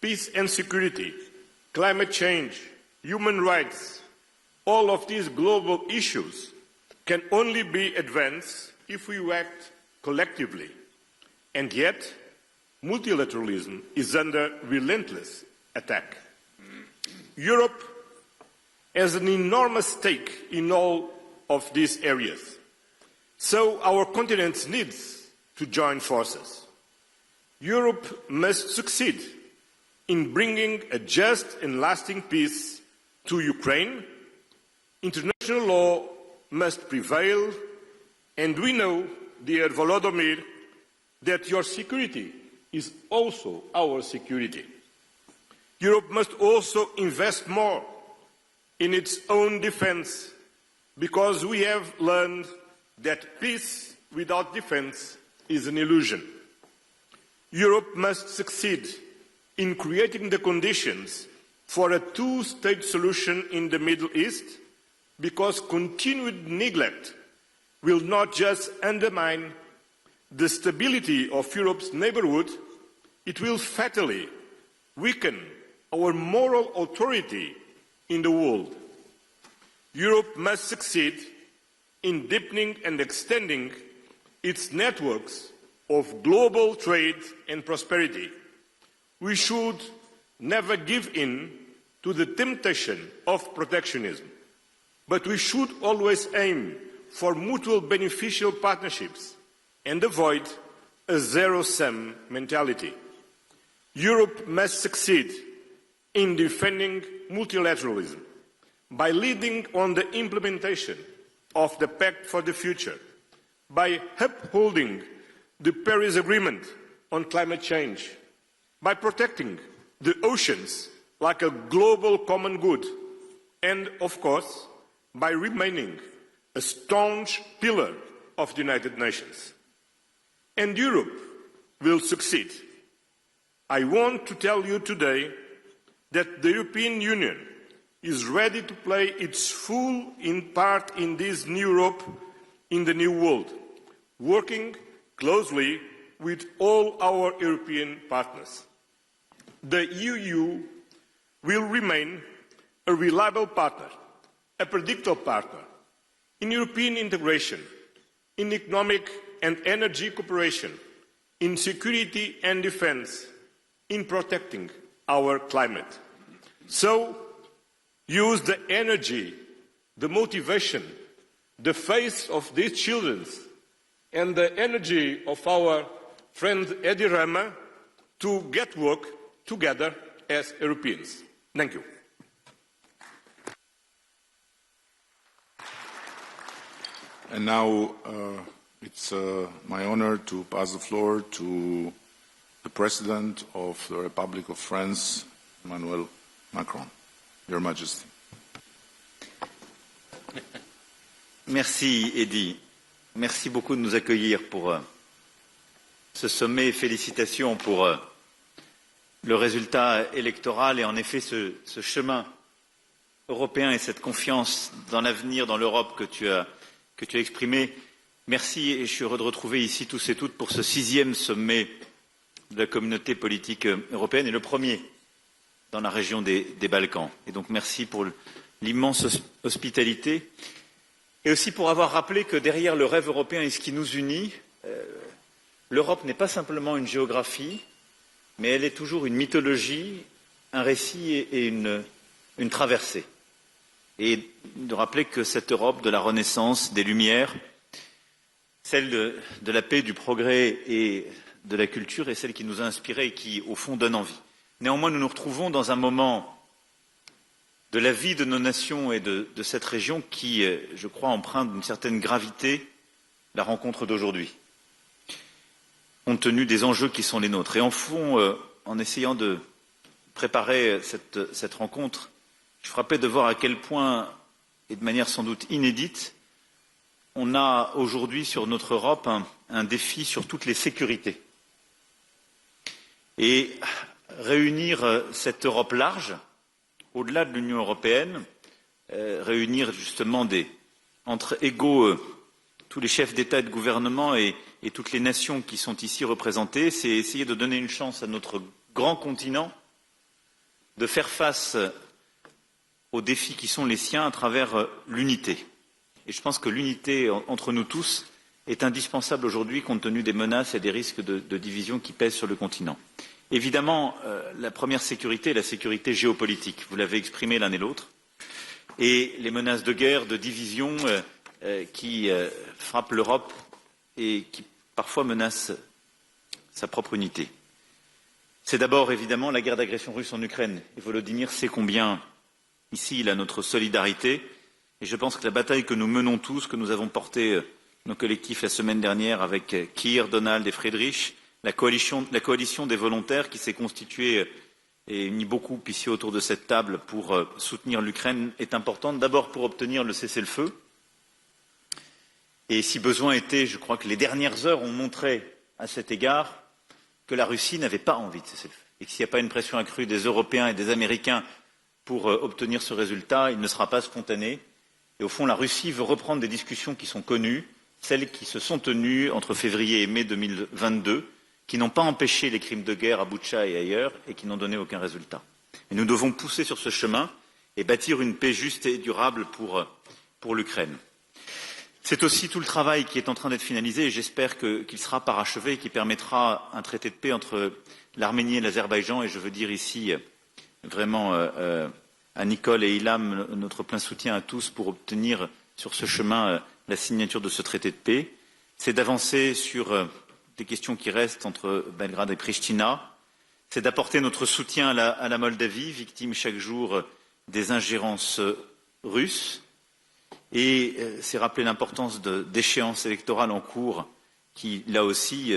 Peace and security, climate change, human rights, all of these global issues can only be advanced if we act collectively. And yet, multilateralism is under relentless attack. Europe has an enormous stake in all of these areas. So our continent needs to join forces. Europe must succeed in bringing a just and lasting peace to Ukraine. International law must prevail, and we know, dear Volodymyr, that your security is also our security. Europe must also invest more in its own defense, because we have learned that peace without defense is an illusion. Europe must succeed in creating the conditions for a two-state solution in the Middle East, because continued neglect will not just undermine the stability of Europe's neighbourhood, it will fatally weaken our moral authority in the world. Europe must succeed in deepening and extending its networks of global trade and prosperity. We should never give in to the temptation of protectionism, but we should always aim for mutual beneficial partnerships and avoid a zero-sum mentality. Europe must succeed in defending multilateralism by leading on the implementation of the Pact for the Future, by upholding the Paris Agreement on climate change, by protecting the oceans like a global common good, and, of course, by remaining a staunch pillar of the United Nations. And Europe will succeed. I want to tell you today that the European Union is ready to play its full part in this new Europe, in the new world, working closely with all our European partners. The EU will remain a reliable partner, a predictable partner in European integration, in economic and energy cooperation, in security and defence, in protecting our climate. So, use the energy, the motivation, the faith of these children and the energy of our friend Edi Rama to get work together as Europeans. Thank you. And now it's my honor to pass the floor to the President of the Republic of France, Emmanuel Macron. Your Majesty. Merci, Edi. Merci beaucoup de nous accueillir pour ce sommet. Félicitations pour le résultat électoral et en effet ce chemin européen et cette confiance dans l'avenir, dans l'Europe que tu as exprimé. Merci et je suis heureux de retrouver ici tous et toutes pour ce 6e sommet de la communauté politique européenne et le premier dans la région des Balkans. Et donc merci pour l'immense hospitalité et aussi pour avoir rappelé que derrière le rêve européen et ce qui nous unit, l'Europe n'est pas simplement une géographie, mais elle est toujours une mythologie, un récit et une traversée. Et de rappeler que cette Europe de la Renaissance, des Lumières, celle de la paix, du progrès et de la culture est celle qui nous a inspirés et qui, au fond, donne envie. Néanmoins, nous nous retrouvons dans un moment de la vie de nos nations et de cette région qui, je crois, emprunte d'une certaine gravité la rencontre d'aujourd'hui, compte tenu des enjeux qui sont les nôtres. Et en fond, en essayant de préparer cette rencontre, je suis frappé de voir à quel point, et de manière sans doute inédite, on a aujourd'hui sur notre Europe un défi sur toutes les sécurités. Et réunir cette Europe large, au-delà de l'Union européenne, réunir justement entre égaux tous les chefs d'État et de gouvernement et toutes les nations qui sont ici représentées, c'est essayer de donner une chance à notre grand continent de faire face aux défis qui sont les siens à travers l'unité. Et je pense que l'unité entre nous tous est indispensable aujourd'hui compte tenu des menaces et des risques de division qui pèsent sur le continent. Évidemment, la première sécurité est la sécurité géopolitique. Vous l'avez exprimé l'un et l'autre. Et les menaces de guerre, de division qui frappent l'Europe et qui parfois menacent sa propre unité. C'est d'abord évidemment la guerre d'agression russe en Ukraine. Et Volodymyr sait combien ici il a notre solidarité. Et je pense que la bataille que nous menons tous, que nous avons portée nos collectifs la semaine dernière avec Keir, Donald et Friedrich, la coalition des volontaires qui s'est constituée et unie beaucoup ici autour de cette table pour soutenir l'Ukraine est importante, d'abord pour obtenir le cessez-le-feu. Et si besoin était, je crois que les dernières heures ont montré à cet égard que la Russie n'avait pas envie de cessez-le-feu. Et que s'il n'y a pas une pression accrue des Européens et des Américains pour obtenir ce résultat, il ne sera pas spontané. Et au fond, la Russie veut reprendre des discussions qui sont connues, celles qui se sont tenues entre février et mai 2022, qui n'ont pas empêché les crimes de guerre à Boutcha et ailleurs et qui n'ont donné aucun résultat. Et nous devons pousser sur ce chemin et bâtir une paix juste et durable pour l'Ukraine. C'est aussi tout le travail qui est en train d'être finalisé et j'espère qu'il sera parachevé et qui permettra un traité de paix entre l'Arménie et l'Azerbaïdjan. Et je veux dire ici vraiment à Nicole et Ilham notre plein soutien à tous pour obtenir sur ce chemin la signature de ce traité de paix. C'est d'avancer sur des questions qui restent entre Belgrade et Pristina. C'est d'apporter notre soutien à la Moldavie, victime chaque jour des ingérences russes. Et c'est rappeler l'importance d'échéances électorales en cours qui, là aussi,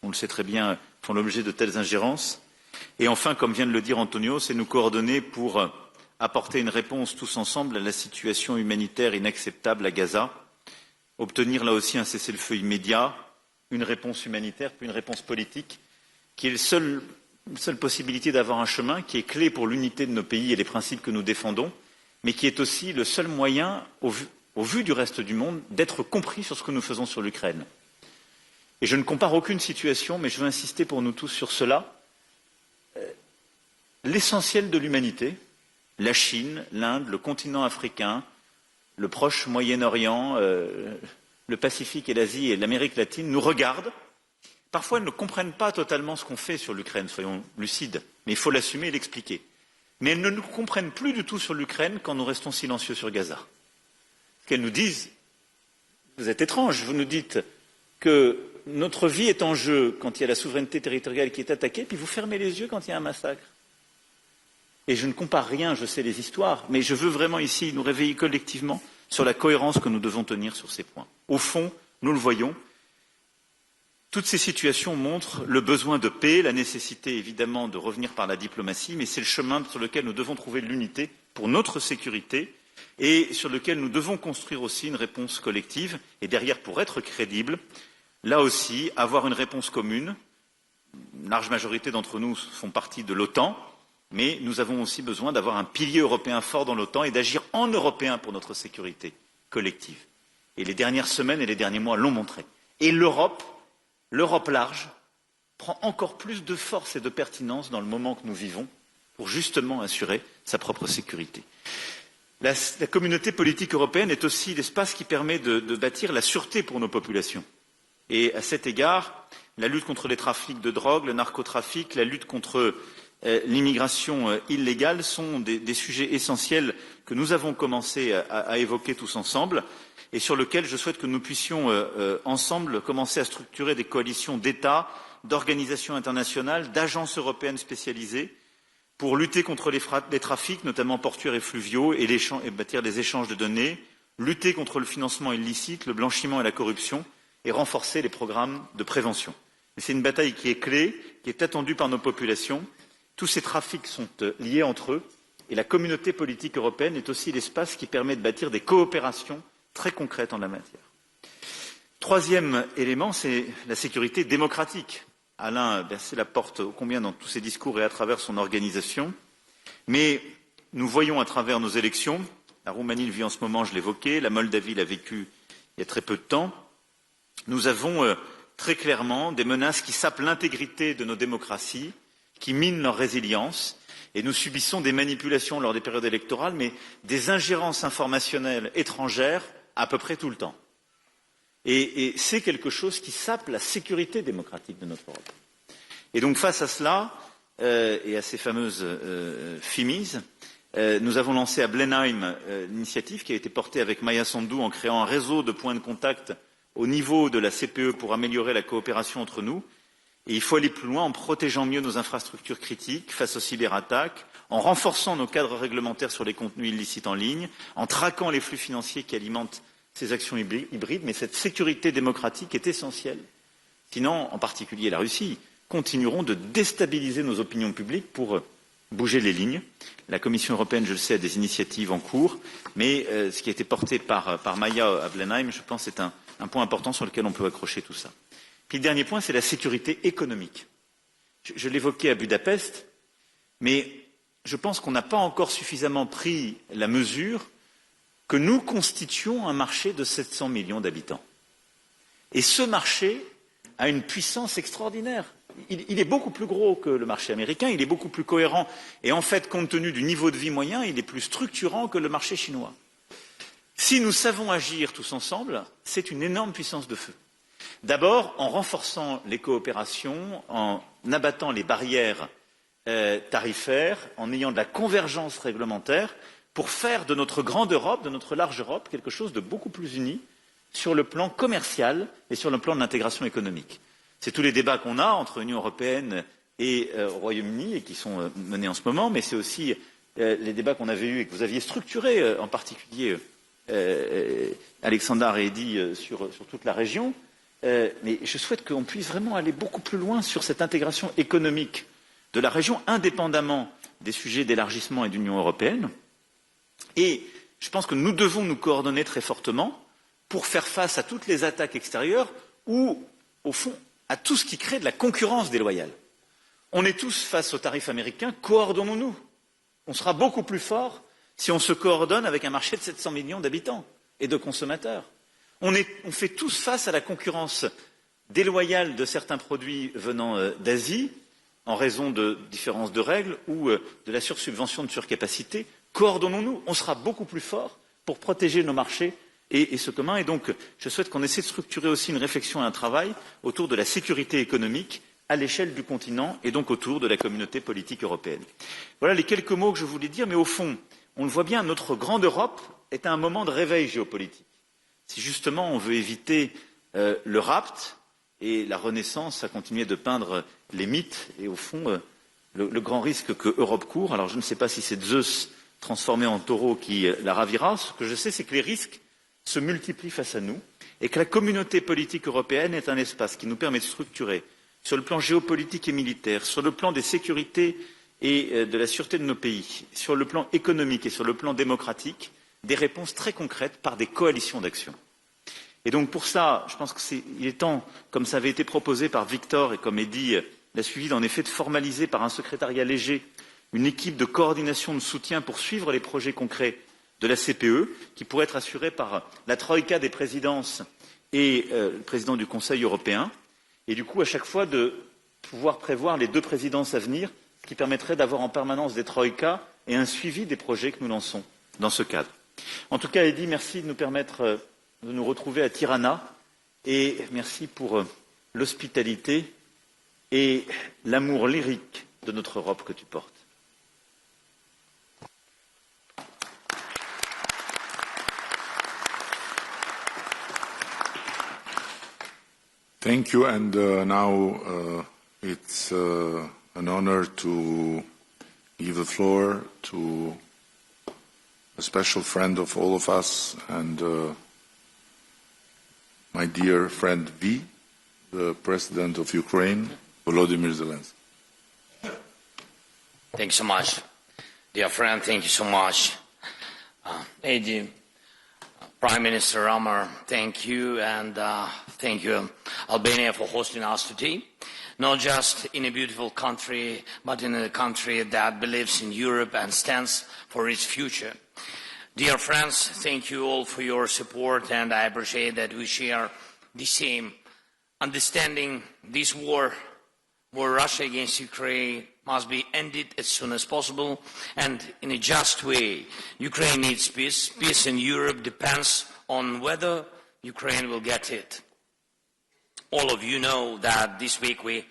on le sait très bien, font l'objet de telles ingérences. Et enfin, comme vient de le dire Antonio, c'est nous coordonner pour apporter une réponse tous ensemble à la situation humanitaire inacceptable à Gaza, obtenir là aussi un cessez-le-feu immédiat, une réponse humanitaire, puis une réponse politique, qui est la seule possibilité d'avoir un chemin qui est clé pour l'unité de nos pays et les principes que nous défendons, mais qui est aussi le seul moyen, au vu du reste du monde, d'être compris sur ce que nous faisons sur l'Ukraine. Et je ne compare aucune situation, mais je veux insister pour nous tous sur cela. L'essentiel de l'humanité, la Chine, l'Inde, le continent africain, le proche Moyen-Orient, le Pacifique et l'Asie et l'Amérique latine nous regardent. Parfois, elles ne comprennent pas totalement ce qu'on fait sur l'Ukraine, soyons lucides, mais il faut l'assumer et l'expliquer. Mais elles ne nous comprennent plus du tout sur l'Ukraine quand nous restons silencieux sur Gaza. Ce qu'elles nous disent, vous êtes étranges, vous nous dites que notre vie est en jeu quand il y a la souveraineté territoriale qui est attaquée, puis vous fermez les yeux quand il y a un massacre. Et je ne compare rien, je sais les histoires, mais je veux vraiment ici nous réveiller collectivement sur la cohérence que nous devons tenir sur ces points. Au fond, nous le voyons, toutes ces situations montrent le besoin de paix, la nécessité évidemment de revenir par la diplomatie, mais c'est le chemin sur lequel nous devons trouver de l'unité pour notre sécurité et sur lequel nous devons construire aussi une réponse collective. Et derrière, pour être crédible, là aussi, avoir une réponse commune. Une large majorité d'entre nous font partie de l'OTAN, mais nous avons aussi besoin d'avoir un pilier européen fort dans l'OTAN et d'agir en Européen pour notre sécurité collective. Et les dernières semaines et les derniers mois l'ont montré. Et l'Europe large, prend encore plus de force et de pertinence dans le moment que nous vivons pour justement assurer sa propre sécurité. La communauté politique européenne est aussi l'espace qui permet de bâtir la sûreté pour nos populations. Et à cet égard, la lutte contre les trafics de drogue, le narcotrafic, la lutte contre l'immigration illégale sont des sujets essentiels que nous avons commencé à évoquer tous ensemble et sur lesquels je souhaite que nous puissions ensemble commencer à structurer des coalitions d'États, d'organisations internationales, d'agences européennes spécialisées pour lutter contre les trafics, notamment portuaires et fluviaux, et bâtir des échanges de données, lutter contre le financement illicite, le blanchiment et la corruption, et renforcer les programmes de prévention. C'est une bataille qui est clé, qui est attendue par nos populations. Tous ces trafics sont liés entre eux et la communauté politique européenne est aussi l'espace qui permet de bâtir des coopérations très concrètes en la matière. Troisième élément, c'est la sécurité démocratique. Alain a bercé la porte ô combien dans tous ses discours et à travers son organisation. Mais nous voyons à travers nos élections, la Roumanie le vit en ce moment, je l'évoquais, la Moldavie l'a vécu il y a très peu de temps, nous avons très clairement des menaces qui sapent l'intégrité de nos démocraties, qui minent leur résilience, et nous subissons des manipulations lors des périodes électorales, mais des ingérences informationnelles étrangères à peu près tout le temps. Et c'est quelque chose qui sape la sécurité démocratique de notre Europe. Et donc face à cela, et à ces fameuses FIMIS, nous avons lancé à Blenheim l'initiative qui a été portée avec Maya Sandu en créant un réseau de points de contact au niveau de la CPE pour améliorer la coopération entre nous. Et il faut aller plus loin en protégeant mieux nos infrastructures critiques face aux cyberattaques, en renforçant nos cadres réglementaires sur les contenus illicites en ligne, en traquant les flux financiers qui alimentent ces actions hybrides. Mais cette sécurité démocratique est essentielle. Sinon, en particulier la Russie, continueront de déstabiliser nos opinions publiques pour bouger les lignes. La Commission européenne, je le sais, a des initiatives en cours, mais ce qui a été porté par Maya à Blenheim, je pense, est un point important sur lequel on peut accrocher tout ça. Puis le dernier point, c'est la sécurité économique. Je l'évoquais à Budapest, mais je pense qu'on n'a pas encore suffisamment pris la mesure que nous constituons un marché de 700 millions d'habitants. Et ce marché a une puissance extraordinaire. Il est beaucoup plus gros que le marché américain, il est beaucoup plus cohérent, et en fait, compte tenu du niveau de vie moyen, il est plus structurant que le marché chinois. Si nous savons agir tous ensemble, c'est une énorme puissance de feu. D'abord, en renforçant les coopérations, en abattant les barrières tarifaires, en ayant de la convergence réglementaire, pour faire de notre grande Europe, de notre large Europe, quelque chose de beaucoup plus uni sur le plan commercial et sur le plan de l'intégration économique. C'est tous les débats qu'on a entre l'Union européenne et Royaume-Uni et qui sont menés en ce moment, mais c'est aussi les débats qu'on avait eus et que vous aviez structurés, en particulier Alexandre et Edi, sur toute la région. Mais je souhaite qu'on puisse vraiment aller beaucoup plus loin sur cette intégration économique de la région, indépendamment des sujets d'élargissement et d'Union européenne. Et je pense que nous devons nous coordonner très fortement pour faire face à toutes les attaques extérieures ou, au fond, à tout ce qui crée de la concurrence déloyale. On est tous face aux tarifs américains, coordonnons-nous. On sera beaucoup plus fort si on se coordonne avec un marché de 700 millions d'habitants et de consommateurs. On fait tous face à la concurrence déloyale de certains produits venant d'Asie, en raison de différences de règles ou de la sursubvention de surcapacité. Coordonnons-nous, on sera beaucoup plus fort pour protéger nos marchés et ce commun. Et donc, je souhaite qu'on essaie de structurer aussi une réflexion et un travail autour de la sécurité économique à l'échelle du continent et donc autour de la communauté politique européenne. Voilà les quelques mots que je voulais dire, mais au fond, on le voit bien, notre grande Europe est à un moment de réveil géopolitique. Si justement on veut éviter le rapt et la Renaissance a continué de peindre les mythes et au fond le grand risque que Europe court, alors je ne sais pas si c'est Zeus transformé en taureau qui la ravira, ce que je sais c'est que les risques se multiplient face à nous et que la communauté politique européenne est un espace qui nous permet de structurer sur le plan géopolitique et militaire, sur le plan des sécurités et de la sûreté de nos pays, sur le plan économique et sur le plan démocratique, des réponses très concrètes par des coalitions d'action. Et donc pour ça, je pense qu'il est temps, comme ça avait été proposé par Victor et comme Edi l'a suivi, en effet, de formaliser par un secrétariat léger une équipe de coordination de soutien pour suivre les projets concrets de la CPE, qui pourrait être assurée par la troïka des présidences et le président du Conseil européen, et du coup à chaque fois de pouvoir prévoir les 2 présidences à venir, ce qui permettrait d'avoir en permanence des troïkas et un suivi des projets que nous lançons dans ce cadre. En tout cas, Edi, merci de nous permettre de nous retrouver à Tirana et merci pour l'hospitalité et l'amour lyrique de notre Europe que tu portes. Thank you, and now it's an honor to give the floor to a special friend of all of us and my dear friend V, the President of Ukraine, Volodymyr Zelenskyy. Thank you so much. Dear friend, thank you so much. Edi, Prime Minister Rama, thank you, and thank you, Albania, for hosting us today. Not just in a beautiful country, but in a country that believes in Europe and stands for its future. Dear friends, thank you all for your support, and I appreciate that we share the same understanding. This war Russia against Ukraine must be ended as soon as possible and in a just way. Ukraine needs peace. Peace in Europe depends on whether Ukraine will get it. All of you know that this week we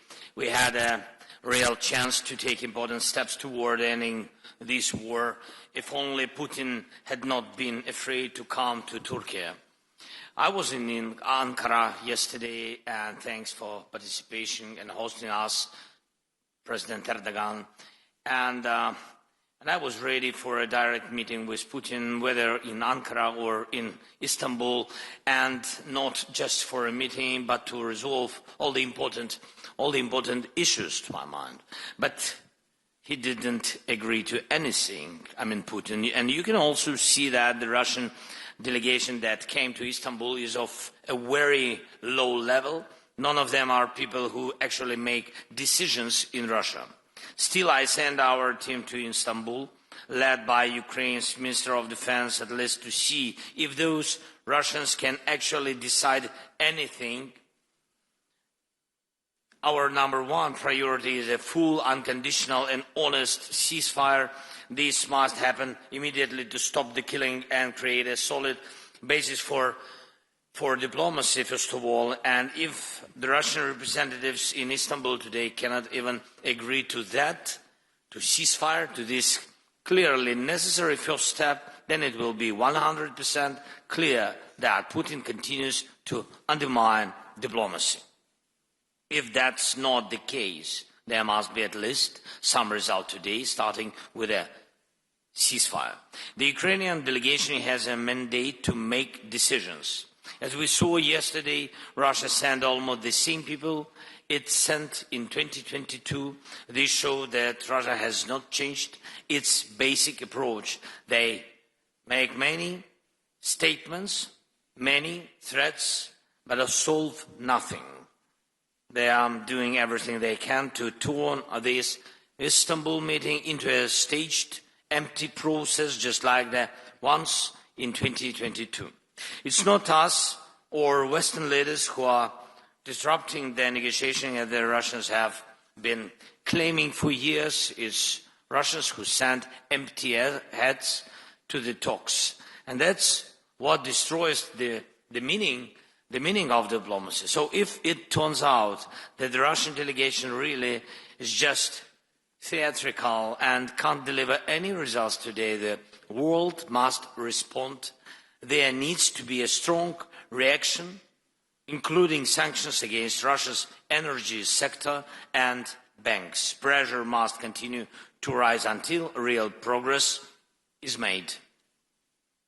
had a real chance to take important steps toward ending this war, if only Putin had not been afraid to come to Turkey. I was in Ankara yesterday, and thanks for participation and hosting us, President Erdogan. And I was ready for a direct meeting with Putin, whether in Ankara or in Istanbul, and not just for a meeting, but to resolve all the important issues to my mind. But he didn't agree to anything, Putin. And you can also see that the Russian delegation that came to Istanbul is of a very low level. None of them are people who actually make decisions in Russia. Still, I send our team to Istanbul, led by Ukraine's Minister of Defense, at least to see if those Russians can actually decide anything. Our number one priority is a full, unconditional and honest ceasefire. This must happen immediately to stop the killing and create a solid basis for diplomacy, first of all. And if the Russian representatives in Istanbul today cannot even agree to that, to ceasefire, to this clearly necessary first step, then it will be 100% clear that Putin continues to undermine diplomacy. If that's not the case, there must be at least some result today, starting with a ceasefire. The Ukrainian delegation has a mandate to make decisions. As we saw yesterday, Russia sent almost the same people it sent in 2022. This shows that Russia has not changed its basic approach. They make many statements, many threats, but solve nothing. They are doing everything they can to turn this Istanbul meeting into a staged, empty process, just like the ones in 2022. It's not us or Western leaders who are disrupting the negotiation as the Russians have been claiming for years. It's Russians who send empty heads to the talks. And that's what destroys the meaning of diplomacy. So if it turns out that the Russian delegation really is just theatrical and can't deliver any results today, the world must respond. There needs to be a strong reaction, including sanctions against Russia's energy sector and banks. Pressure must continue to rise until real progress is made.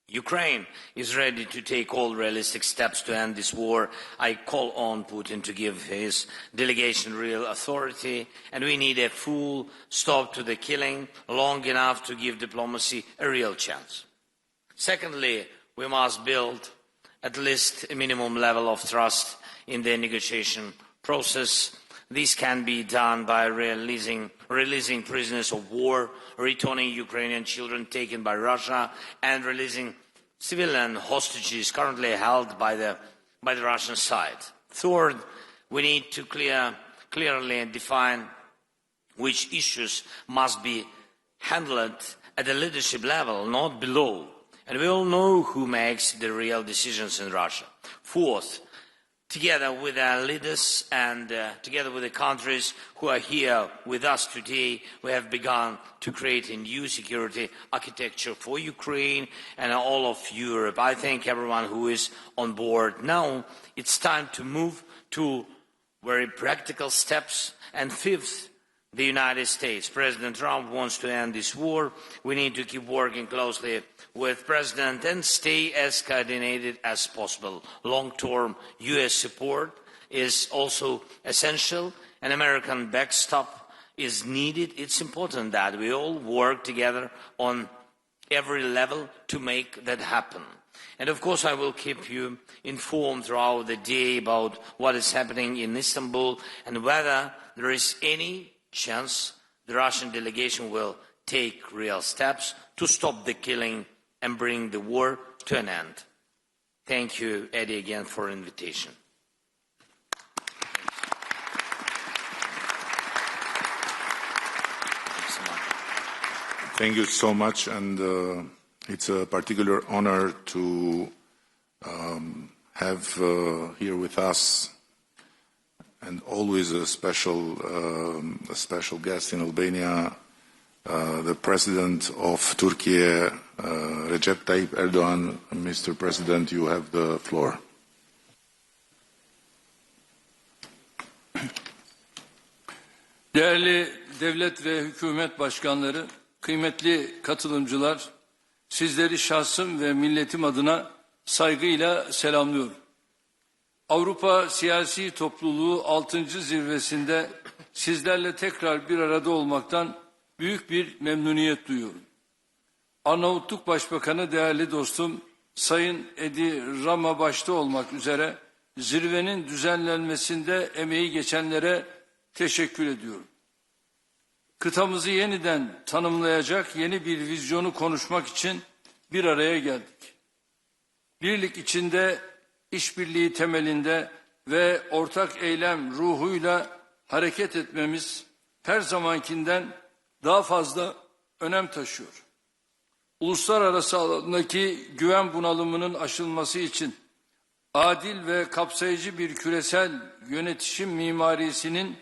Ukraine is ready to take all realistic steps to end this war. I call on Putin to give his delegation real authority, and we need a full stop to the killing, long enough to give diplomacy a real chance. Secondly, we must build at least a minimum level of trust in the negotiation process. This can be done by releasing prisoners of war, returning Ukrainian children taken by Russia, and releasing civilian hostages currently held by the Russian side. Third, we need to clearly define which issues must be handled at the leadership level, not below. And we all know who makes the real decisions in Russia. Fourth, together with our leaders and together with the countries who are here with us today, we have begun to create a new security architecture for Ukraine and all of Europe. I thank everyone who is on board. Now it's time to move to very practical steps. And fifth, the United States. President Trump wants to end this war. We need to keep working closely with President and stay as coordinated as possible. Long-term US support is also essential. An American backstop is needed. It's important that we all work together on every level to make that happen. And of course, I will keep you informed throughout the day about what is happening in Istanbul and whether there is any chance the Russian delegation will take real steps to stop the killing and bring the war to an end. Thank you, Edi, again for the invitation. Thank you so much, and it's a particular honor to have here with us, and always a special guest in Albania, the President of Turkey, Recep Tayyip Erdogan. Mr. President, you have the floor. Değerli devlet ve hükümet başkanları, kıymetli katılımcılar, sizleri şahsım ve milletim adına saygıyla selamlıyorum. Avrupa Siyasi Topluluğu 6. zirvesinde sizlerle tekrar bir arada olmaktan büyük bir memnuniyet duyuyorum. Arnavutluk Başbakanı değerli dostum Sayın Edi Rama başta olmak üzere zirvenin düzenlenmesinde emeği geçenlere teşekkür ediyorum. Kıtamızı yeniden tanımlayacak yeni bir vizyonu konuşmak için bir araya geldik. Birlik içinde, işbirliği temelinde ve ortak eylem ruhuyla hareket etmemiz her zamankinden daha fazla önem taşıyor. Uluslararası alandaki güven bunalımının aşılması için adil ve kapsayıcı bir küresel yönetişim mimarisinin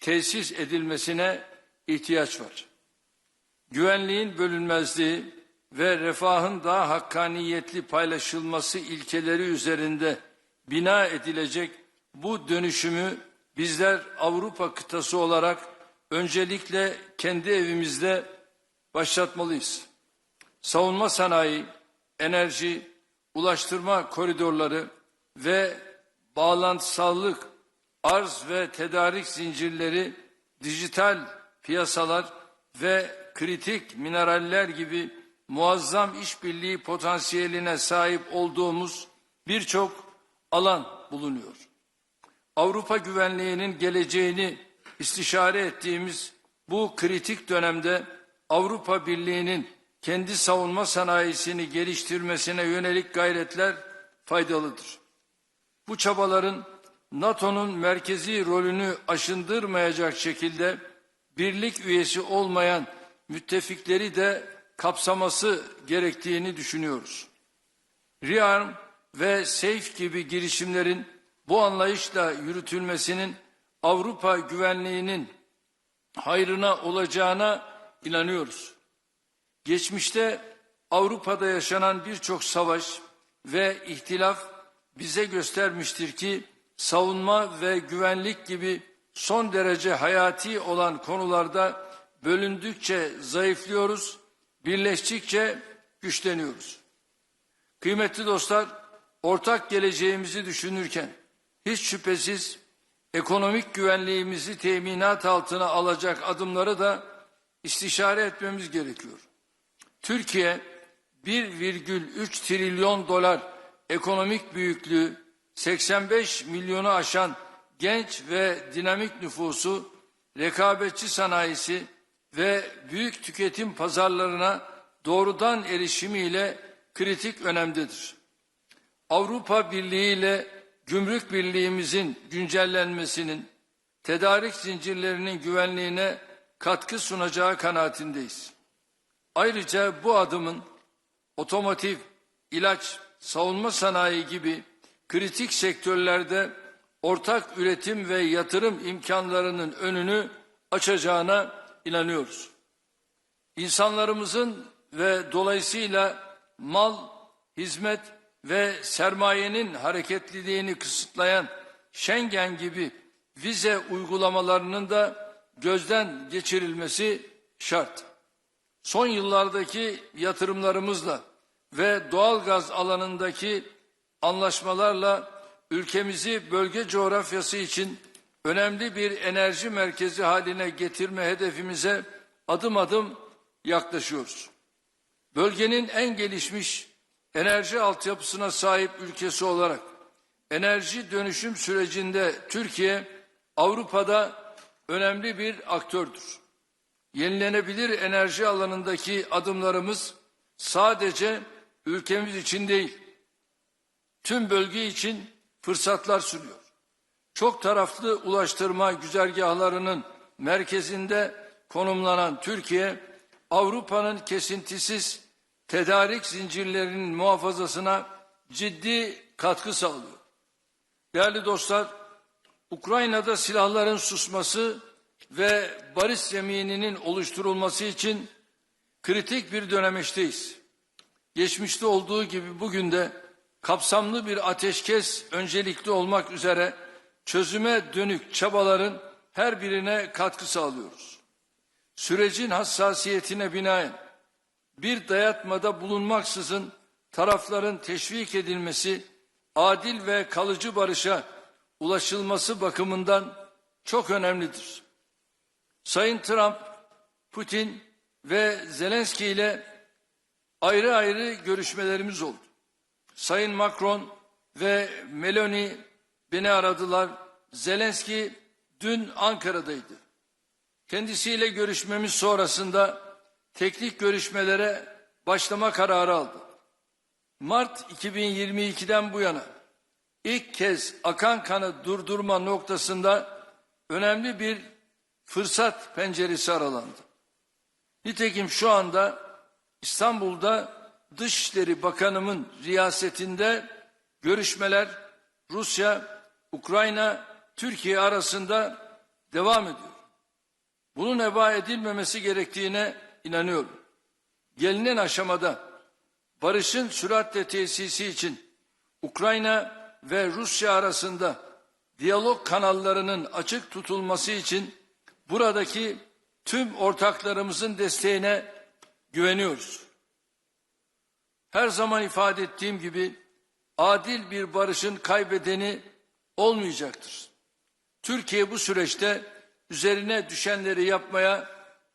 tesis edilmesine ihtiyaç var. Güvenliğin bölünmezliği ve refahın daha hakkaniyetli paylaşılması ilkeleri üzerinde bina edilecek bu dönüşümü bizler Avrupa kıtası olarak öncelikle kendi evimizde başlatmalıyız. savunma sanayi, enerji, ulaştırma koridorları ve bağlantısallık, arz ve tedarik zincirleri, dijital piyasalar ve kritik mineraller gibi muazzam işbirliği potansiyeline sahip olduğumuz birçok alan bulunuyor. Avrupa güvenliğinin geleceğini istişare ettiğimiz bu kritik dönemde Avrupa Birliği'nin kendi savunma sanayisini geliştirmesine yönelik gayretler faydalıdır. Bu çabaların NATO'nun merkezi rolünü aşındırmayacak şekilde birlik üyesi olmayan müttefikleri de kapsaması gerektiğini düşünüyoruz. ReArm ve SAFE gibi girişimlerin bu anlayışla yürütülmesinin Avrupa güvenliğinin hayrına olacağına inanıyoruz. Geçmişte Avrupa'da yaşanan birçok savaş ve ihtilaf bize göstermiştir ki savunma ve güvenlik gibi son derece hayati olan konularda bölündükçe zayıflıyoruz, birleştikçe güçleniyoruz. Kıymetli dostlar, ortak geleceğimizi düşünürken hiç şüphesiz ekonomik güvenliğimizi teminat altına alacak adımları da istişare etmemiz gerekiyor. Türkiye 1,3 trilyon dolar ekonomik büyüklüğü, 85 milyonu aşan genç ve dinamik nüfusu, rekabetçi sanayisi ve büyük tüketim pazarlarına doğrudan erişimiyle kritik önemdedir. Avrupa Birliği ile gümrük birliğimizin güncellenmesinin tedarik zincirlerinin güvenliğine katkı sunacağı kanaatindeyiz. Ayrıca bu adımın otomotiv, ilaç, savunma sanayi gibi kritik sektörlerde ortak üretim ve yatırım imkanlarının önünü açacağına inanıyoruz. İnsanlarımızın ve dolayısıyla mal, hizmet ve sermayenin hareketliliğini kısıtlayan Schengen gibi vize uygulamalarının da gözden geçirilmesi şart. Son yıllardaki yatırımlarımızla ve doğalgaz alanındaki anlaşmalarla ülkemizi bölge coğrafyası için önemli bir enerji merkezi haline getirme hedefimize adım adım yaklaşıyoruz. Bölgenin en gelişmiş enerji altyapısına sahip ülkesi olarak enerji dönüşüm sürecinde Türkiye Avrupa'da önemli bir aktördür. Yenilenebilir enerji alanındaki adımlarımız sadece ülkemiz için değil, tüm bölge için fırsatlar sunuyor. Çok taraflı ulaştırma güzergahlarının merkezinde konumlanan Türkiye, Avrupa'nın kesintisiz tedarik zincirlerinin muhafazasına ciddi katkı sağlıyor. Değerli dostlar, Ukrayna'da silahların susması ve barış zemininin oluşturulması için kritik bir dönemeçteyiz. Geçmişte olduğu gibi bugün de kapsamlı bir ateşkes öncelikli olmak üzere çözüme dönük çabaların her birine katkı sağlıyoruz. Sürecin hassasiyetine binaen bir dayatmada bulunmaksızın tarafların teşvik edilmesi, adil ve kalıcı barışa ulaşılması bakımından çok önemlidir. Sayın Trump, Putin ve Zelenskyy ile ayrı ayrı görüşmelerimiz oldu. Sayın Macron ve Meloni beni aradılar. Zelenskyy dün Ankara'daydı. Kendisiyle görüşmemiz sonrasında teknik görüşmelere başlama kararı aldı. Mart 2022'den bu yana ilk kez akan kanı durdurma noktasında önemli bir fırsat penceresi aralandı. Nitekim şu anda İstanbul'da Dışişleri Bakanımın riyasetinde görüşmeler Rusya, Ukrayna, Türkiye arasında devam ediyor. Bunun heba edilmemesi gerektiğine inanıyorum. Gelinen aşamada barışın süratle tesisi için Ukrayna ve Rusya arasında diyalog kanallarının açık tutulması için buradaki tüm ortaklarımızın desteğine güveniyoruz. her zaman ifade ettiğim gibi adil bir barışın kaybedeni olmayacaktır. Türkiye bu süreçte üzerine düşenleri yapmaya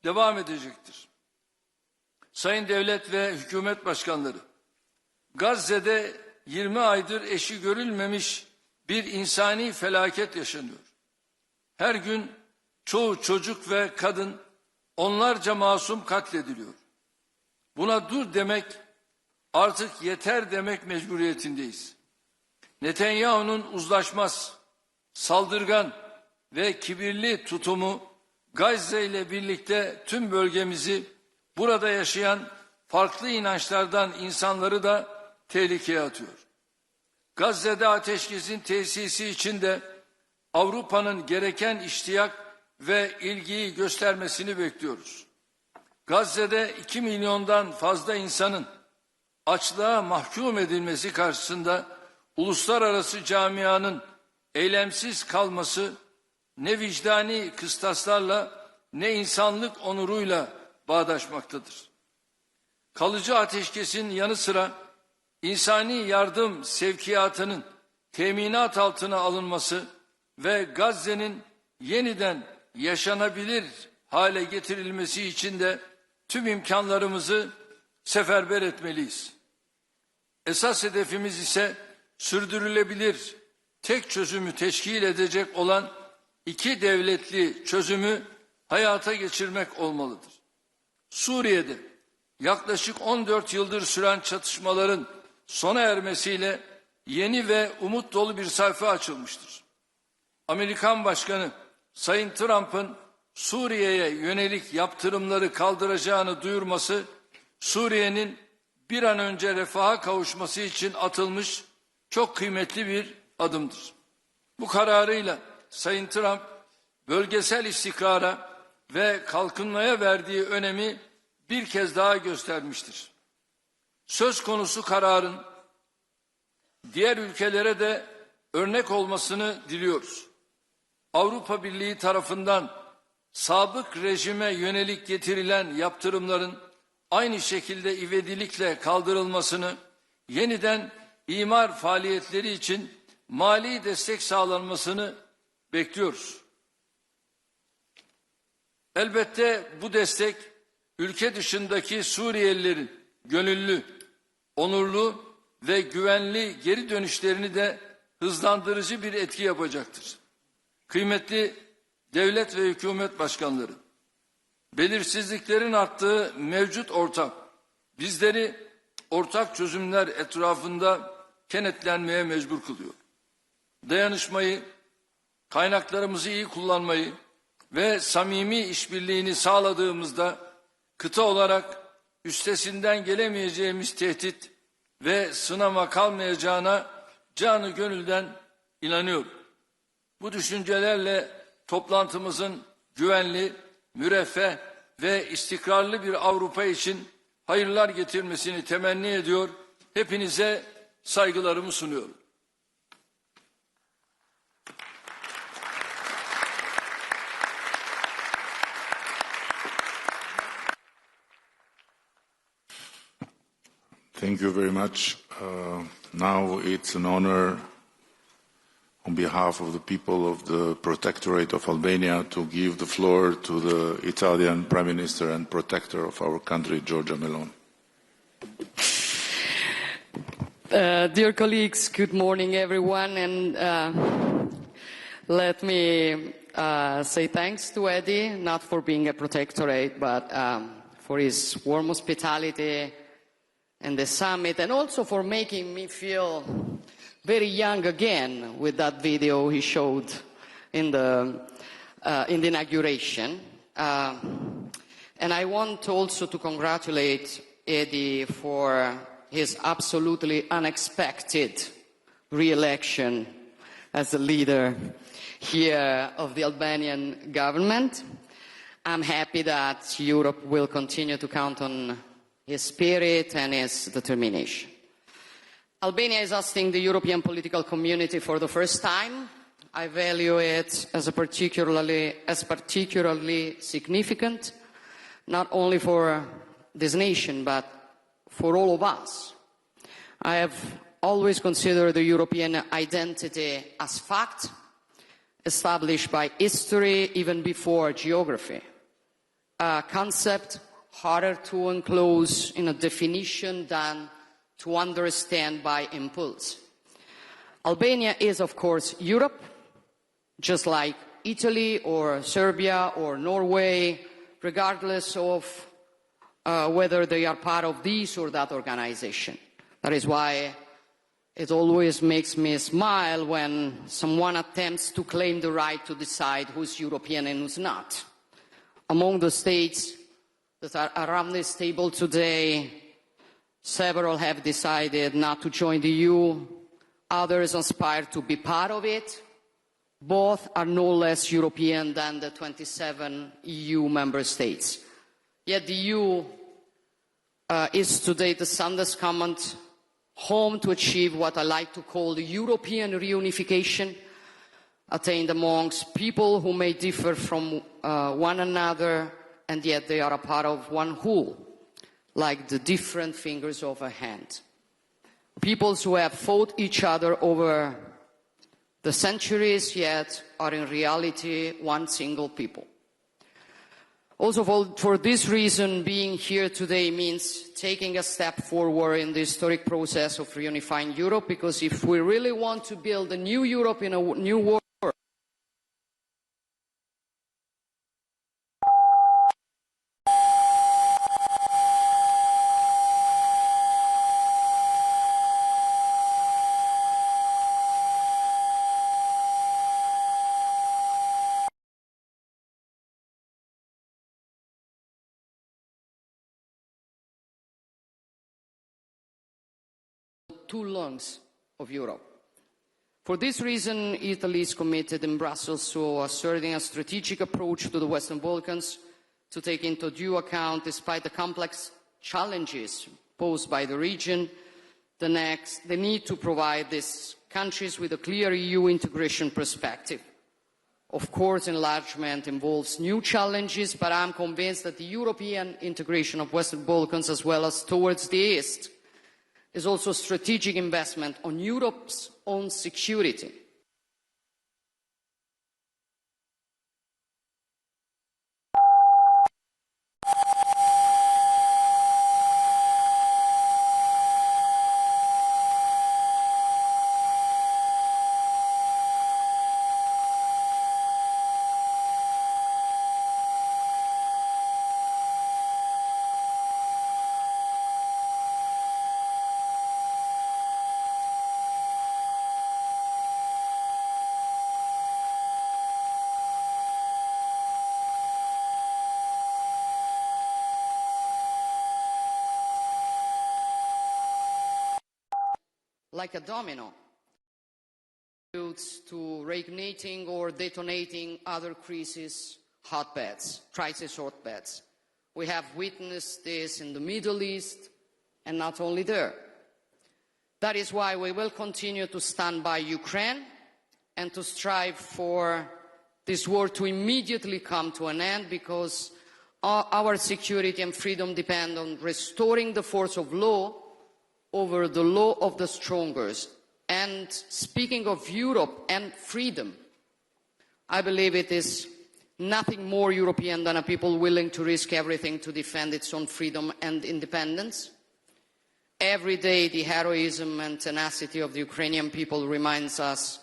devam edecektir. Sayın devlet ve hükümet başkanları, Gazze'de 20 aydır eşi görülmemiş bir insani felaket yaşanıyor. Her gün çoğu çocuk ve kadın, onlarca masum katlediliyor. Buna dur demek, artık yeter demek mecburiyetindeyiz. Netanyahu'nun uzlaşmaz, saldırgan ve kibirli tutumu Gazze ile birlikte tüm bölgemizi, burada yaşayan farklı inançlardan insanları da tehlikeye atıyor. Gazze'de ateşkesin tesisi için de Avrupa'nın gereken iştiyak ve ilgiyi göstermesini bekliyoruz. Gazze'de 2 milyondan fazla insanın açlığa mahkum edilmesi karşısında uluslararası camianın eylemsiz kalması ne vicdani kıstaslarla ne insanlık onuruyla bağdaşmaktadır. Kalıcı ateşkesin yanı sıra insani yardım sevkiyatının teminat altına alınması ve Gazze'nin yeniden yaşanabilir hale getirilmesi için de tüm imkanlarımızı seferber etmeliyiz. Esas hedefimiz ise sürdürülebilir tek çözümü teşkil edecek olan 2 devletli çözümü hayata geçirmek olmalıdır. Suriye'de yaklaşık 14 yıldır süren çatışmaların sona ermesiyle yeni ve umut dolu bir sayfa açılmıştır. Amerikan Başkanı Sayın Trump'ın Suriye'ye yönelik yaptırımları kaldıracağını duyurması, Suriye'nin bir an önce refaha kavuşması için atılmış çok kıymetli bir adımdır. Bu kararıyla Sayın Trump, bölgesel istikrara ve kalkınmaya verdiği önemi bir kez daha göstermiştir. Söz konusu kararın diğer ülkelere de örnek olmasını diliyoruz. Avrupa Birliği tarafından sabık rejime yönelik getirilen yaptırımların aynı şekilde ivedilikle kaldırılmasını, yeniden imar faaliyetleri için mali destek sağlanmasını bekliyoruz. Elbette bu destek ülke dışındaki Suriyelilerin gönüllü, onurlu ve güvenli geri dönüşlerini de hızlandırıcı bir etki yapacaktır. Kıymetli devlet ve hükümet başkanları, belirsizliklerin arttığı mevcut ortam bizleri ortak çözümler etrafında kenetlenmeye mecbur kılıyor. Dayanışmayı, kaynaklarımızı iyi kullanmayı ve samimi işbirliğini sağladığımızda kıta olarak üstesinden gelemeyeceğimiz tehdit ve sınama kalmayacağına canı gönülden inanıyorum. Bu düşüncelerle toplantımızın güvenli, müreffeh ve istikrarlı bir Avrupa için hayırlar getirmesini temenni ediyor. Hepinize saygılarımı sunuyorum. Thank you very much. Now it's an honor on behalf of the people of the Protectorate of Albania to give the floor to the Italian Prime Minister and Protector of our country, Giorgia Meloni. Dear colleagues, good morning everyone, and let me say thanks to Edi, not for being a protectorate, but for his warm hospitality and the summit, and also for making me feel very young again with that video he showed in the inauguration. And I want also to congratulate Edi for his absolutely unexpected re-election as the leader here of the Albanian government. I'm happy that Europe will continue to count on his spirit and his determination. Albania is hosting the European political community for the first time. I value it as particularly significant, not only for this nation, but for all of us, I have always considered the European identity as fact, established by history even before geography. A concept harder to enclose in a definition than to understand by impulse. Albania is, of course, Europe, just like Italy or Serbia or Norway, regardless of whether they are part of this or that organization. That is why it always makes me smile when someone attempts to claim the right to decide who's European and who's not. Among the states that are around this table today, several have decided not to join the EU, others aspire to be part of it. Both are no less European than the 27 EU member states. Yet the EU is today the Sanders Comment home to achieve what I like to call the European reunification, attained amongst people who may differ from one another, and yet they are a part of one whole, like the different fingers of a hand. Peoples who have fought each other over the centuries, yet are in reality one single people. Also, for this reason, being here today means taking a step forward in the historic process of reunifying Europe, because if we really want to build a new Europe in a new world, two lungs of Europe. For this reason, Italy is committed in Brussels to asserting a strategic approach to the Western Balkans to take into due account, despite the complex challenges posed by the region, the need to provide these countries with a clear EU integration perspective. Of course, enlargement involves new challenges, but I'm convinced that the European integration of Western Balkans, as well as towards the East, is also a strategic investment on Europe's own security. Like a domino, to reigniting or detonating other crisis hotbeds. We have witnessed this in the Middle East, and not only there. That is why we will continue to stand by Ukraine and to strive for this war to immediately come to an end, because our security and freedom depend on restoring the force of law over the law of the strongest. And speaking of Europe and freedom, I believe it is nothing more European than a people willing to risk everything to defend its own freedom and independence. Every day, the heroism and tenacity of the Ukrainian people reminds us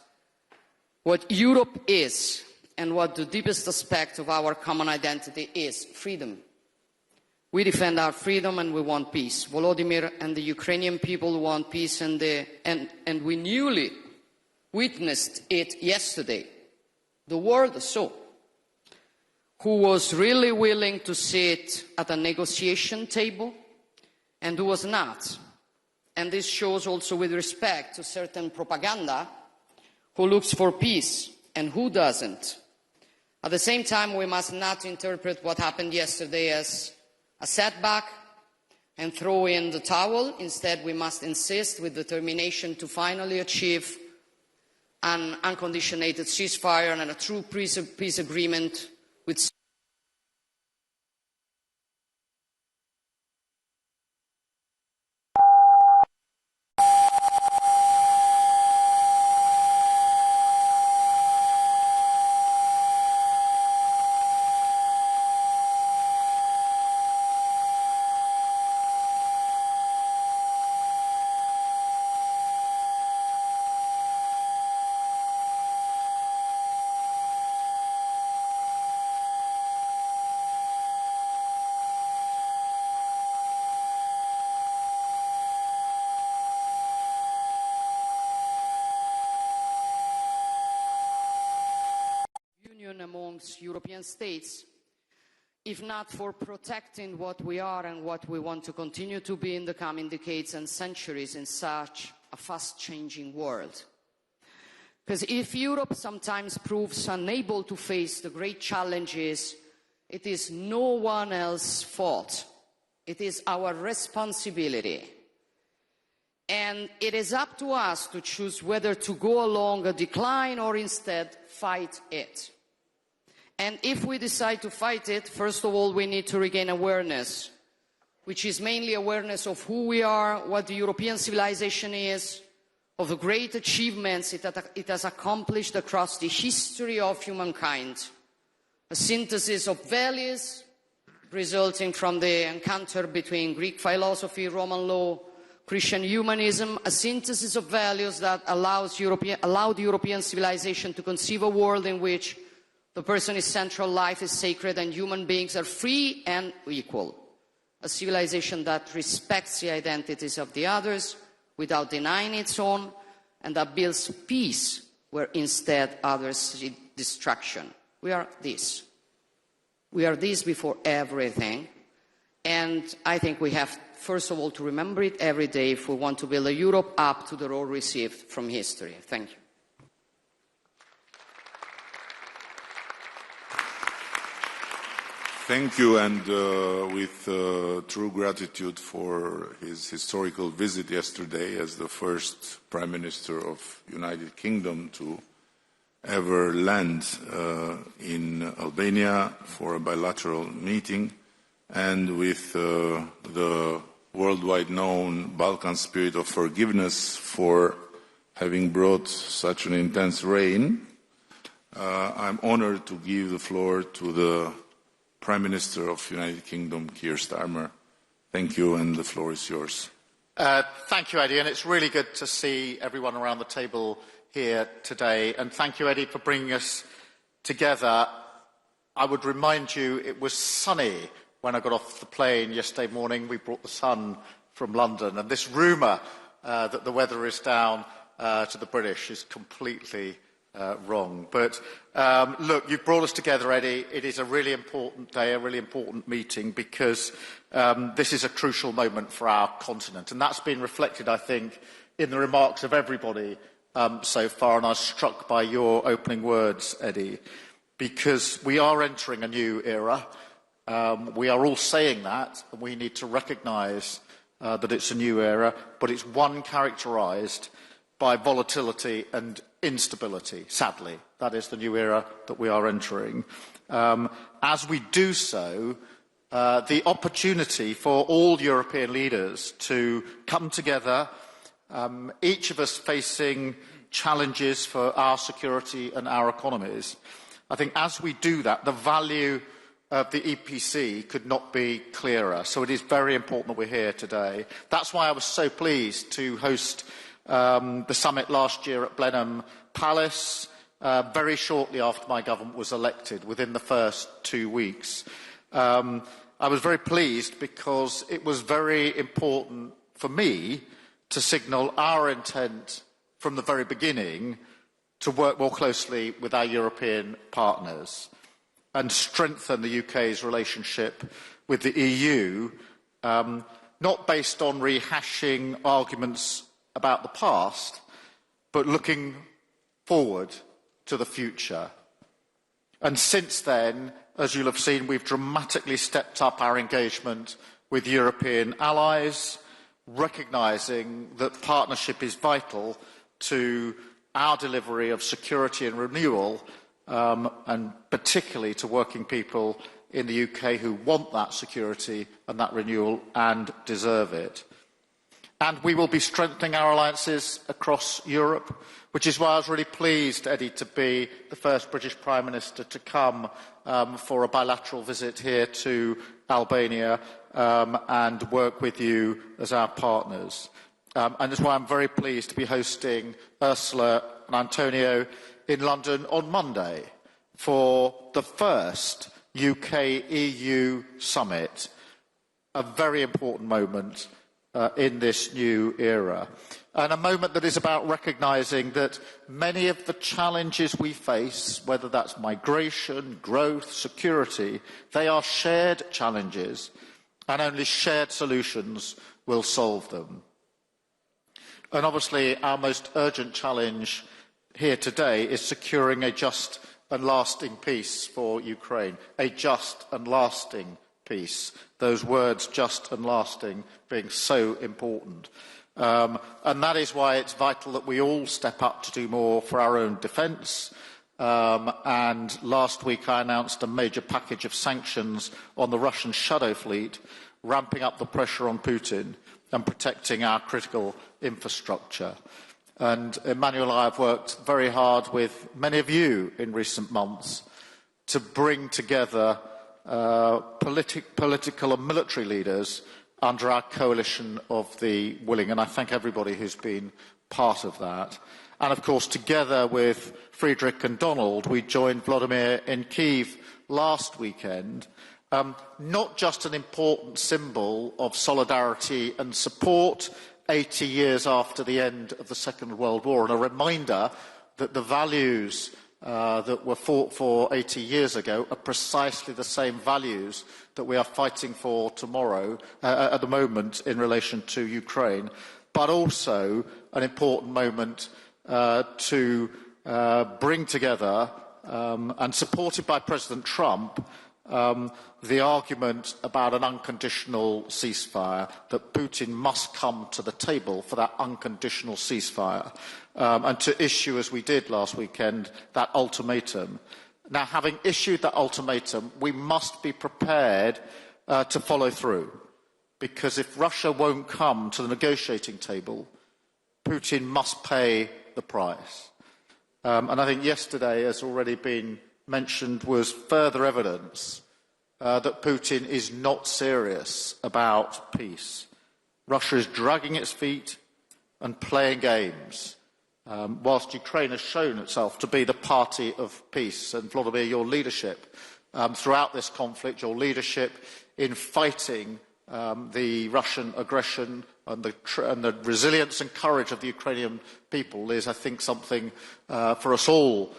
what Europe is and what the deepest aspect of our common identity is: freedom. We defend our freedom and we want peace. Volodymyr and the Ukrainian people want peace, and we newly witnessed it yesterday. The world saw who was really willing to sit at a negotiation table and who was not. And this shows also with respect to certain propaganda who looks for peace and who doesn't. At the same time, we must not interpret what happened yesterday as a setback and throw in the towel. Instead, we must insist with determination to finally achieve an unconditional ceasefire and a true peace agreement with amongst European states, if not for protecting what we are and what we want to continue to be in the coming decades and centuries in such a fast-changing world. Because if Europe sometimes proves unable to face the great challenges, it is no one else's fault. It is our responsibility. And it is up to us to choose whether to go along a decline or instead fight it. And if we decide to fight it, first of all, we need to regain awareness, which is mainly awareness of who we are, what the European civilization is, of the great achievements it has accomplished across the history of humankind. A synthesis of values resulting from the encounter between Greek philosophy, Roman law, Christian humanism, a synthesis of values that allowed European civilization to conceive a world in which the person is central, life is sacred, and human beings are free and equal. A civilization that respects the identities of the others without denying its own, and that builds peace where instead others see destruction. We are this. We are this before everything. And I think we have, first of all, to remember it every day if we want to build a Europe up to the role received from history. Thank you. Thank you, and with true gratitude for his historical visit yesterday as the first Prime Minister of United Kingdom to ever land in Albania for a bilateral meeting, and with the worldwide known Balkan spirit of forgiveness for having brought such an intense rain. I'm honored to give the floor to the Prime Minister of the United Kingdom, Keir Starmer. Thank you, and the floor is yours. Thank you, Eddie, and it's really good to see everyone around the table here today. And thank you, Eddie, for bringing us together. I would remind you it was sunny when I got off the plane yesterday morning. We brought the sun from London, and this rumour that the weather is down to the British is completely wrong. But look, you've brought us together, Eddie. It is a really important day, a really important meeting, because this is a crucial moment for our continent. And that's been reflected, I think, in the remarks of everybody so far. And I was struck by your opening words, Eddie, because we are entering a new era. We are all saying that, and we need to recognise that it's a new era, but it's one characterised by volatility and instability, sadly. That is the new era that we are entering. As we do so, the opportunity for all European leaders to come together, each of us facing challenges for our security and our economies, I think as we do that, the value of the EPC could not be clearer. So it is very important that we're here today. That's why I was so pleased to host the summit last year at Blenheim Palace, very shortly after my government was elected, within the first 2 weeks. I was very pleased because it was very important for me to signal our intent from the very beginning to work more closely with our European partners and strengthen the UK's relationship with the EU, not based on rehashing arguments about the past, but looking forward to the future. And since then, as you'll have seen, we've dramatically stepped up our engagement with European allies, recognising that partnership is vital to our delivery of security and renewal, and particularly to working people in the UK who want that security and that renewal and deserve it. And we will be strengthening our alliances across Europe, which is why I was really pleased, Eddie, to be the first British Prime Minister to come for a bilateral visit here to Albania and work with you as our partners. And that's why I'm very pleased to be hosting Ursula and Antonio in London on Monday for the first UK-EU summit, a very important moment in this new era. And a moment that is about recognising that many of the challenges we face, whether that's migration, growth, security, they are shared challenges, and only shared solutions will solve them. And obviously, our most urgent challenge here today is securing a just and lasting peace for Ukraine. A just and lasting peace. Those words, just and lasting, being so important. And that is why it's vital that we all step up to do more for our own defence. And last week I announced a major package of sanctions on the Russian shadow fleet, ramping up the pressure on Putin and protecting our critical infrastructure. And Emmanuel and I have worked very hard with many of you in recent months to bring together political and military leaders under our coalition of the willing, and I thank everybody who's been part of that. And of course, together with Friedrich and Donald, we joined Vladimir in Kyiv last weekend, not just an important symbol of solidarity and support 80 years after the end of the Second World War, and a reminder that the values that were fought for 80 years ago are precisely the same values that we are fighting for tomorrow, at the moment, in relation to Ukraine, but also an important moment to bring together, and supported by President Trump, the argument about an unconditional ceasefire, that Putin must come to the table for that unconditional ceasefire, and to issue, as we did last weekend, that ultimatum. Now, having issued that ultimatum, we must be prepared to follow through, because if Russia won't come to the negotiating table, Putin must pay the price. And I think yesterday, as already been mentioned, was further evidence that Putin is not serious about peace. Russia is dragging its feet and playing games, whilst Ukraine has shown itself to be the party of peace. And Vladimir, your leadership throughout this conflict, your leadership in fighting the Russian aggression and the resilience and courage of the Ukrainian people is, I think, something for us all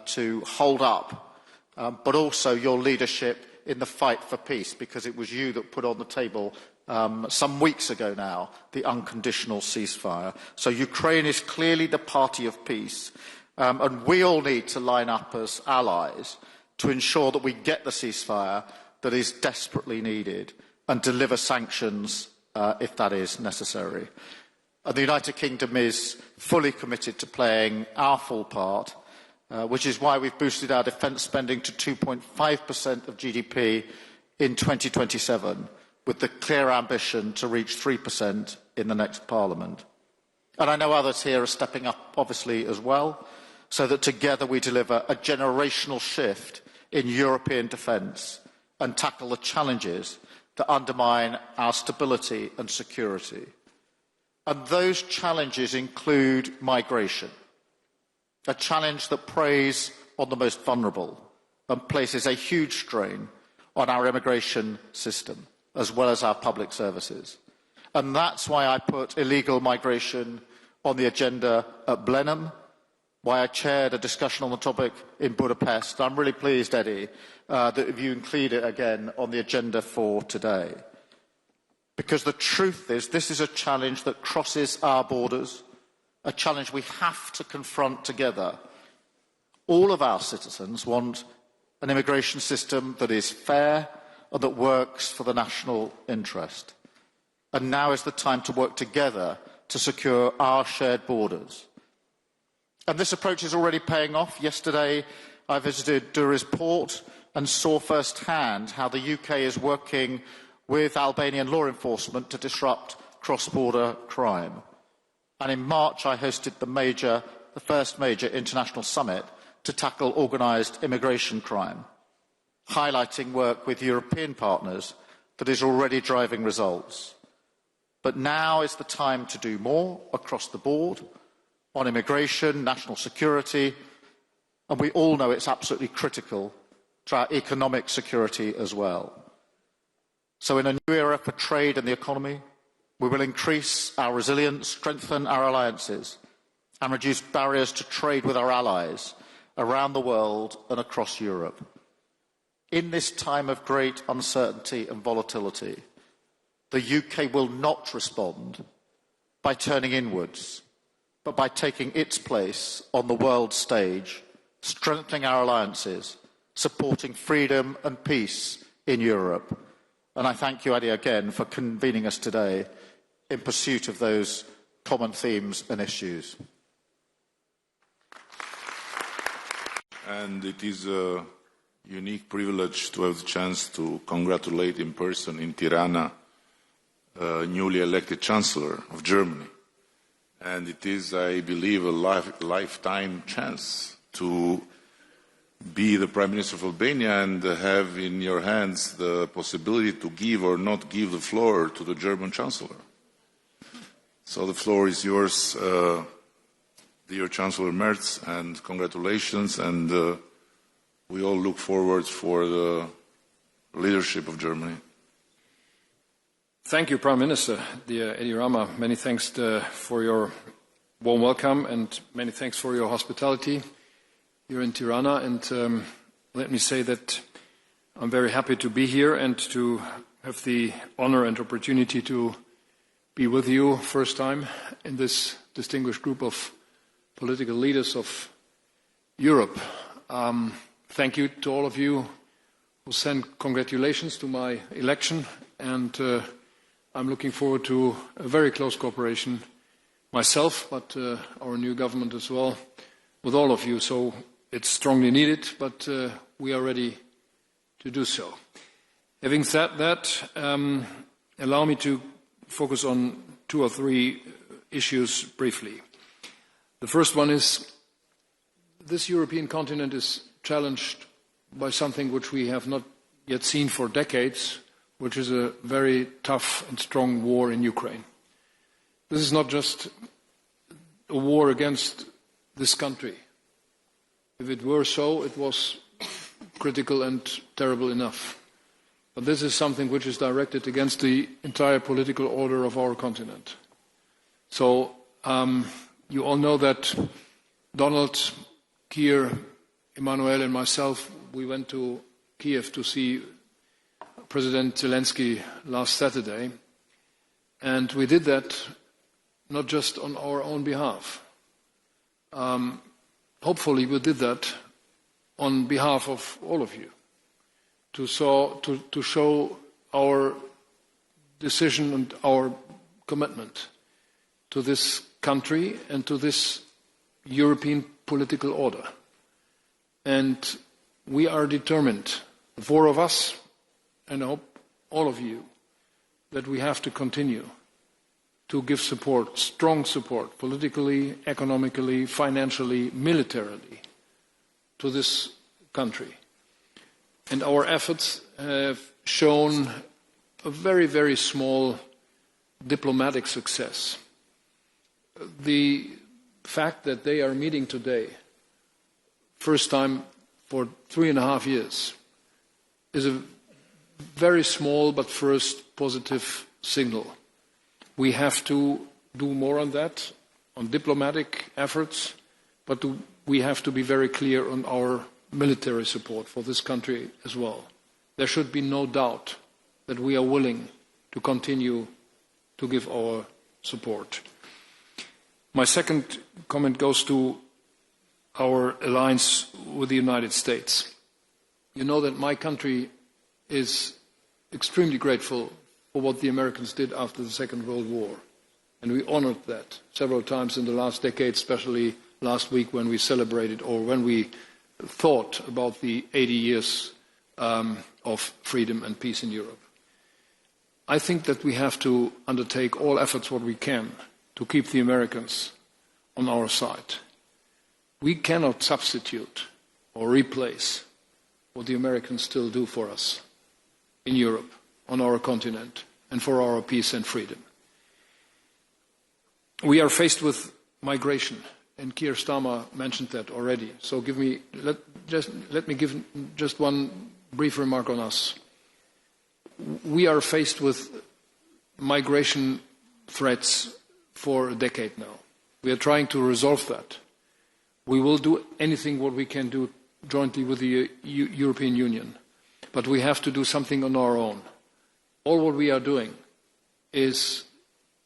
to hold up, but also your leadership in the fight for peace, because it was you that put on the table some weeks ago now the unconditional ceasefire. So Ukraine is clearly the party of peace, and we all need to line up as allies to ensure that we get the ceasefire that is desperately needed and deliver sanctions if that is necessary. And the United Kingdom is fully committed to playing our full part, which is why we've boosted our defence spending to 2.5% of GDP in 2027, with the clear ambition to reach 3% in the next Parliament. And I know others here are stepping up, obviously, as well, so that together we deliver a generational shift in European defence and tackle the challenges that undermine our stability and security. And those challenges include migration, a challenge that preys on the most vulnerable and places a huge strain on our immigration system, as well as our public services. And that's why I put illegal migration on the agenda at Blenheim, why I chaired a discussion on the topic in Budapest. I'm really pleased, Edi, that you include it again on the agenda for today. Because the truth is, this is a challenge that crosses our borders, a challenge we have to confront together. All of our citizens want an immigration system that is fair and that works for the national interest. And now is the time to work together to secure our shared borders. And this approach is already paying off. Yesterday, I visited Durrës port and saw firsthand how the UK is working with Albanian law enforcement to disrupt cross-border crime. And in March, I hosted the first major international summit to tackle organised immigration crime, highlighting work with European partners that is already driving results. But now is the time to do more across the board on immigration, national security, and we all know it's absolutely critical to our economic security as well. So in a new era for trade and the economy, We will increase our resilience, strengthen our alliances, and reduce barriers to trade with our allies around the world and across Europe. In this time of great uncertainty and volatility, the UK will not respond by turning inwards, but by taking its place on the world stage, strengthening our alliances, supporting freedom and peace in Europe. And I thank you, Edi, again for convening us today in pursuit of those common themes and issues. And it is a unique privilege to have the chance to congratulate in person in Tirana newly elected Chancellor of Germany. And it is, I believe, a lifetime chance to be the Prime Minister of Albania and have in your hands the possibility to give or not give the floor to the German Chancellor. So the floor is yours, dear Chancellor Merz, and congratulations, and we all look forward for the leadership of Germany. Thank you, Prime Minister, dear Edi Rama. Many thanks for your warm welcome and many thanks for your hospitality here in Tirana. And let me say that I'm very happy to be here and to have the honor and opportunity to be with you first time in this distinguished group of political leaders of Europe. Thank you to all of you who sent congratulations to my election, and I'm looking forward to a very close cooperation myself, but our new government as well, with all of you. So it's strongly needed, but we are ready to do so. Having said that, allow me to focus on 2 or 3 issues briefly. The first one is this European continent is challenged by something which we have not yet seen for decades, which is a very tough and strong war in Ukraine. This is not just a war against this country. If it were so, it was critical and terrible enough. But this is something which is directed against the entire political order of our continent. So you all know that Donald, Keir, Emmanuel and myself, we went to Kiev to see President Zelenskyy last Saturday, and we did that not just on our own behalf. Hopefully we did that on behalf of all of you, to show our decision and our commitment to this country and to this European political order. And we are determined, the 4 of us, and I hope all of you, that we have to continue to give support, strong support, politically, economically, financially, militarily, to this country. And our efforts have shown a very, very small diplomatic success. The fact that they are meeting today, first time for 3.5 years, is a very small but first positive signal. We have to do more on that, on diplomatic efforts, but we have to be very clear on our military support for this country as well. There should be no doubt that we are willing to continue to give our support. My second comment goes to our alliance with the United States. You know that my country is extremely grateful for what the Americans did after the Second World War. And we honored that several times in the last decade, especially last week when we celebrated or when we thought about the 80 years of freedom and peace in Europe. I think that we have to undertake all efforts what we can to keep the Americans on our side. We cannot substitute or replace what the Americans still do for us in Europe, on our continent, and for our peace and freedom. We are faced with migration, and Keir Starmer mentioned that already. So let me give just one brief remark on us. We are faced with migration threats for a decade now. We are trying to resolve that. We will do anything what we can do jointly with the European Union, but we have to do something on our own. All what we are doing is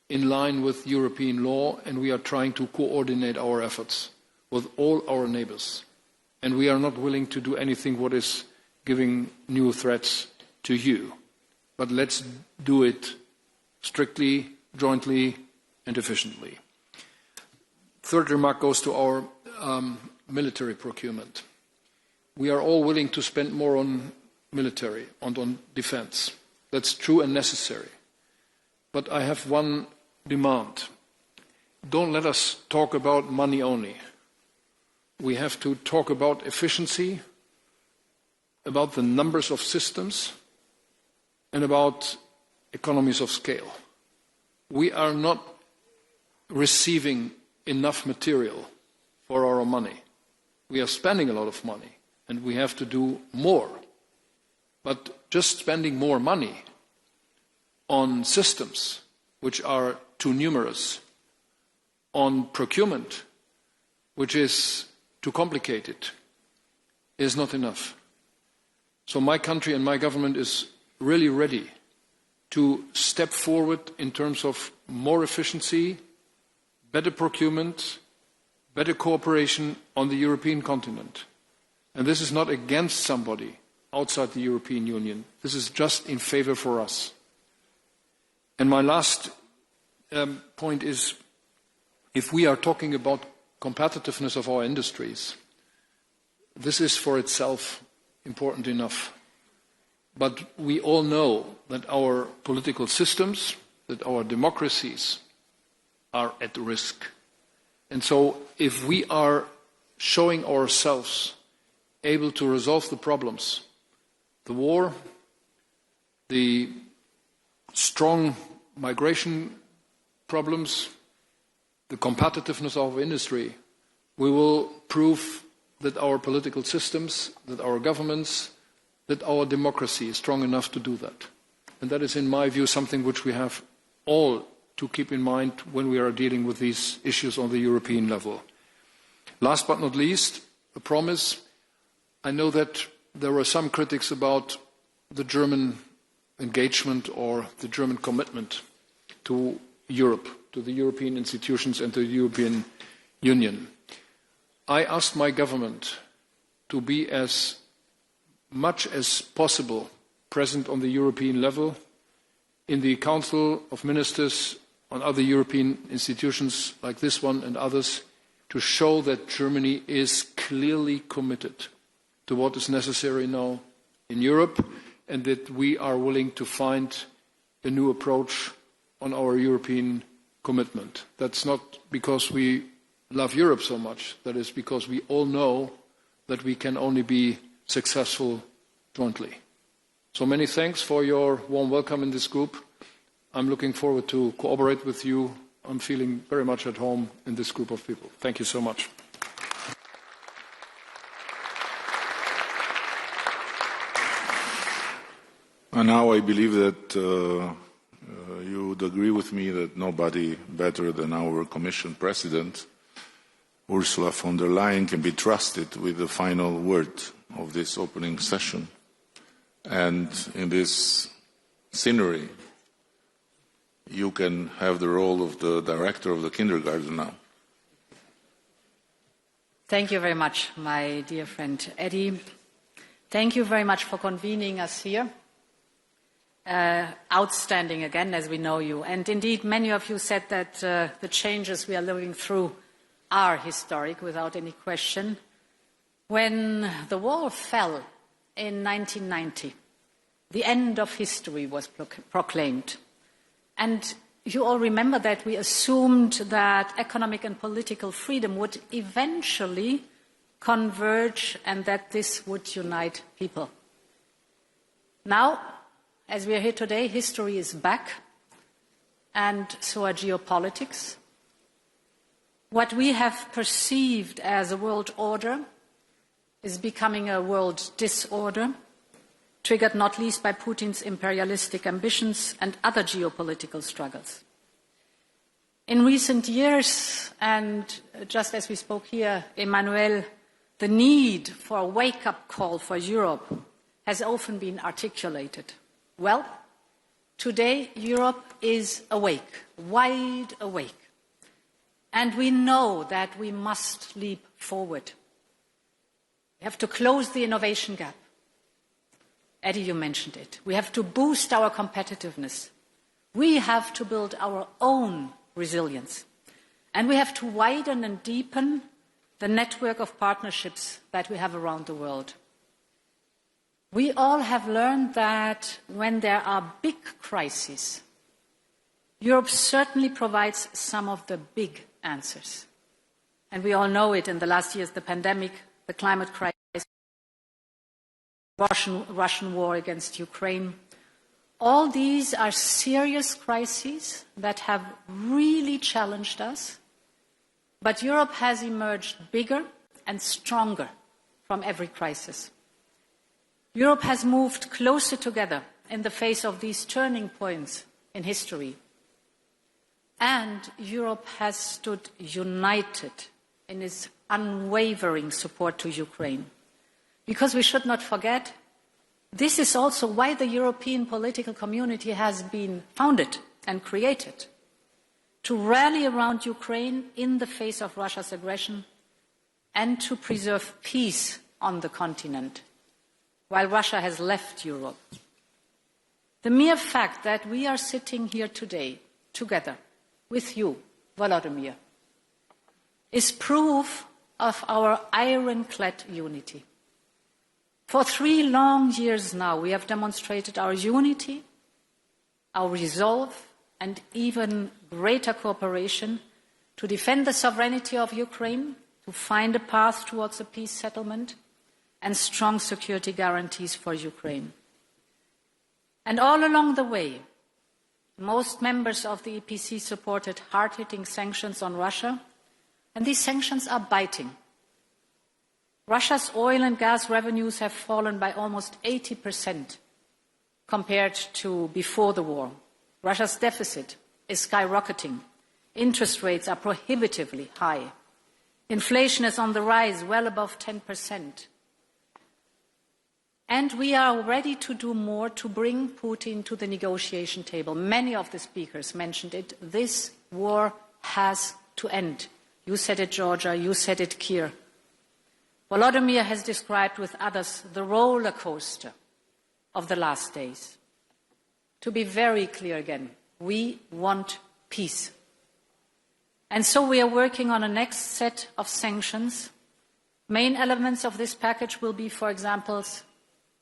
in line with European law, and we are trying to coordinate our efforts with all our neighbors. And we are not willing to do anything what is giving new threats to you. But let's do it strictly, jointly, and efficiently. Third remark goes to our military procurement. We are all willing to spend more on military and on defense. That's true and necessary. But I have one demand. Don't let us talk about money only. We have to talk about efficiency, about the numbers of systems, and about economies of scale. We are not receiving enough material for our money. We are spending a lot of money, and we have to do more. But just spending more money on systems which are too numerous, on procurement which is too complicated, is not enough. So my country and my government is really ready to step forward in terms of more efficiency, better procurement, better cooperation on the European continent. And this is not against somebody outside the European Union. This is just in favor for us. And my last point is, if we are talking about competitiveness of our industries, this is for itself important enough. But we all know that our political systems, that our democracies are at risk. And so if we are showing ourselves able to resolve the problems, the war, the strong migration problems, the competitiveness of our industry, we will prove that our political systems, that our governments, that our democracy is strong enough to do that. And that is, in my view, something which we have all to keep in mind when we are dealing with these issues on the European level. Last but not least, a promise. I know that there were some critics about the German engagement or the German commitment to Europe, to the European institutions and to the European Union. I asked my government to be as much as possible present on the European level, in the Council of Ministers, on other European institutions like this one and others, to show that Germany is clearly committed to what is necessary now in Europe, and that we are willing to find a new approach on our European commitment. That's not because we love Europe so much. That is because we all know that we can only be successful jointly. So many thanks for your warm welcome in this group. I'm looking forward to cooperate with you. I'm feeling very much at home in this group of people. Thank you so much. And now I believe that you would agree with me that nobody better than our Commission President, Ursula von der Leyen, can be trusted with the final word of this opening session. And in this scenery, you can have the role of the director of the kindergarten now. Thank you very much, my dear friend Edi. Thank you very much for convening us here. Outstanding again, as we know you. And indeed, many of you said that the changes we are living through are historic, without any question. When the wall fell in 1990, the end of history was proclaimed. And you all remember that we assumed that economic and political freedom would eventually converge and that this would unite people. Now, as we are here today, history is back, and so are geopolitics. What we have perceived as a world order is becoming a world disorder, triggered not least by Putin's imperialistic ambitions and other geopolitical struggles. In recent years, and just as we spoke here, Emmanuel, the need for a wake-up call for Europe has often been articulated. Well, today Europe is awake, wide awake. And we know that we must leap forward. We have to close the innovation gap. Edi, you mentioned it. We have to boost our competitiveness. We have to build our own resilience. And we have to widen and deepen the network of partnerships that we have around the world. We all have learned that when there are big crises, Europe certainly provides some of the big answers. And we all know it in the last years, the pandemic, the climate crisis, Russian war against Ukraine. All these are serious crises that have really challenged us, but Europe has emerged bigger and stronger from every crisis. Europe has moved closer together in the face of these turning points in history. And Europe has stood united in its unwavering support to Ukraine. Because we should not forget, this is also why the European political community has been founded and created, to rally around Ukraine in the face of Russia's aggression and to preserve peace on the continent, while Russia has left Europe. The mere fact that we are sitting here today, together, with you, Volodymyr, is proof of our ironclad unity. For 3 long years now, we have demonstrated our unity, our resolve, and even greater cooperation to defend the sovereignty of Ukraine, to find a path towards a peace settlement, and strong security guarantees for Ukraine. And all along the way, most members of the EPC supported hard-hitting sanctions on Russia, and these sanctions are biting. Russia's oil and gas revenues have fallen by almost 80% compared to before the war. Russia's deficit is skyrocketing. Interest rates are prohibitively high. Inflation is on the rise, well above 10%. And we are ready to do more to bring Putin to the negotiation table. Many of the speakers mentioned it. This war has to end. You said it, Georgia. You said it, Keir. Volodymyr has described with others the roller coaster of the last days. To be very clear again, we want peace. And so we are working on a next set of sanctions. Main elements of this package will be, for example,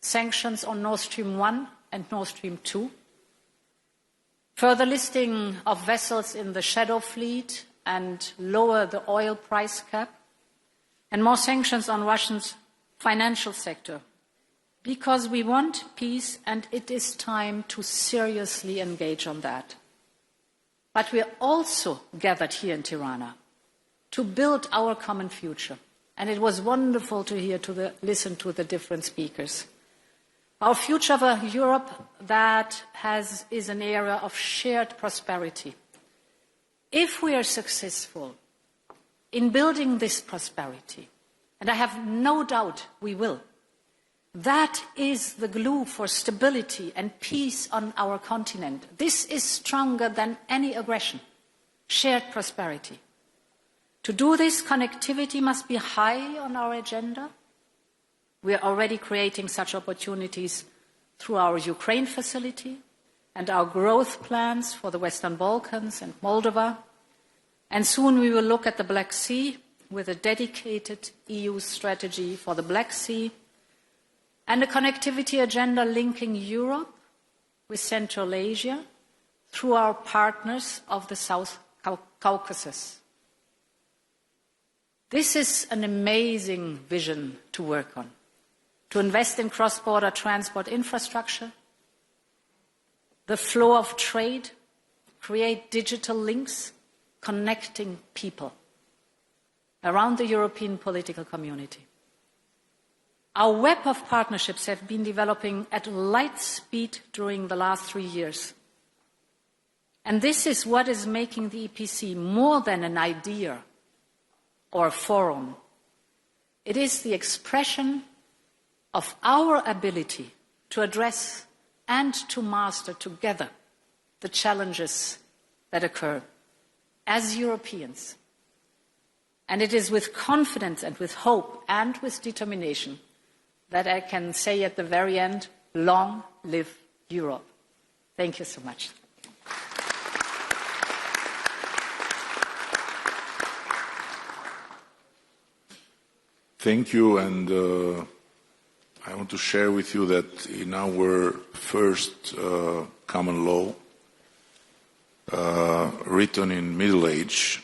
sanctions on Nord Stream 1 and Nord Stream 2, further listing of vessels in the shadow fleet and lower the oil price cap, and more sanctions on Russia's financial sector, because we want peace and it is time to seriously engage on that. But we are also gathered here in Tirana to build our common future. And it was wonderful to listen to the different speakers. Our future of a Europe that is an era of shared prosperity. If we are successful in building this prosperity, and I have no doubt we will, that is the glue for stability and peace on our continent. This is stronger than any aggression, shared prosperity. To do this, connectivity must be high on our agenda. We are already creating such opportunities through our Ukraine facility and our growth plans for the Western Balkans and Moldova. And soon we will look at the Black Sea with a dedicated EU strategy for the Black Sea and a connectivity agenda linking Europe with Central Asia through our partners of the South Caucasus. This is an amazing vision to work on, to invest in cross-border transport infrastructure, the flow of trade, create digital links, connecting people around the European political community. Our web of partnerships have been developing at light speed during the last 3 years. And this is what is making the EPC more than an idea or a forum. It is the expression of our ability to address and to master together the challenges that occur as Europeans. And it is with confidence and with hope and with determination that I can say at the very end, long live Europe. Thank you so much. Thank you, and I want to share with you that in our first common law, written in Middle Age,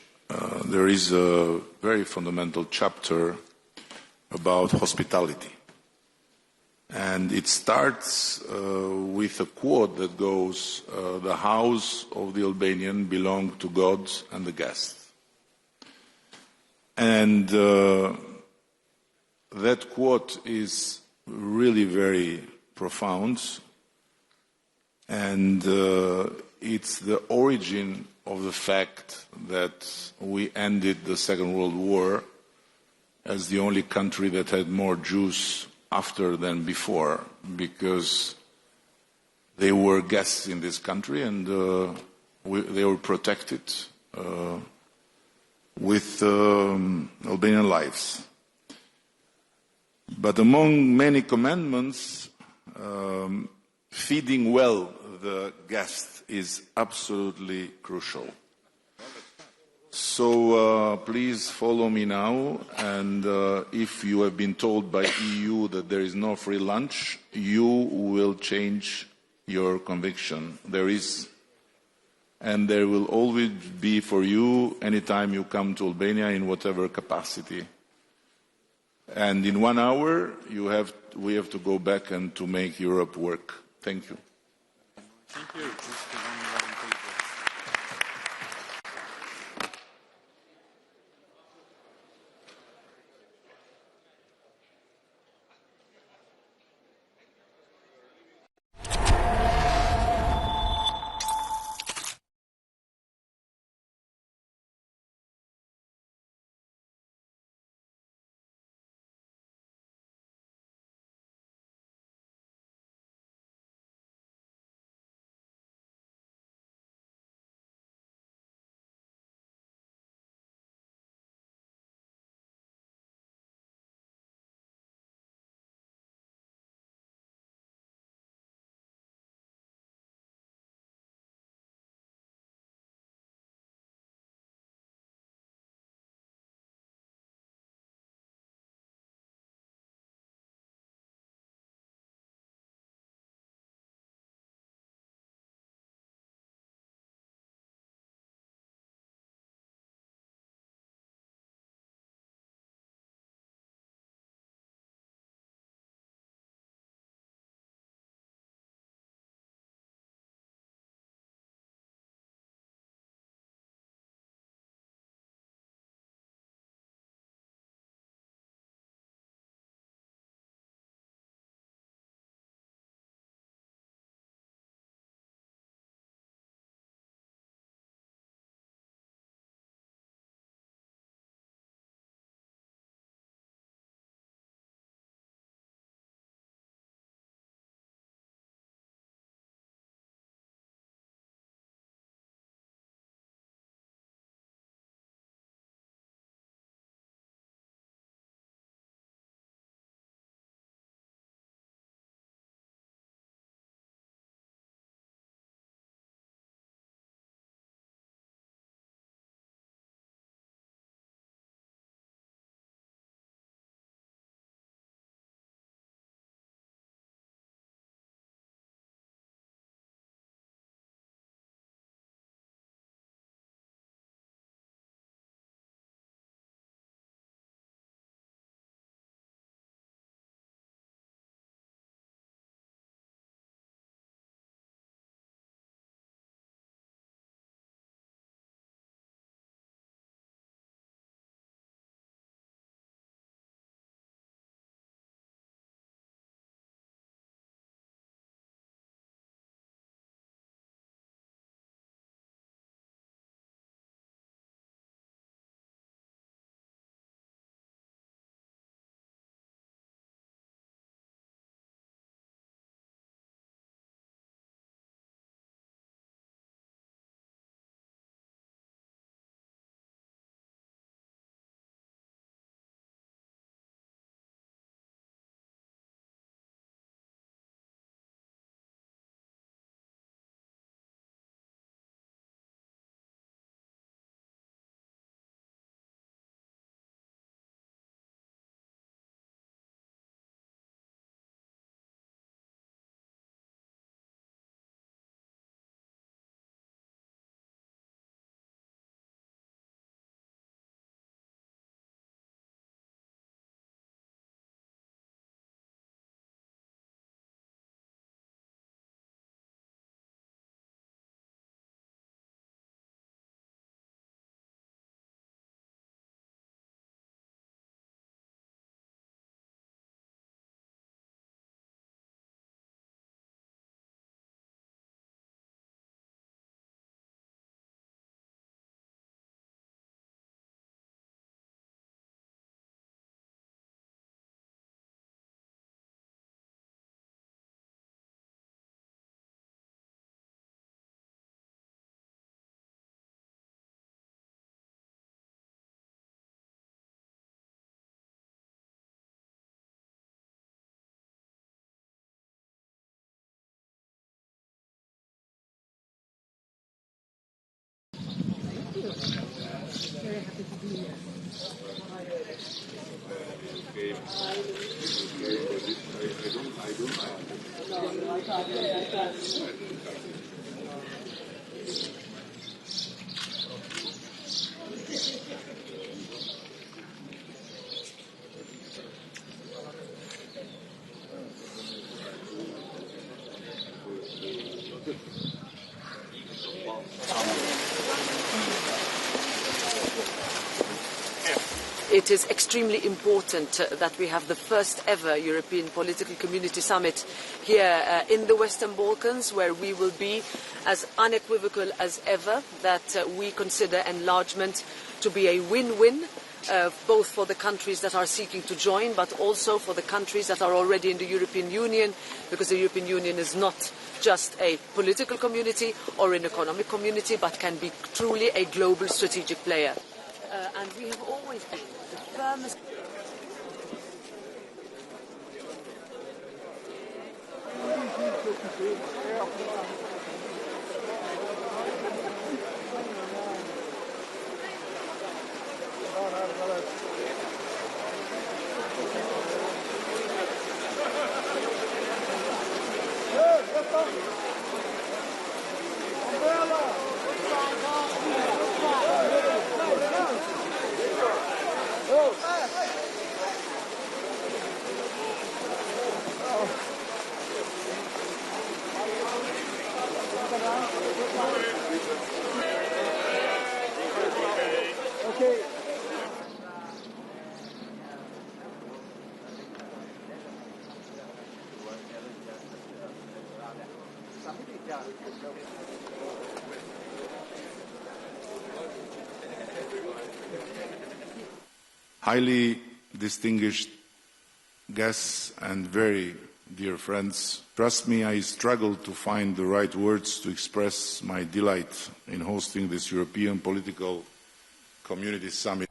there is a very fundamental chapter about hospitality. And it starts with a quote that goes, the house of the Albanian belongs to God and the guest. And that quote is really very profound, and it's the origin of the fact that we ended the Second World War as the only country that had more Jews after than before, because they were guests in this country and they were protected with Albanian lives. But among many commandments, feeding well the guest is absolutely crucial. So please follow me now, and if you have been told by EU that there is no free lunch, you will change your conviction. There is, and there will always be for you anytime you come to Albania in whatever capacity. And in 1 hour, we have to go back and to make Europe work. Thank you. Thank you. very happy to be here. It is extremely important that we have the first ever European Political Community Summit here in the Western Balkans, where we will be as unequivocal as ever that we consider enlargement to be a win-win, both for the countries that are seeking to join, but also for the countries that are already in the European Union, because the European Union is not just a political community or an economic community, but can be truly a global strategic player. And we have always been the firmest. Highly distinguished guests and very dear friends, trust me, I struggled to find the right words to express my delight in hosting this European Political Community Summit.